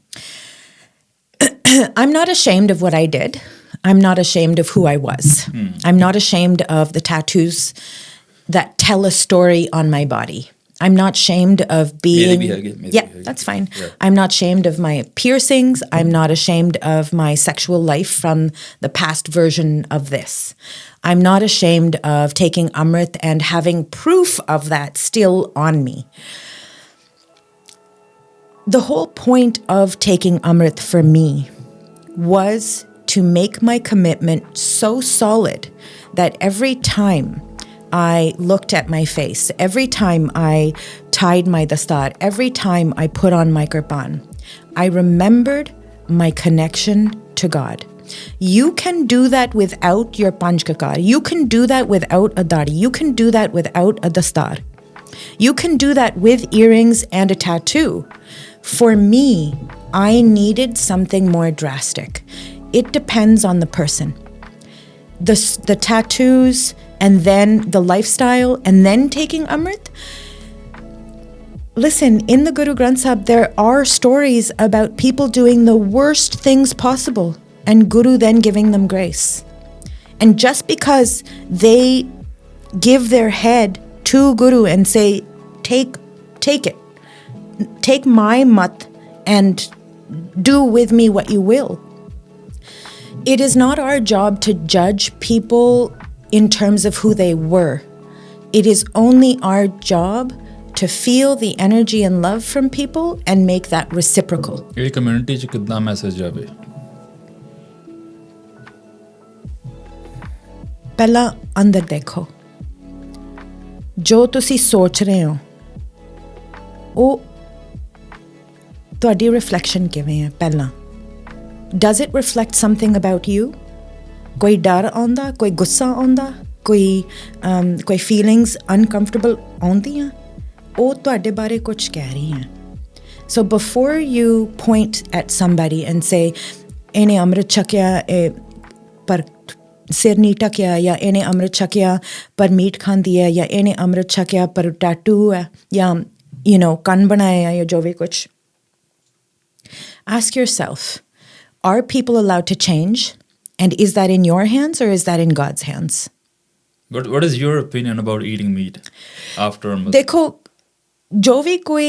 I'm not ashamed of what I did. I'm not ashamed of who I was. I'm not ashamed of the tattoos that tell a story on my body. I'm not ashamed of being... that's fine. Yeah. I'm not ashamed of my piercings. I'm not ashamed of my sexual life from the past version of this. I'm not ashamed of taking Amrit and having proof of that still on me. The whole point of taking Amrit for me was to make my commitment so solid that every time I looked at my face, every time I tied my dastar, every time I put on my kirpan, I remembered my connection to God. You can do that without your panchkakar. You can do that without a dari. You can do that without a dastar. You can do that with earrings and a tattoo. For me, I needed something more drastic. It depends on the person. The tattoos and then the lifestyle and then taking Amrit. listen, in the Guru Granth Sahib, there are stories about people doing the worst things possible and Guru then giving them grace. And just because they give their head to Guru and say, take it, take my mat and do with me what you will. It is not our job to judge people in terms of who they were. It is only our job to feel the energy and love from people and make that reciprocal. ਇਹ community 'ਚ ਕਿੱਦਾਂ message ਜਾਵੇ? ਪਹਿਲਾਂ ਅੰਦਰ ਦੇਖੋ, ਜੋ ਤੁਸੀਂ ਸੋਚ ਰਹੇ ਹੋ ਉਹ ਤੁਹਾਡੀ ਰਿਫਲੈਕਸ਼ਨ ਕਿਵੇਂ ਹੈ? ਪਹਿਲਾਂ does it reflect something about you? ਕੋਈ ਡਰ ਆਉਂਦਾ, ਕੋਈ ਗੁੱਸਾ ਆਉਂਦਾ, ਕੋਈ ਫੀਲਿੰਗਸ ਅਨਕੰਫਰਟੇਬਲ ਆਉਂਦੀਆਂ, ਉਹ ਤੁਹਾਡੇ ਬਾਰੇ ਕੁਝ ਕਹਿ ਰਹੀ ਹੈ. So before you point at somebody and say ਇਹਨੇ ਅੰਮ੍ਰਿਤ ਛਕਿਆ ਪਰ ਸਿਰ ਨਹੀਂ ਢੱਕਿਆ, ਜਾਂ ਇਹਨੇ ਅੰਮ੍ਰਿਤ ਛਕਿਆ ਪਰ ਮੀਟ ਖਾਂਦੀ ਹੈ, ਜਾਂ ਇਹਨੇ ਅੰਮ੍ਰਿਤ ਛਕਿਆ ਪਰ ਟੈਟੂ ਹੈ, ਜਾਂ ਕੰਨ ਬਣਾਇਆ, ਜਾਂ ਜੋ ਵੀ ਕੁਛ, ask yourself, are people allowed to change? And is that in your hands or is that in God's hands? What is your opinion about eating meat after a Dekho, jo vi koi,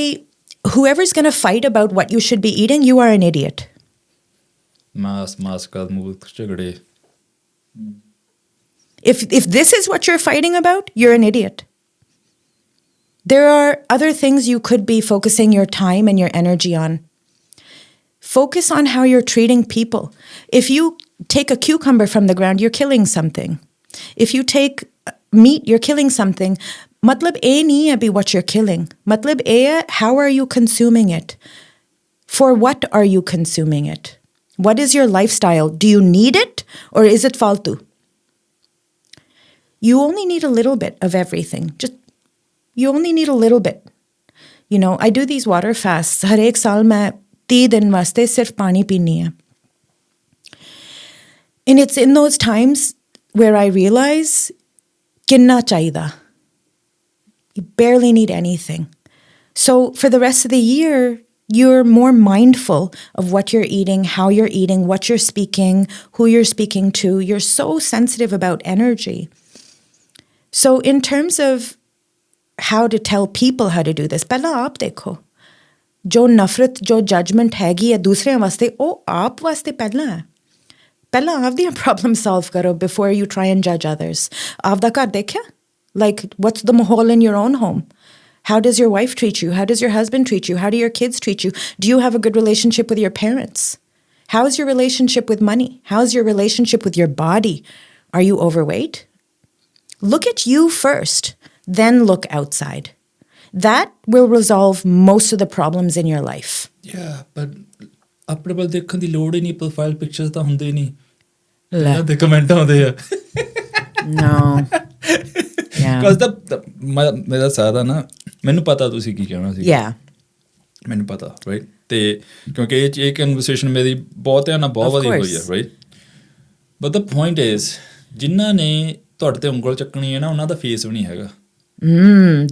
whoever's going to fight about what you should be eating, you are an idiot. Maas ka move chagde. If this is what you're fighting about, you're an idiot. There are other things you could be focusing your time and your energy on. Focus on how you're treating people. If you take a cucumber from the ground, you're killing something. If you take meat, you're killing something. Matlab eh nahi hai be what you're killing. Matlab eh hai, how are you consuming it? For what are you consuming it? What is your lifestyle? Do you need it or is it faltu? You only need a little bit of everything. You only need a little bit. I do these water fasts. Har ek saal main 30 दिन वास्ते सिर्फ पानी पीनी है. And it's in those times where I realize किन्ना चाहिदा. You barely need anything. So for the rest of the year, you're more mindful of what you're eating, how you're eating, what you're speaking, who you're speaking to. You're so sensitive about energy. So in terms of how to tell people how to do this, ਪਹਿਲਾਂ ਆਪ ਦੇਖੋ. ਜੋ ਨਫ਼ਰਤ, ਜੋ judgement ਹੈਗੀ ਹੈ ਦੂਸਰਿਆਂ ਵਾਸਤੇ, ਉਹ ਆਪ ਵਾਸਤੇ ਪਹਿਲਾਂ ਹੈ. ਪਹਿਲਾਂ ਆਪਦੀਆਂ ਪ੍ਰੋਬਲਮ ਸੋਲਵ ਕਰੋ ਬਿਫੋਰ ਯੂ ਟਰਾਈ ਐਂਡ ਜੱਜ ਅਦਰਸ. ਆਪਦਾ ਘਰ ਦੇਖਿਆ? ਲਾਈਕ what's the ਮਾਹੌਲ in your own home? How does your wife treat you? How does your husband treat you? How do your kids treat you? Do you have a good relationship with your parents? How is your relationship with money? How is your relationship with your body? Are you overweight? Look at you first, then look outside. That will resolve most of the problems in your life. Yeah, but ਆਪਣੇ ਵੱਲ ਦੇਖਣ ਦੀ ਲੋੜ ਹੀ ਨਹੀਂ, profile pictures ਤਾਂ ਹੁੰਦੇ ਨਹੀਂ, ਇਹਨਾਂ ਦੇ ਕਮੈਂਟ ਆਉਂਦੇ ਆ. No. Yeah. Because ਮੇਰਾ ਸਾਦਾ ਨਾ, ਮੈਨੂੰ ਪਤਾ ਤੁਸੀਂ ਕੀ ਕਹਿਣਾ ਸੀ. Yeah. ਮੈਨੂੰ ਪਤਾ, ਰਾਈਟ? ਤੇ ਕਿਉਂਕਿ ਇਹ ਕਨਵਰਸੇਸ਼ਨ ਮੇਰੀ ਬਹੁਤਿਆਂ ਨਾਲ ਬਹੁਤ ਵਧੀਆ ਹੋਈ ਹੈ, right? But the point is, ਜਿਨ੍ਹਾਂ ਨੇ ਤੁਹਾਡੇ ਤੇ ਉਂਗਲ ਚੱਕਣੀ ਹੈ ਨਾ, ਉਹਨਾਂ ਦਾ ਫੇਸ ਵੀ ਨਹੀਂ ਹੈਗਾ.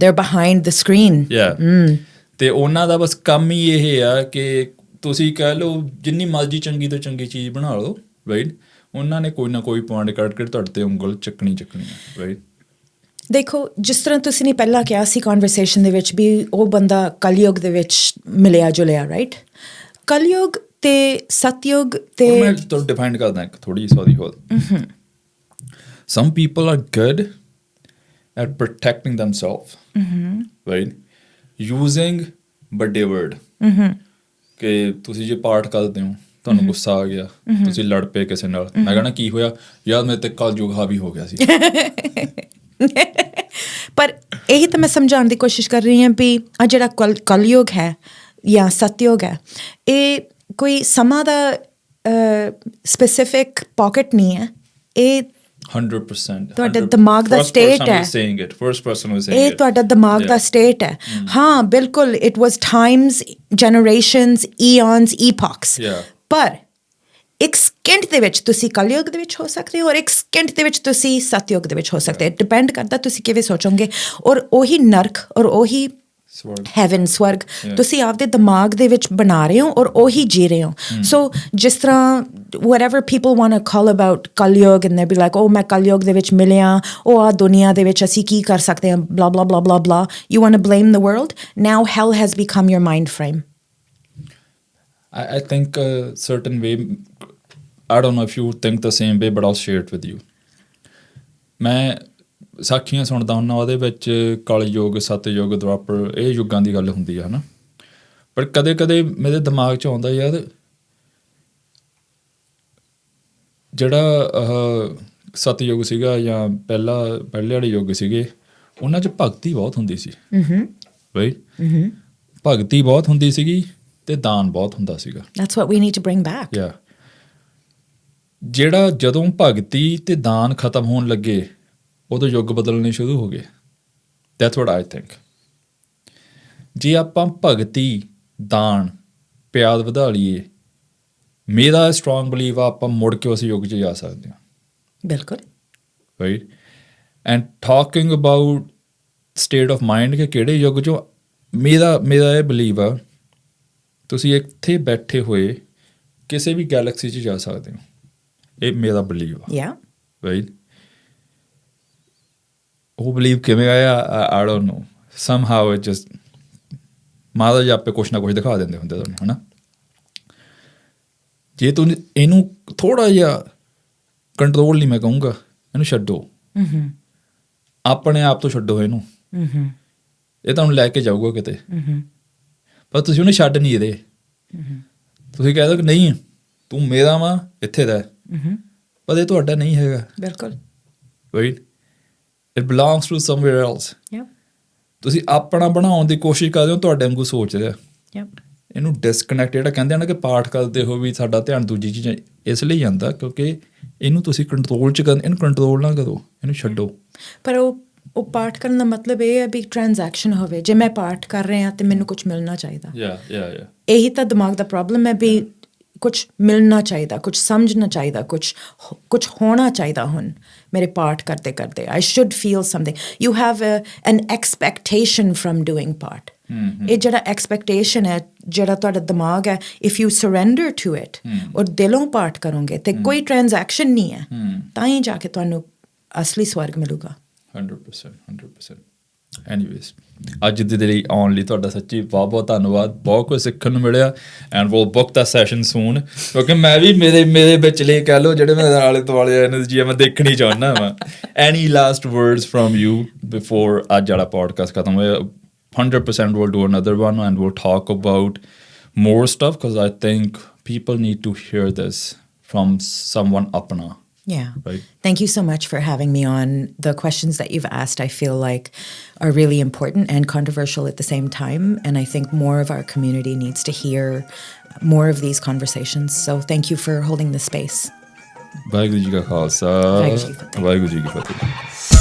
They're behind the screen. Yeah. ਤੇ ਉਹਨਾਂ ਦਾ ਬਸ ਕੰਮ ਹੀ ਇਹ ਆ ਕਿ ਤੁਸੀਂ ਕਹਿ ਲਓ ਜਿੰਨੀ ਮਰਜ਼ੀ ਚੰਗੀ ਤੋਂ ਚੰਗੀ ਚੀਜ਼ ਬਣਾ ਲਓ, ਰਾਈਟ? ਉਹਨਾਂ ਨੇ ਕੋਈ ਨਾ ਕੋਈ ਪੁਆਇੰਟ ਕੱਢ ਕੇ ਤੁਹਾਡੇ ਤੇ ਉਂਗਲ ਚੱਕਣੀ ਹੈ, ਰਾਈਟ? ਦੇਖੋ, ਜਿਸ ਤਰ੍ਹਾਂ ਤੁਸੀਂ ਨੇ ਪਹਿਲਾਂ ਕਿਹਾ ਸੀ ਕਨਵਰਸੇਸ਼ਨ ਦੇ ਵਿੱਚ ਵੀ ਉਹ ਬੰਦਾ ਕਲਯੁਗ ਦੇ ਵਿੱਚ ਮਿਲਿਆ ਜੁਲਿਆ, ਰਾਈਟ? ਕਲਯੁਗ ਤੇ ਸਤਯੁਗ ਤੇ ਮੈਂ ਤੁਹਾਨੂੰ ਡਿਫਾਈਨ ਕਰਦਾ ਇੱਕ ਥੋੜੀ ਸੌਰੀ ਹੋਰ. Some people are good at protecting themselves, right? Using ਵੱਡੇ word. ਕਿ ਤੁਸੀਂ ਜੇ ਪਾਠ ਕਰਦੇ ਹੋ, ਤੁਹਾਨੂੰ ਗੁੱਸਾ ਆ ਗਿਆ, ਤੁਸੀਂ ਲੜ ਪਏ ਕਿਸੇ ਨਾਲ, ਮੈਂ ਕਹਿਣਾ ਕੀ ਹੋਇਆ ਯਾਰ, ਮੇਰੇ ਤੇ ਕਲਯੁਗ ਹਾਵੀ ਹੋ ਗਿਆ ਸੀ. ਪਰ ਇਹੀ ਤਾਂ ਮੈਂ ਸਮਝਾਉਣ ਦੀ ਕੋਸ਼ਿਸ਼ ਕਰ ਰਹੀ ਹਾਂ ਵੀ ਆ ਜਿਹੜਾ ਕਲਯੁਗ ਹੈ ਜਾਂ ਸਤਯੁਗ ਹੈ, ਇਹ ਕੋਈ ਸਮਾਂ ਦਾ ਸਪੈਸੀਫਿਕ ਪਾਕਟ ਨਹੀਂ ਹੈ. ਇਹ 100% ਤੁਹਾਡੇ ਦਿਮਾਗ ਦਾ ਸਟੇਟ ਹੈ. ਇਹ ਤੁਹਾਡਾ ਦਿਮਾਗ ਦਾ ਸਟੇਟ ਹੈ. ਹਾਂ, ਬਿਲਕੁਲ. It was times, generations, eons, epochs. ਪਰ ਇੱਕ ਸਕਿੰਟ ਦੇ ਵਿੱਚ ਤੁਸੀਂ ਕਲਯੁਗ ਦੇ ਵਿੱਚ ਹੋ ਸਕਦੇ ਹੋ ਔਰ ਇੱਕ ਸਕਿੰਟ ਦੇ ਵਿੱਚ ਤੁਸੀਂ ਸਤਯੁਗ ਦੇ ਵਿੱਚ ਹੋ ਸਕਦੇ ਹੋ. ਡਿਪੈਂਡ ਕਰਦਾ ਤੁਸੀਂ ਕਿਵੇਂ ਸੋਚੋਗੇ. ਔਰ ਉਹੀ ਨਰਕ ਔਰ ਉਹੀ ਹੈਵਨ ਸਵਰਗ ਤੁਸੀਂ ਆਪਦੇ ਦਿਮਾਗ ਦੇ ਵਿੱਚ ਬਣਾ ਰਹੇ ਹੋ ਔਰ ਉਹੀ ਜੀ ਰਹੇ ਹੋ ਸੋ ਜਿਸ ਤਰ੍ਹਾਂ whatever people want to call about ਕਲਯੁਗ and they'll be like ਮੈਂ ਕਲਯੁਗ ਦੇ ਵਿੱਚ ਮਿਲਿਆ ਉਹ ਆ ਦੁਨੀਆ ਦੇ ਵਿੱਚ ਅਸੀਂ ਕੀ ਕਰ ਸਕਦੇ ਹਾਂ blah blah blah blah blah you want to blame the world now hell has become your mind frame. I think a certain way, I don't know if you think the same way, but I'll share it with you. ਮੈਂ ਸਾਖੀਆਂ ਸੁਣਦਾ ਹੁੰਦਾ ਉਹਦੇ ਵਿੱਚ ਕਲਯੁਗ ਸਤਯੁਗ ਦੁਆਪਰ ਇਹ ਯੁੱਗਾਂ ਦੀ ਗੱਲ ਹੁੰਦੀ ਆ ਹੈ ਨਾ ਪਰ ਕਦੇ ਕਦੇ ਮੇਰੇ ਦਿਮਾਗ 'ਚ ਆਉਂਦਾ ਯਾਰ ਜਿਹੜਾ ਸਤਯੁਗ ਸੀਗਾ ਜਾਂ ਪਹਿਲੇ ਵਾਲੇ ਯੁੱਗ ਸੀਗੇ ਉਹਨਾਂ 'ਚ ਭਗਤੀ ਬਹੁਤ ਹੁੰਦੀ ਸੀ ਰਾਈਟ ਭਗਤੀ ਬਹੁਤ ਹੁੰਦੀ ਸੀਗੀ ਤੇ ਦਾਨ ਬਹੁਤ ਹੁੰਦਾ ਸੀਗਾ That's what we need to bring back. Yeah. ਜਿਹੜਾ ਜਦੋਂ ਭਗਤੀ ਤੇ ਦਾਨ ਖਤਮ ਹੋਣ ਲੱਗੇ ਉਦੋਂ ਯੁੱਗ ਬਦਲਣੇ ਸ਼ੁਰੂ ਹੋ ਗਏ ਦੈਟਸ ਵਾਟ ਆਈ ਥਿੰਕ ਜੇ ਆਪਾਂ ਭਗਤੀ ਦਾਨ ਪਿਆਰ ਵਧਾ ਲਈਏ ਮੇਰਾ ਸਟਰੋਂਗ ਬਲੀਵ ਆ ਆਪਾਂ ਮੁੜ ਕੇ ਉਸ ਯੁੱਗ 'ਚ ਜਾ ਸਕਦੇ ਹਾਂ ਬਿਲਕੁਲ right and talking about state of mind ਕਿ ਕਿਹੜੇ ਯੁੱਗ 'ਚੋਂ ਮੇਰਾ ਇਹ ਬਲੀਵ ਆ ਤੁਸੀਂ ਇੱਥੇ ਬੈਠੇ ਹੋਏ ਕਿਸੇ ਵੀ ਗੈਲੈਕਸੀ 'ਚ ਜਾ ਸਕਦੇ ਹੋ ਇਹ ਮੇਰਾ ਬਲੀਵ ਆ ਰਾਈਟ ਉਹ ਬਲੀਵ ਕਿਵੇਂ ਆਇਆ I don't know somehow it just ਮਹਾਰਾਜ ਆਪੇ ਕੁਛ ਨਾ ਕੁਛ ਦਿਖਾ ਦਿੰਦੇ ਹੁੰਦੇ ਤੁਹਾਨੂੰ ਹੈ ਨਾ ਜੇ ਤੂੰ ਇਹਨੂੰ ਥੋੜ੍ਹਾ ਜਿਹਾ ਕੰਟਰੋਲ ਨਹੀਂ ਮੈਂ ਕਹੂੰਗਾ ਇਹਨੂੰ ਛੱਡੋ ਆਪਣੇ ਆਪ ਤੋਂ ਛੱਡੋ ਇਹਨੂੰ ਇਹ ਤੁਹਾਨੂੰ ਲੈ ਕੇ ਜਾਊਗਾ ਕਿਤੇ ਪਰ ਤੁਸੀਂ ਉਹਨੂੰ ਛੱਡ ਨਹੀਂ ਇਹਦੇ ਤੁਸੀਂ ਕਹਿ ਦਿਓ ਕਿ ਨਹੀਂ ਤੂੰ ਮੇਰਾ ਵਾਂ ਇੱਥੇ ਦਾ ਪਰ ਇਹ ਤੁਹਾਡਾ ਨਹੀਂ ਹੈਗਾ ਬਿਲਕੁਲ right it belongs to somewhere else ਤੁਸੀਂ ਆਪਣਾ ਬਣਾਉਣ ਦੀ ਕੋਸ਼ਿਸ਼ ਕਰਦੇ ਹੋ ਤੁਹਾਡੇ ਵਾਂਗੂ ਸੋਚ ਰਿਹਾ ਇਹਨੂੰ ਡਿਸਕਨੈਕਟ ਜਿਹੜਾ ਕਹਿੰਦੇ ਆ ਨਾ ਕਿ ਪਾਠ ਕਰਦੇ ਹੋ ਵੀ ਸਾਡਾ ਧਿਆਨ ਦੂਜੀ ਚੀਜ਼ਾਂ ਇਸ ਲਈ ਜਾਂਦਾ ਕਿਉਂਕਿ ਇਹਨੂੰ ਤੁਸੀਂ ਕੰਟਰੋਲ 'ਚ ਇਹਨੂੰ ਕੰਟਰੋਲ ਨਾ ਕਰੋ ਇਹਨੂੰ ਛੱਡੋ ਪਰ ਉਹ ਪਾਠ ਕਰਨ ਦਾ ਮਤਲਬ ਇਹ ਹੈ ਵੀ ਟ੍ਰਾਂਜੈਕਸ਼ਨ ਹੋਵੇ ਜੇ ਮੈਂ ਪਾਠ ਕਰ ਰਿਹਾ ਤੇ ਮੈਨੂੰ ਕੁਝ ਮਿਲਣਾ ਚਾਹੀਦਾ ਇਹੀ ਤਾਂ ਦਿਮਾਗ ਦਾ ਪ੍ਰੋਬਲਮ ਹੈ ਵੀ ਕੁਛ ਮਿਲਣਾ ਚਾਹੀਦਾ ਕੁਛ ਸਮਝਣਾ ਚਾਹੀਦਾ ਕੁਛ ਹੋਣਾ ਚਾਹੀਦਾ ਹੁਣ ਮੇਰੇ ਪਾਠ ਕਰਦੇ ਕਰਦੇ I should feel something you have an expectation from doing ਪਾਠ ਇਹ ਜਿਹੜਾ ਐਕਸਪੈਕਟੇਸ਼ਨ ਹੈ ਜਿਹੜਾ ਤੁਹਾਡਾ ਦਿਮਾਗ ਹੈ if you surrender to it ਔਰ ਦਿਲੋਂ ਪਾਠ ਕਰੋਗੇ ਤੇ ਕੋਈ ਟ੍ਰਾਂਜੈਕਸ਼ਨ ਨਹੀਂ ਹੈ ਤਾਂ ਹੀ ਜਾ ਕੇ ਤੁਹਾਨੂੰ ਅਸਲੀ ਸਵਰਗ ਮਿਲੂਗਾ 100% ਐਨੀਵੇਜ਼ ਅੱਜ ਦੇ ਲਈ ਆਉਣ ਲਈ ਤੁਹਾਡਾ ਸੱਚੀ ਬਹੁਤ ਬਹੁਤ ਧੰਨਵਾਦ ਬਹੁਤ ਕੁਝ ਸਿੱਖਣ ਨੂੰ ਮਿਲਿਆ and will book the session soon ਕਿਉਂਕਿ ਮੈਂ ਵੀ ਮੇਰੇ ਵਿਚਲੇ ਕਹਿ ਲਓ ਜਿਹੜੇ ਮੇਰੇ ਆਲੇ ਦੁਆਲੇ ਐਨਰਜੀ ਮੈਂ ਦੇਖਣੀ ਚਾਹੁੰਦਾ ਵਾ any last words from you before ਅੱਜ ਵਾਲਾ ਪੋਡਕਾਸਟ ਖਤਮ ਹੋਇਆ 100% we'll do another one and we'll talk about more stuff because I think people need to hear this from someone apna. Yeah. Right. Thank you so much for having me on. The questions that you've asked, I feel like, are really important and controversial at the same time. And I think more of our community needs to hear more of these conversations. So thank you for holding the space. Waheguru ji ਕਾ ਖਾਲਸਾ ਵਾਹਿਗੁਰੂ ਜੀ ਕੀ ਫਤਿਹ